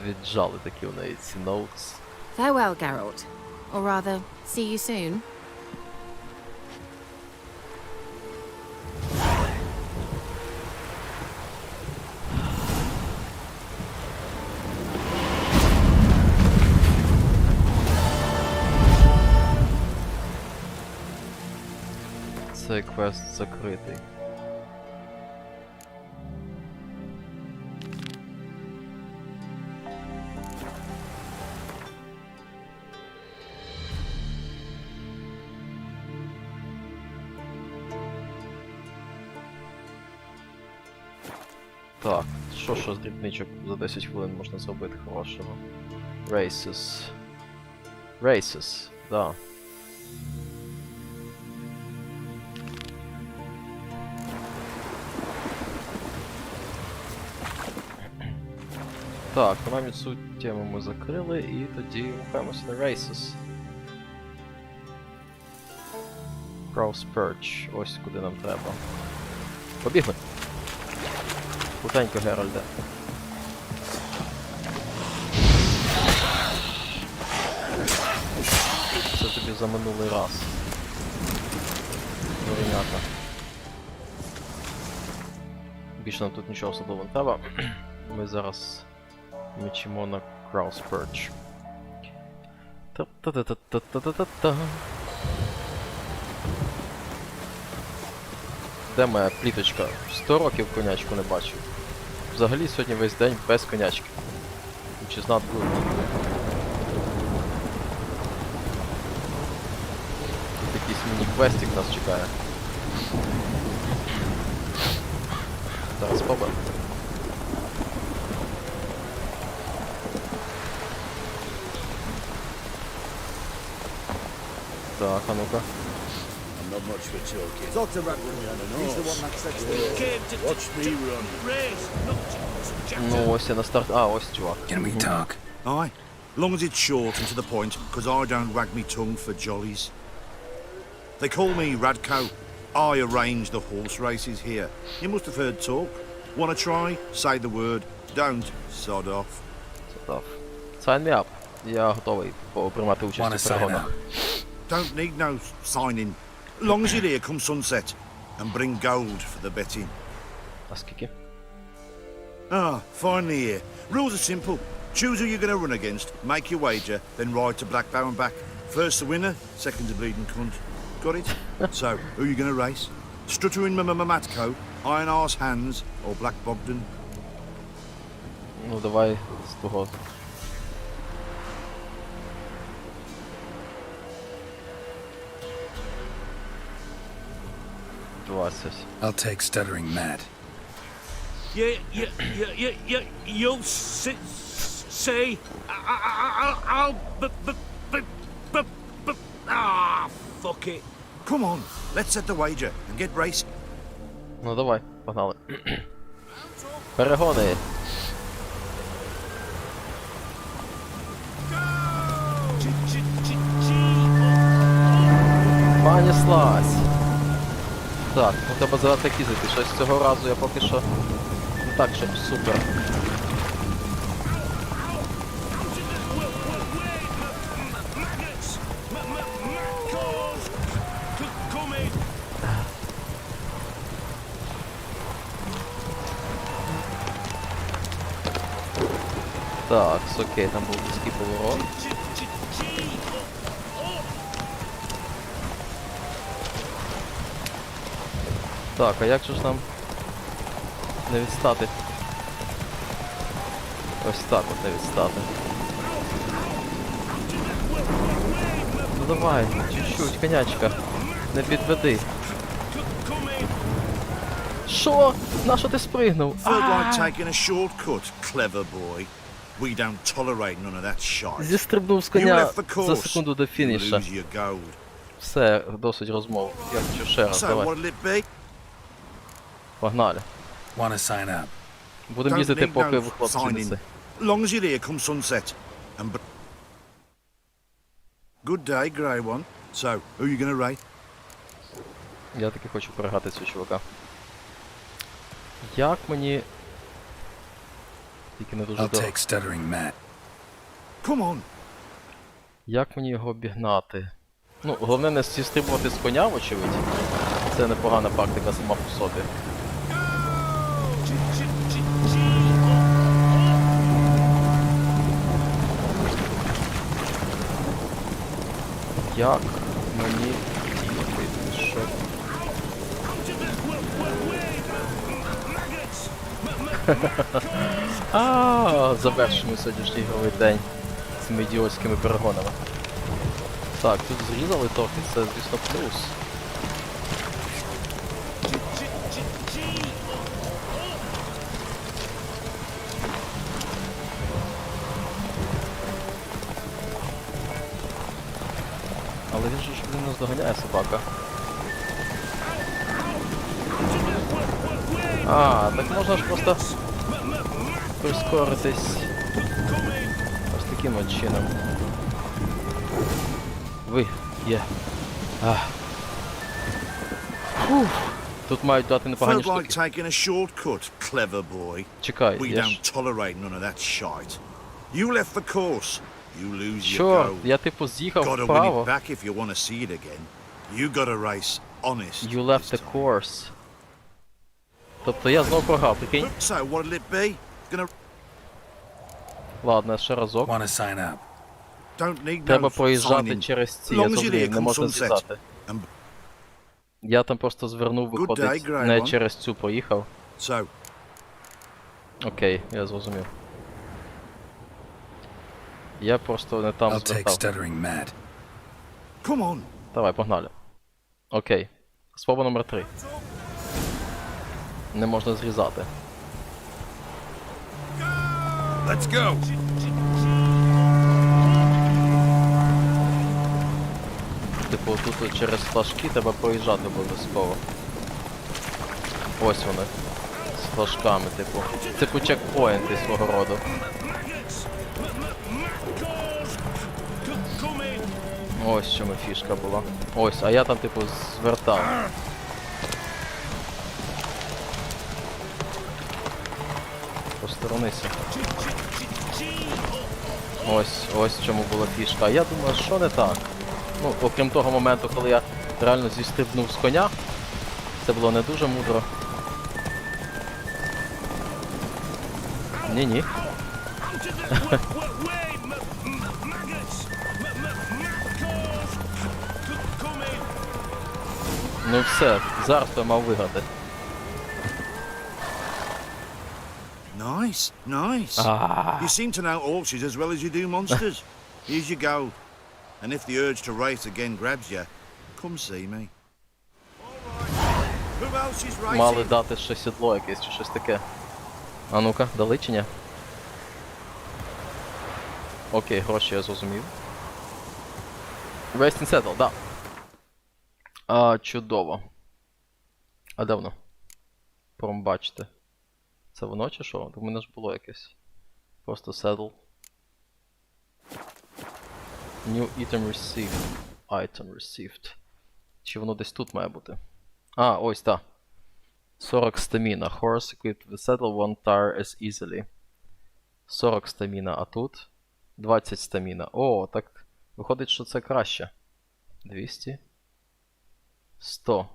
Віджали такі у неї ці notes. Farewell, Geralt. Or rather, see you soon. Цей квест закритий. Так, що з дрібничок за 10 хвилин можна зробити хорошого? Races. Races, да. Так, принаймні цю тему ми закрили і тоді рухаємося на Races. Cross Perch, ось куди нам треба. Побігли! Хутенько, Геральде. Це тобі за минулий раз. Дуренята. Більше нам тут нічого особливого не треба. Ми зараз мечимо на Cross Perch. Та-та-та-та-та-та-та-та. Де моя пліточка? 100 років конячку не бачив. Взагалі сьогодні весь день без конячки. Which is not good. Тут якийсь міні-квестик нас чекає. Зараз спробуємо. Так, а ну-ка. Not much for talking. Talk to Radwin. He's the one that sets the rules. Watch me run. Ну, ось я на старт. А, ось чувак. Can we talk? Aye. Long as it's short and to the point, because I don't wag me tongue for jollies. They call me Radko. I arrange the horse races here. You must have heard talk. Wanna try? Say the word. Don't. Sod off. Sod off. Sign me up. Я готовий приймати участь у перегонах. Don't need no signing. Long as you're here come sunset. And bring gold for the betting. А скільки? Ah, finally here. Rules are simple. Choose who you're going to run against, make your wager, then ride to Blackbow and back. First the winner, second the bleeding cunt. Got it? So, who are you going to race? Stuttering Matko, Iron Arse Hands, or Black Bogdan? Ну, давай з того. I'll take Stuttering Matt. You'll say, I'll, fuck it. Come on, let's set the wager and get racing. Ну давай, погнали. Перегони. Понеслась. Так, ну треба зараз так їздити. Щось цього разу я поки що не так, щоб супер. Так, окей, там був близький поворот. Так, а як же ж нам не відстати? Ось так от не відстати. Ну давай, чуть-чуть, конячка. Не підведи. Що? На що ти спригнув? Felt like taking a shortcut, clever boy. We don't tolerate none of that shite. Зістрибнув з You коня left the за course, секунду до you фініша. lose your gold. Все, досить розмов. Я хочу ще раз, So давай. what'll it be? Погнали. Want to sign up? Будемо Don't їздити, need поки no ви хлопці не signing. це. Long as you're here come sunset. And good day, grey one. So, who are you gonna rate? Я таки хочу перегати цього чувака. Як мені... Тільки не дуже I'll добре. take stuttering Matt. Come on. Як мені його обігнати? Ну, головне не зістрибувати з коня, вочевидь. Це непогана практика сама по собі. Як мені діяти, що... Завершимо сьогоднішній ігровий день цими ідіотськими перегонами. Так, тут зрізали трохи, це, звісно, плюс. Але він же ж, блін, наздоганяє собака. А, так можна ж просто прискоритись ось таким от чином. Ви, є. Фух. Тут мають дати непогані Felt like штуки. taking a shortcut, clever boy. Чекай, We я ж... don't tolerate none of that shite. You left the course. You lose your Чорт, gold. я типу з'їхав Gotta win вправо. it back if you want to see it again. You gotta race honest. You left the course. Тобто я знову програв, прикинь? So what'll it be? Gonna Ладно, ще разок. Want to sign up? don't need Треба no проїжджати signing. через ці, Long я as you're зрозумів, here не come можна sunset. зрізати. And Я там просто звернув, Good виходить, day, Grey не One. через цю проїхав. so Окей, я зрозумів. Я просто не там I'll take звертав. stuttering Matt. come on. Давай, погнали. Окей. Спроба номер 3. Не можна зрізати. Let's go. Типу, тут через флажки треба проїжджати обов'язково. Ось вони. З флажками, типу. Типу чекпоінти свого роду. Ось в чому фішка була. Ось, а я там, типу, звертав. Посторонися. Ось в чому була фішка. А я думаю, що не так? Ну, окрім того моменту, коли я реально зістрибнув з коня. Це було не дуже мудро. Ні-ні. Ну все, зараз я мав виграти. Nice, nice. Ah. You seem to know horses as well as you do monsters. Here's your gold. And if the urge to race again grabs you, come see me. Who else is racing? Мали дати ще сідло якесь чи щось таке. А ну-ка, дали чи ні? Окей, гроші я зрозумів. Rest and settle, да. Чудово. А де воно? Промбачте. Це воно чи що? У мене ж було якесь. Просто settle. New item received. Item received. Чи воно десь тут має бути? А, ось, так. 40 стаміна. Horse equipped with saddle won't tire as easily. 40 стаміна, а тут 20 стаміна. О, так виходить, що це краще. 200. 100.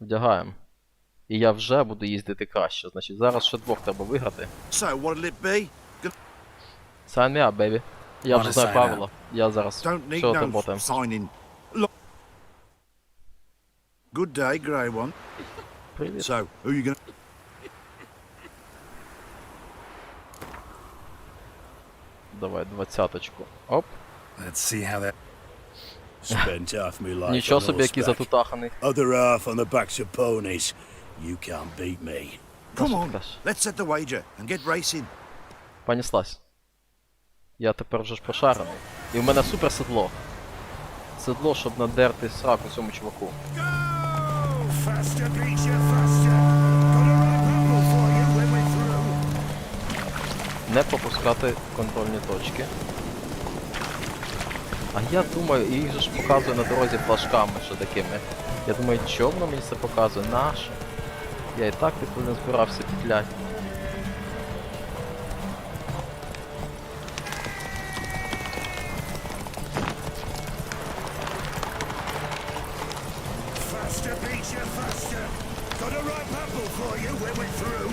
Вдягаємо. І я вже буду їздити краще. Значить, зараз ще двох треба виграти. So, what'll it be? Sign me up, baby. Я вже знаю правила. Я зараз Don't need все no отработаем. signing. Look. Good day, grey one. Привіт. So, who you gonna... Давай, 20-очку. Оп. Let's see how that... Spent half my life Нічого on собі, який horseback. затутаханий. Other half on the backs of ponies. You can't beat me. Come on, let's set the wager and get racing. Понеслась. Я тепер вже ж пошарений. І в мене супер седло. Седло, щоб надерти сраку цьому чуваку. Faster, beat you faster. Got a right rumble for you when we're through. Не пропускати контрольні точки. А я думаю, і їх же ж показує на дорозі флажками, що такими. Я думаю, чого воно мені це показує? Нащо? Я і так типу не збирався петлять. Faster, beat you faster. Got a right rumble for you when we're through.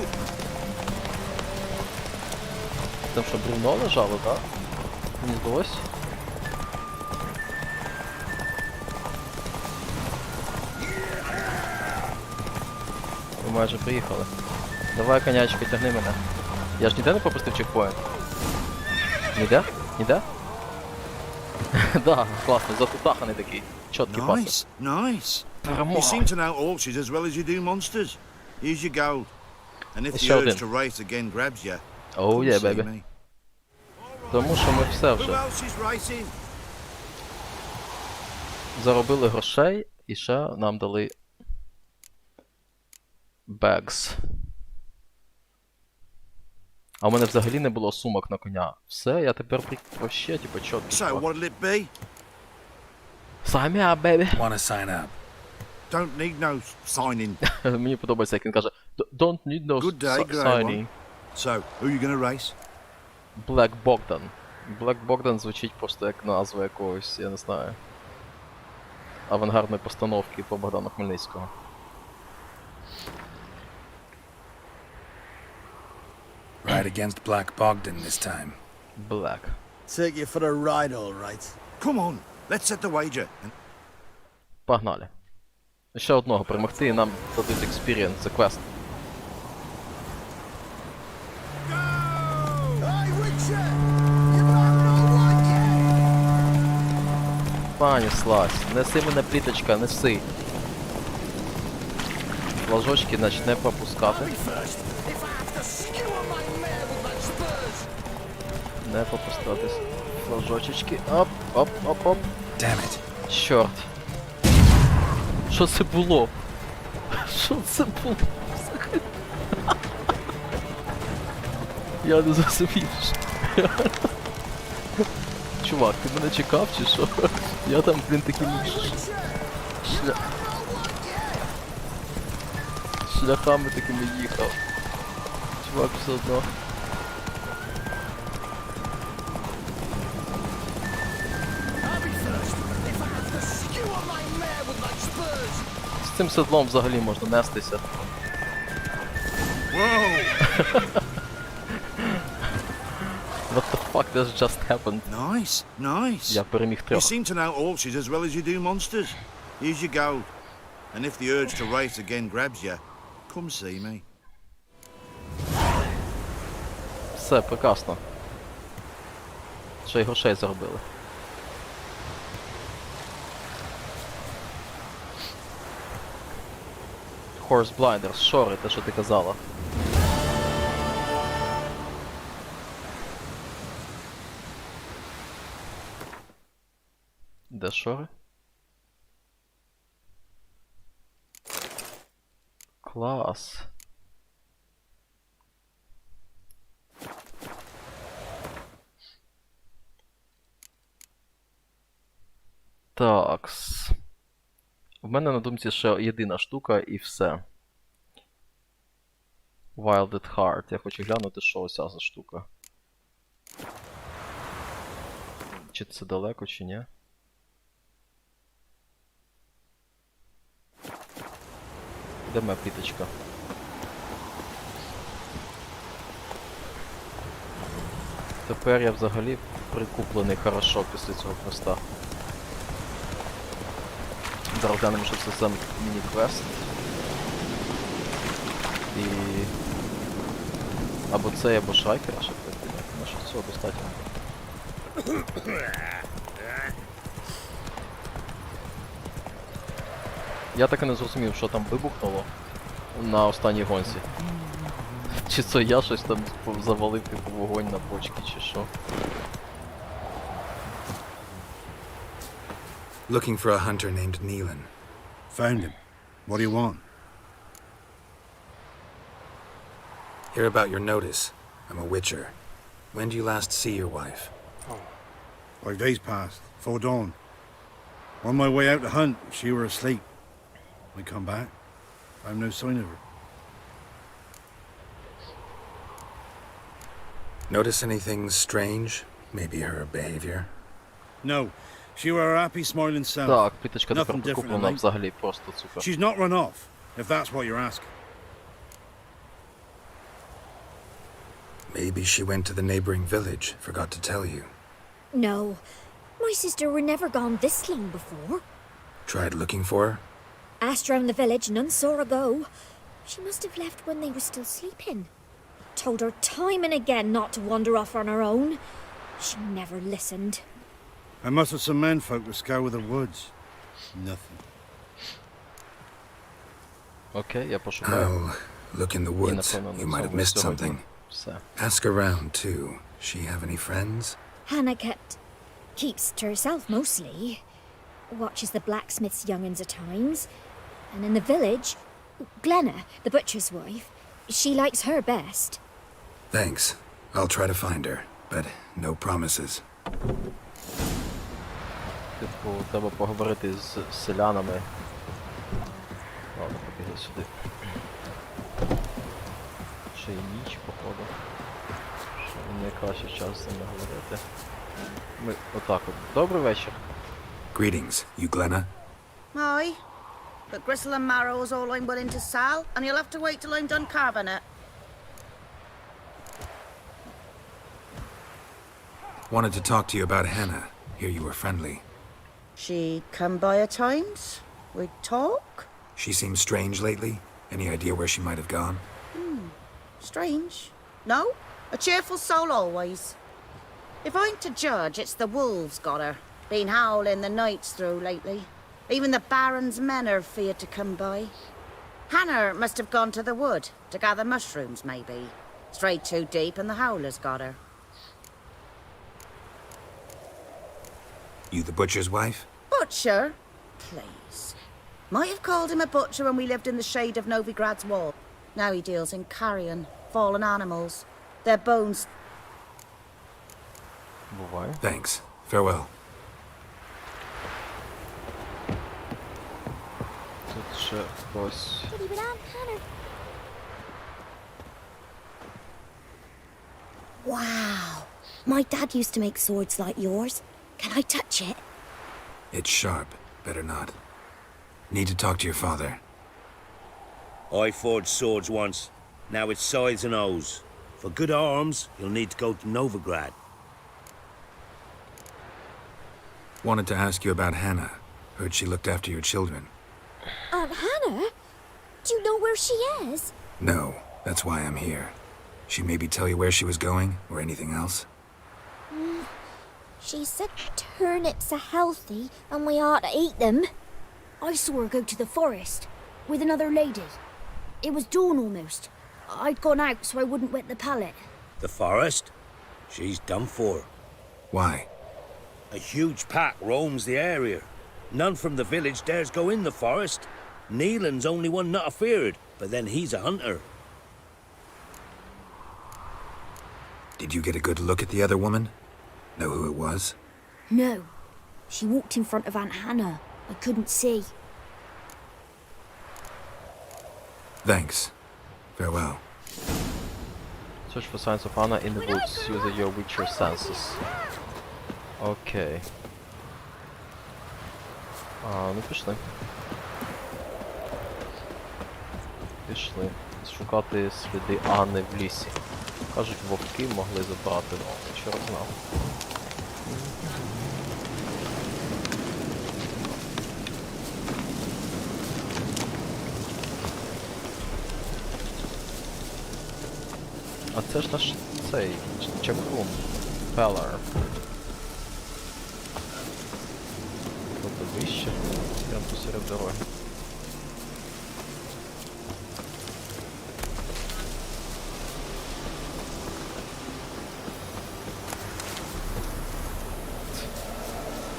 Там що, бревно лежало, так? Мені здалось. Ми майже приїхали. Давай, конячка, тягни мене. Я ж ніде не пропустив чекпоінт? Ніде? Ніде? Да, класно, затутаханий такий. Чоткий пас. Nice, nice. Перемога. You seem to know horses as well as you do monsters. Here's your gold. And if the Ще urge один. to race again grabs you, Oh come yeah, see baby. me. Тому що ми все Who вже else is racing? заробили грошей і ще нам дали bags. А у мене взагалі не було сумок на коня. Все, я тепер вообще, типу, чоткий. So, what'll it be? Sign me up, baby. Want to sign up? Don't need no signing. Мені подобається, як він каже Don't need no Good day, grey signing. one. So, who you gonna race? Black Bogdan. Black Bogdan звучить просто як назва якогось, я не знаю, авангардної постановки по Богдану Хмельницького. Ride against Black Bogdan this time. Black. Take you for a ride, all right. Come on, let's set the wager. And Погнали. Ще одного перемогти і нам дадуть experience за квест. Понеслась. Неси мене, пліточка, неси. Флажочки, значить, не пропускати. Не попустатись. Флажочечки. Оп, оп, оп, оп. Damn it. Чорт. Що це було? Що це було? Я не зрозумів. Чувак, ти мене чекав чи що? Я там, блін, таким шляхами такими їхав. Чувак, все одно. З цим седлом взагалі можна нестися. What the fuck that just happened? nice, nice. Я переміг You трьох. seem to know horses as well as you do monsters. Here's your gold. And if the urge to race again grabs you, come see me. Все, прекрасно. Ще й грошей заробили. Horse Blinders, шори, те, що ти казала. Де шори? Клас. Такс. В мене на думці ще єдина штука і все. Wild at Heart. Я хочу глянути, що оця за штука. Чи це далеко, чи ні? Де моя піточка? Тепер я взагалі прикуплений хорошо після цього квеста. Зараз глянемо, що це за міні-квест. І... або це, або шайкера ще прийти. Нащо цього достатньо. Я так і не зрозумів, що там вибухнуло на останній гонці. Чи це я щось там завалив типу вогонь на бочки, чи що? Looking for a hunter named Neelan. Found him. What do you want? Hear about your notice. I'm a witcher. When do you last see your wife? 5 days passed, before dawn. On my way out to hunt, she were asleep. I come back, found no sign of her. Notice anything strange? Maybe her behavior? No, she were her happy, smiling self. Так, піточка тепер Nothing different прикуплена tonight. взагалі просто супер. She's not run off, if that's what you're asking. Maybe she went to the neighboring village, forgot to tell you. No, my sister were never gone this long before. Tried looking for her? Asked round the village, none saw her go. She must have left when they were still sleeping. Told her time and again not to wander off on her own. She never listened. I mustered some menfolk to scour the woods. Nothing. Окей, я пошукаю. I'll look in the woods. You might have missed something. Все. Ask around, too. She have any friends? Hannah keeps to herself mostly. Watches the blacksmith's young'uns at times. And in the village, Glenna, the butcher's wife, she likes her best. Thanks. I'll try to find her, but no promises. Типу, треба поговорити з селянами. Ладно, побігли сюди. Ще й ніч, походу. Ще найкращий час з ними говорити. Ми отак от. Добрий вечір. Greetings, you Glenna? Aye. But gristle and marrow is all I'm willing to sell, and you'll have to wait till I'm done carving it. Wanted to talk to you about Hannah. Hear you were friendly. She come by at times. We'd talk. She seems strange lately. Any idea where she might have gone? Strange. No, a cheerful soul always. If I'm to judge, it's the wolves got her. Been howling the nights through lately. Even the Baron's men are feared to come by. Hannah must have gone to the wood to gather mushrooms, maybe. Strayed too deep and the howlers got her. You the butcher's wife? Butcher? Please. Might have called him a butcher when we lived in the shade of Novigrad's wall. Now he deals in carrion, fallen animals. Their bones... Буває. Thanks. Farewell. Тут ще хтось. Wow. My dad used to make swords like yours. Can I touch it? It's sharp. Better not. Need to talk to your father. I forged swords once. Now it's scythes and hoes. For good arms, you'll need to go to Novigrad. Wanted to ask you about Hannah. Heard she looked after your children. Aunt Hannah? Do you know where she is? No, that's why I'm here. She maybe tell you where she was going, or anything else? She said turnips are healthy and we ought to eat them. I saw her go to the forest with another lady. It was dawn almost. I'd gone out so I wouldn't wet the pallet. The forest? She's done for. Why? A huge pack roams the area. None from the village dares go in the forest. Neelan's only one not afeared, but then he's a hunter. Did you get a good look at the other woman? Know who it was? No. She walked in front of Aunt Hannah. I couldn't see. Thanks. Farewell. Search for signs of Anna in the woods. Use your witcher senses. Окей. Ну пішли. Пішли. Шукати сліди Анни в лісі. Кажуть, вовки могли забрати, ну, чорт знав. А це ж наш цей чекрун. Пелар. Тобто вище. Прям посеред дороги.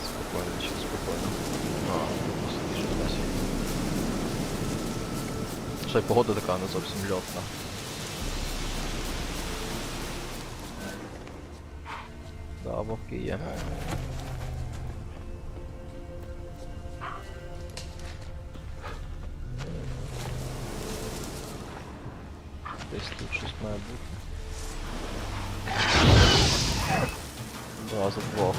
Спокойно, нічого, спокойно. Просто дуже класі. Ще й погода така не зовсім льотна. Да, вовки є. Десь тут щось має бути. Одразу двох.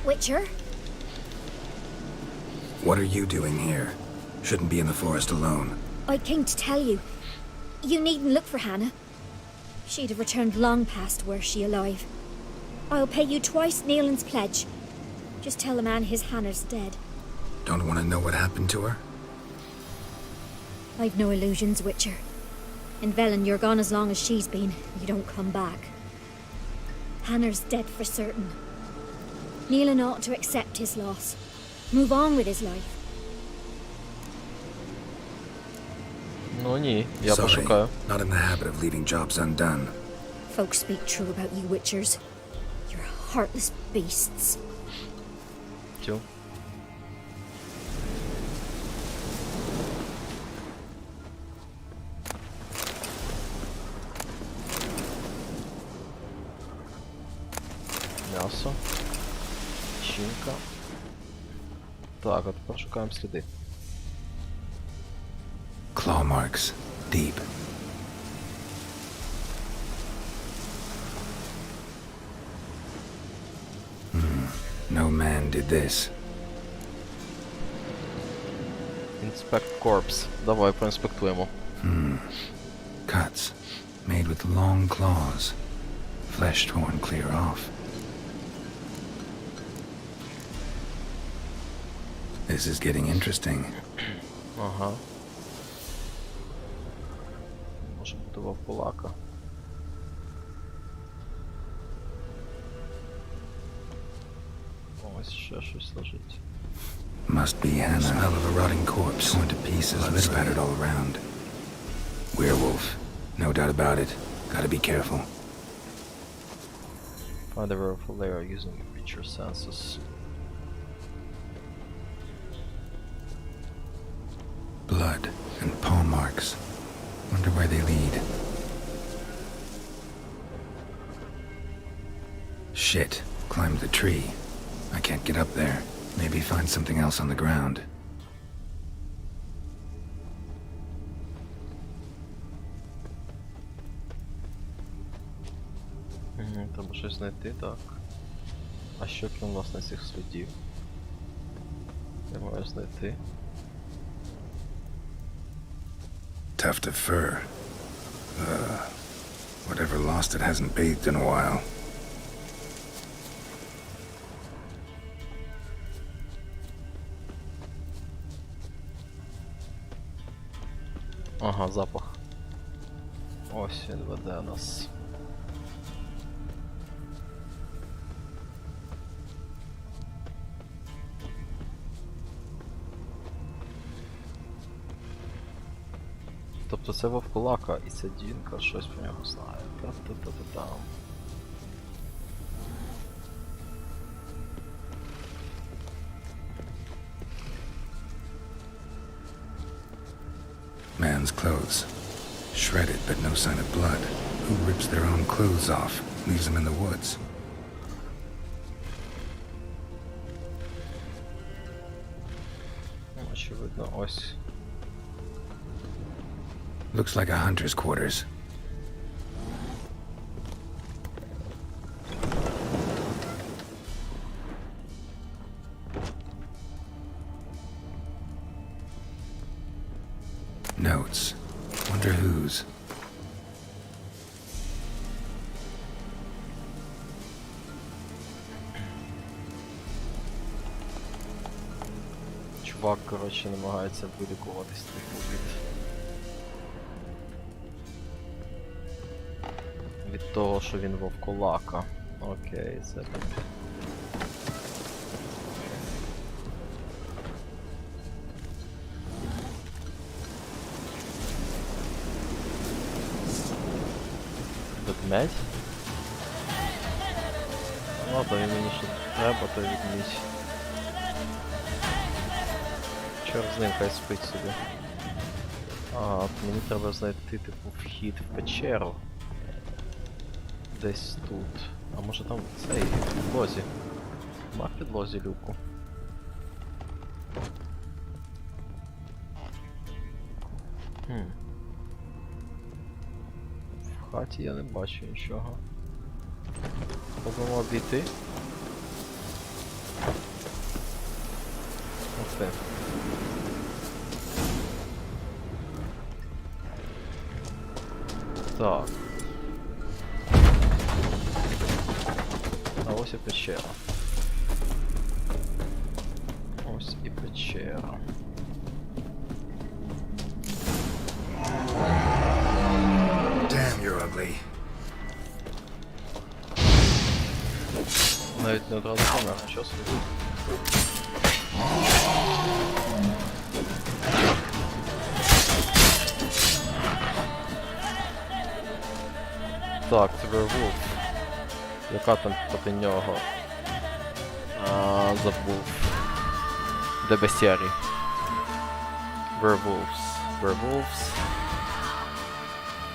Witcher? What are you doing here? Shouldn't be in the forest alone. I came to tell you. You needn't look for Hannah. She'd have returned long past were she alive. I'll pay you twice Neelan's pledge. Just tell the man his Hannah's dead. Don't want to know what happened to her? I've no illusions, Witcher. In Velin, you're gone as long as she's been. You don't come back. Hannah's dead for certain. Neelan ought to accept his loss. Move on with his life. Ну ні, я Sorry, пошукаю. not in the habit of leaving jobs undone. Folks speak true about you, Witchers. You're heartless beasts. Тю. М'ясо. Чинка. Так, а тепер шукаємо сліди. Claw marks. Deep. No man did this. Inspect corpse. Давай проінспектуємо. Cuts. Made with long claws. Flesh torn clear off. This is getting interesting. Ага. Може бути вовкулака. Ось ще щось лежить. Must be Hannah. Smell of a rotting corpse. Torn to pieces, blood spattered all around. Werewolf. No doubt about it. Gotta be careful. Find the werewolf lair using creature senses. Blood and paw marks. Wonder where they lead. Shit. Climbed the tree. I can't get up there. Maybe find something else on the ground. Треба щось знайти, так. А що крім власне цих слідів? Я маю знайти. Tuft of fur. Whatever lost it hasn't bathed in a while. Ага, запах. Ось він веде нас. Тобто це вовкулака і ця дінка щось про нього знає. Та-та-та-та-там. Man's clothes. Shredded, but no sign of blood. Who rips their own clothes off, leaves them in the woods? Очевидно, ось. Looks like a hunter's quarters. Notes. Wonder whose. Чувак, коротше, намагається вилікуватись від того, що він вовкулака. Окей, це так. Ведмедь? Ладно, він мені ще треба, то відмідь. Чорт з ним, хай спить собі. Ага, мені треба знайти, типу, вхід в печеру. Десь тут. А може там в цей підлозі? Нема в підлозі люку. В хаті я не бачу нічого. Спробуємо обійти. Ух ти. Так. А ось і печера. Ось і печера. Damn, you're ugly. Навіть не одразу помер, що собі. Так, це Werewolf. Яка там проти нього? Забув. Де бестіарій? Werewolves.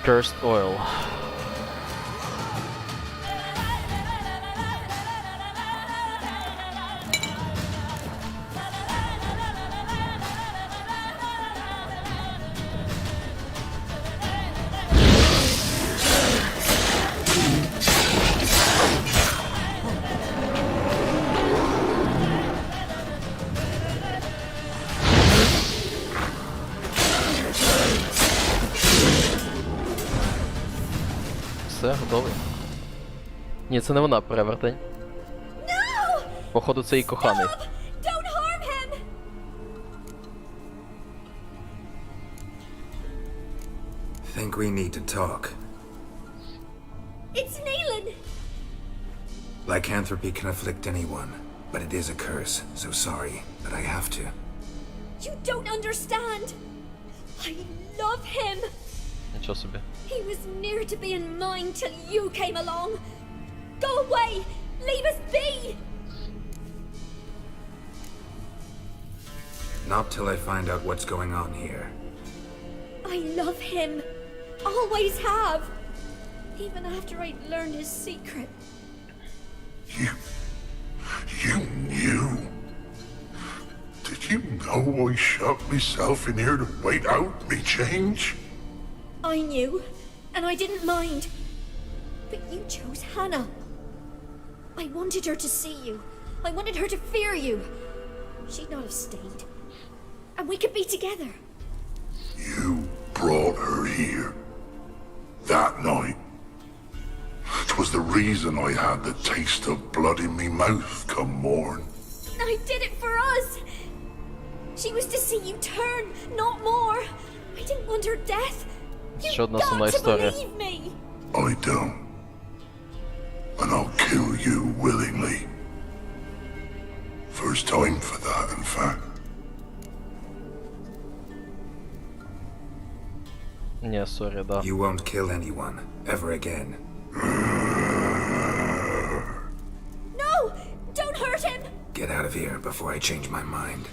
Cursed Oil. Все, готовий. Ні, це не вона, перевертень. Походу, це її коханий. Don't harm him! Think we need to talk. It's Neelan! Lycanthropy can afflict anyone, but it is a curse, so sorry, but I have to. You don't understand! I love him! Нічого собі. He was near to being mine till you came along. Go away! Leave us be! Not till I find out what's going on here. I love him. Always have. Even after I'd learned his secret. You knew? Did you know I shut myself in here to wait out me change? I knew, and I didn't mind. But you chose Hannah. I wanted her to see you. I wanted her to fear you. She'd not have stayed. And we could be together. You brought her here. That night. 'Twas the reason I had the taste of blood in me mouth come morn. I did it for us. She was to see you turn, not more. I didn't want her death. Ще одна You've сумна got to історія. believe me. I don't. And I'll kill you willingly. First time for that, in fact. Ні, сорі, да. You won't kill anyone, ever again. No! Don't hurt him! Get out of here before I change my mind.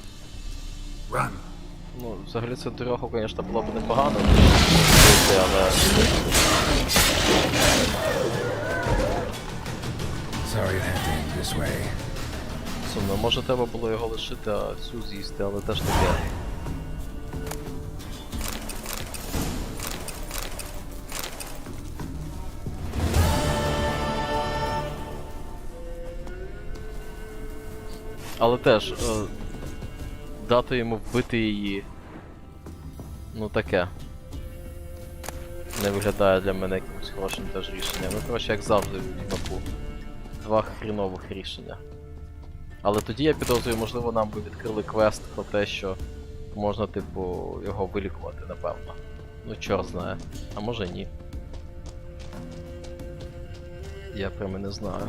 Run. Ну, взагалі це дорогу, звісно, було б непогано, але... Sorry it had to end this way. Сумно, може треба було його лишити, а всю з'їсти, але теж таке. Але теж, дати йому вбити її, ну таке. Не виглядає для мене якимось хорошим теж рішенням. Ну, коротше, як завжди в Відьмаку. Два хрінових рішення. Але тоді я підозрюю, можливо, нам би відкрили квест про те, що можна, типу, його вилікувати, напевно. Ну, чорт знає. А може ні. Я прямо не знаю.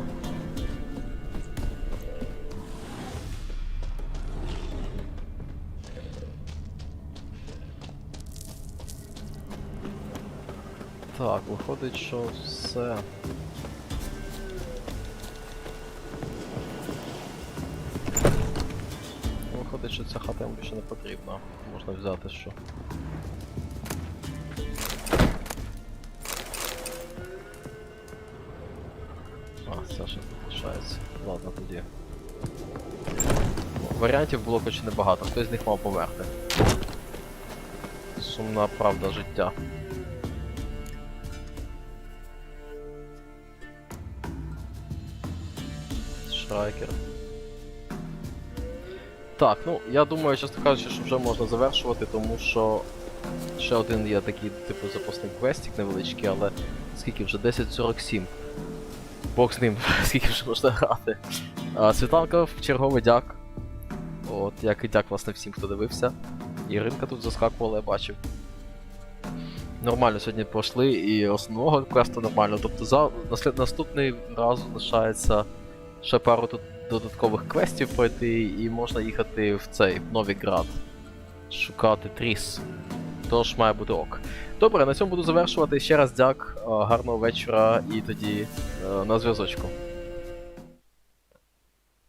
Так, виходить, що все. Виходить, що ця хата йому більше не потрібна. Можна взяти що. А, це ще тут лишається. Ладно, тоді. Варіантів було хоч небагато, хтось з них мав померти. Сумна правда життя. Шрайкер. Так, ну, я думаю, чесно кажучи, що вже можна завершувати, тому що ще один є такий, типу, запасний квестик невеличкий, але скільки вже? 10:47. Бог з ним, скільки вже можна грати. Світланка, в черговий дяк. От, як і дяк, власне, всім, хто дивився. Іринка тут заскакувала, я бачив. Нормально сьогодні пройшли, і основного квесту нормально. Тобто наступний раз лишається ще пару тут додаткових квестів пройти, і можна їхати в цей Новіград. Шукати Тріс. Тож має бути ок. Добре, на цьому буду завершувати. Ще раз дяк, гарного вечора і тоді на зв'язочку.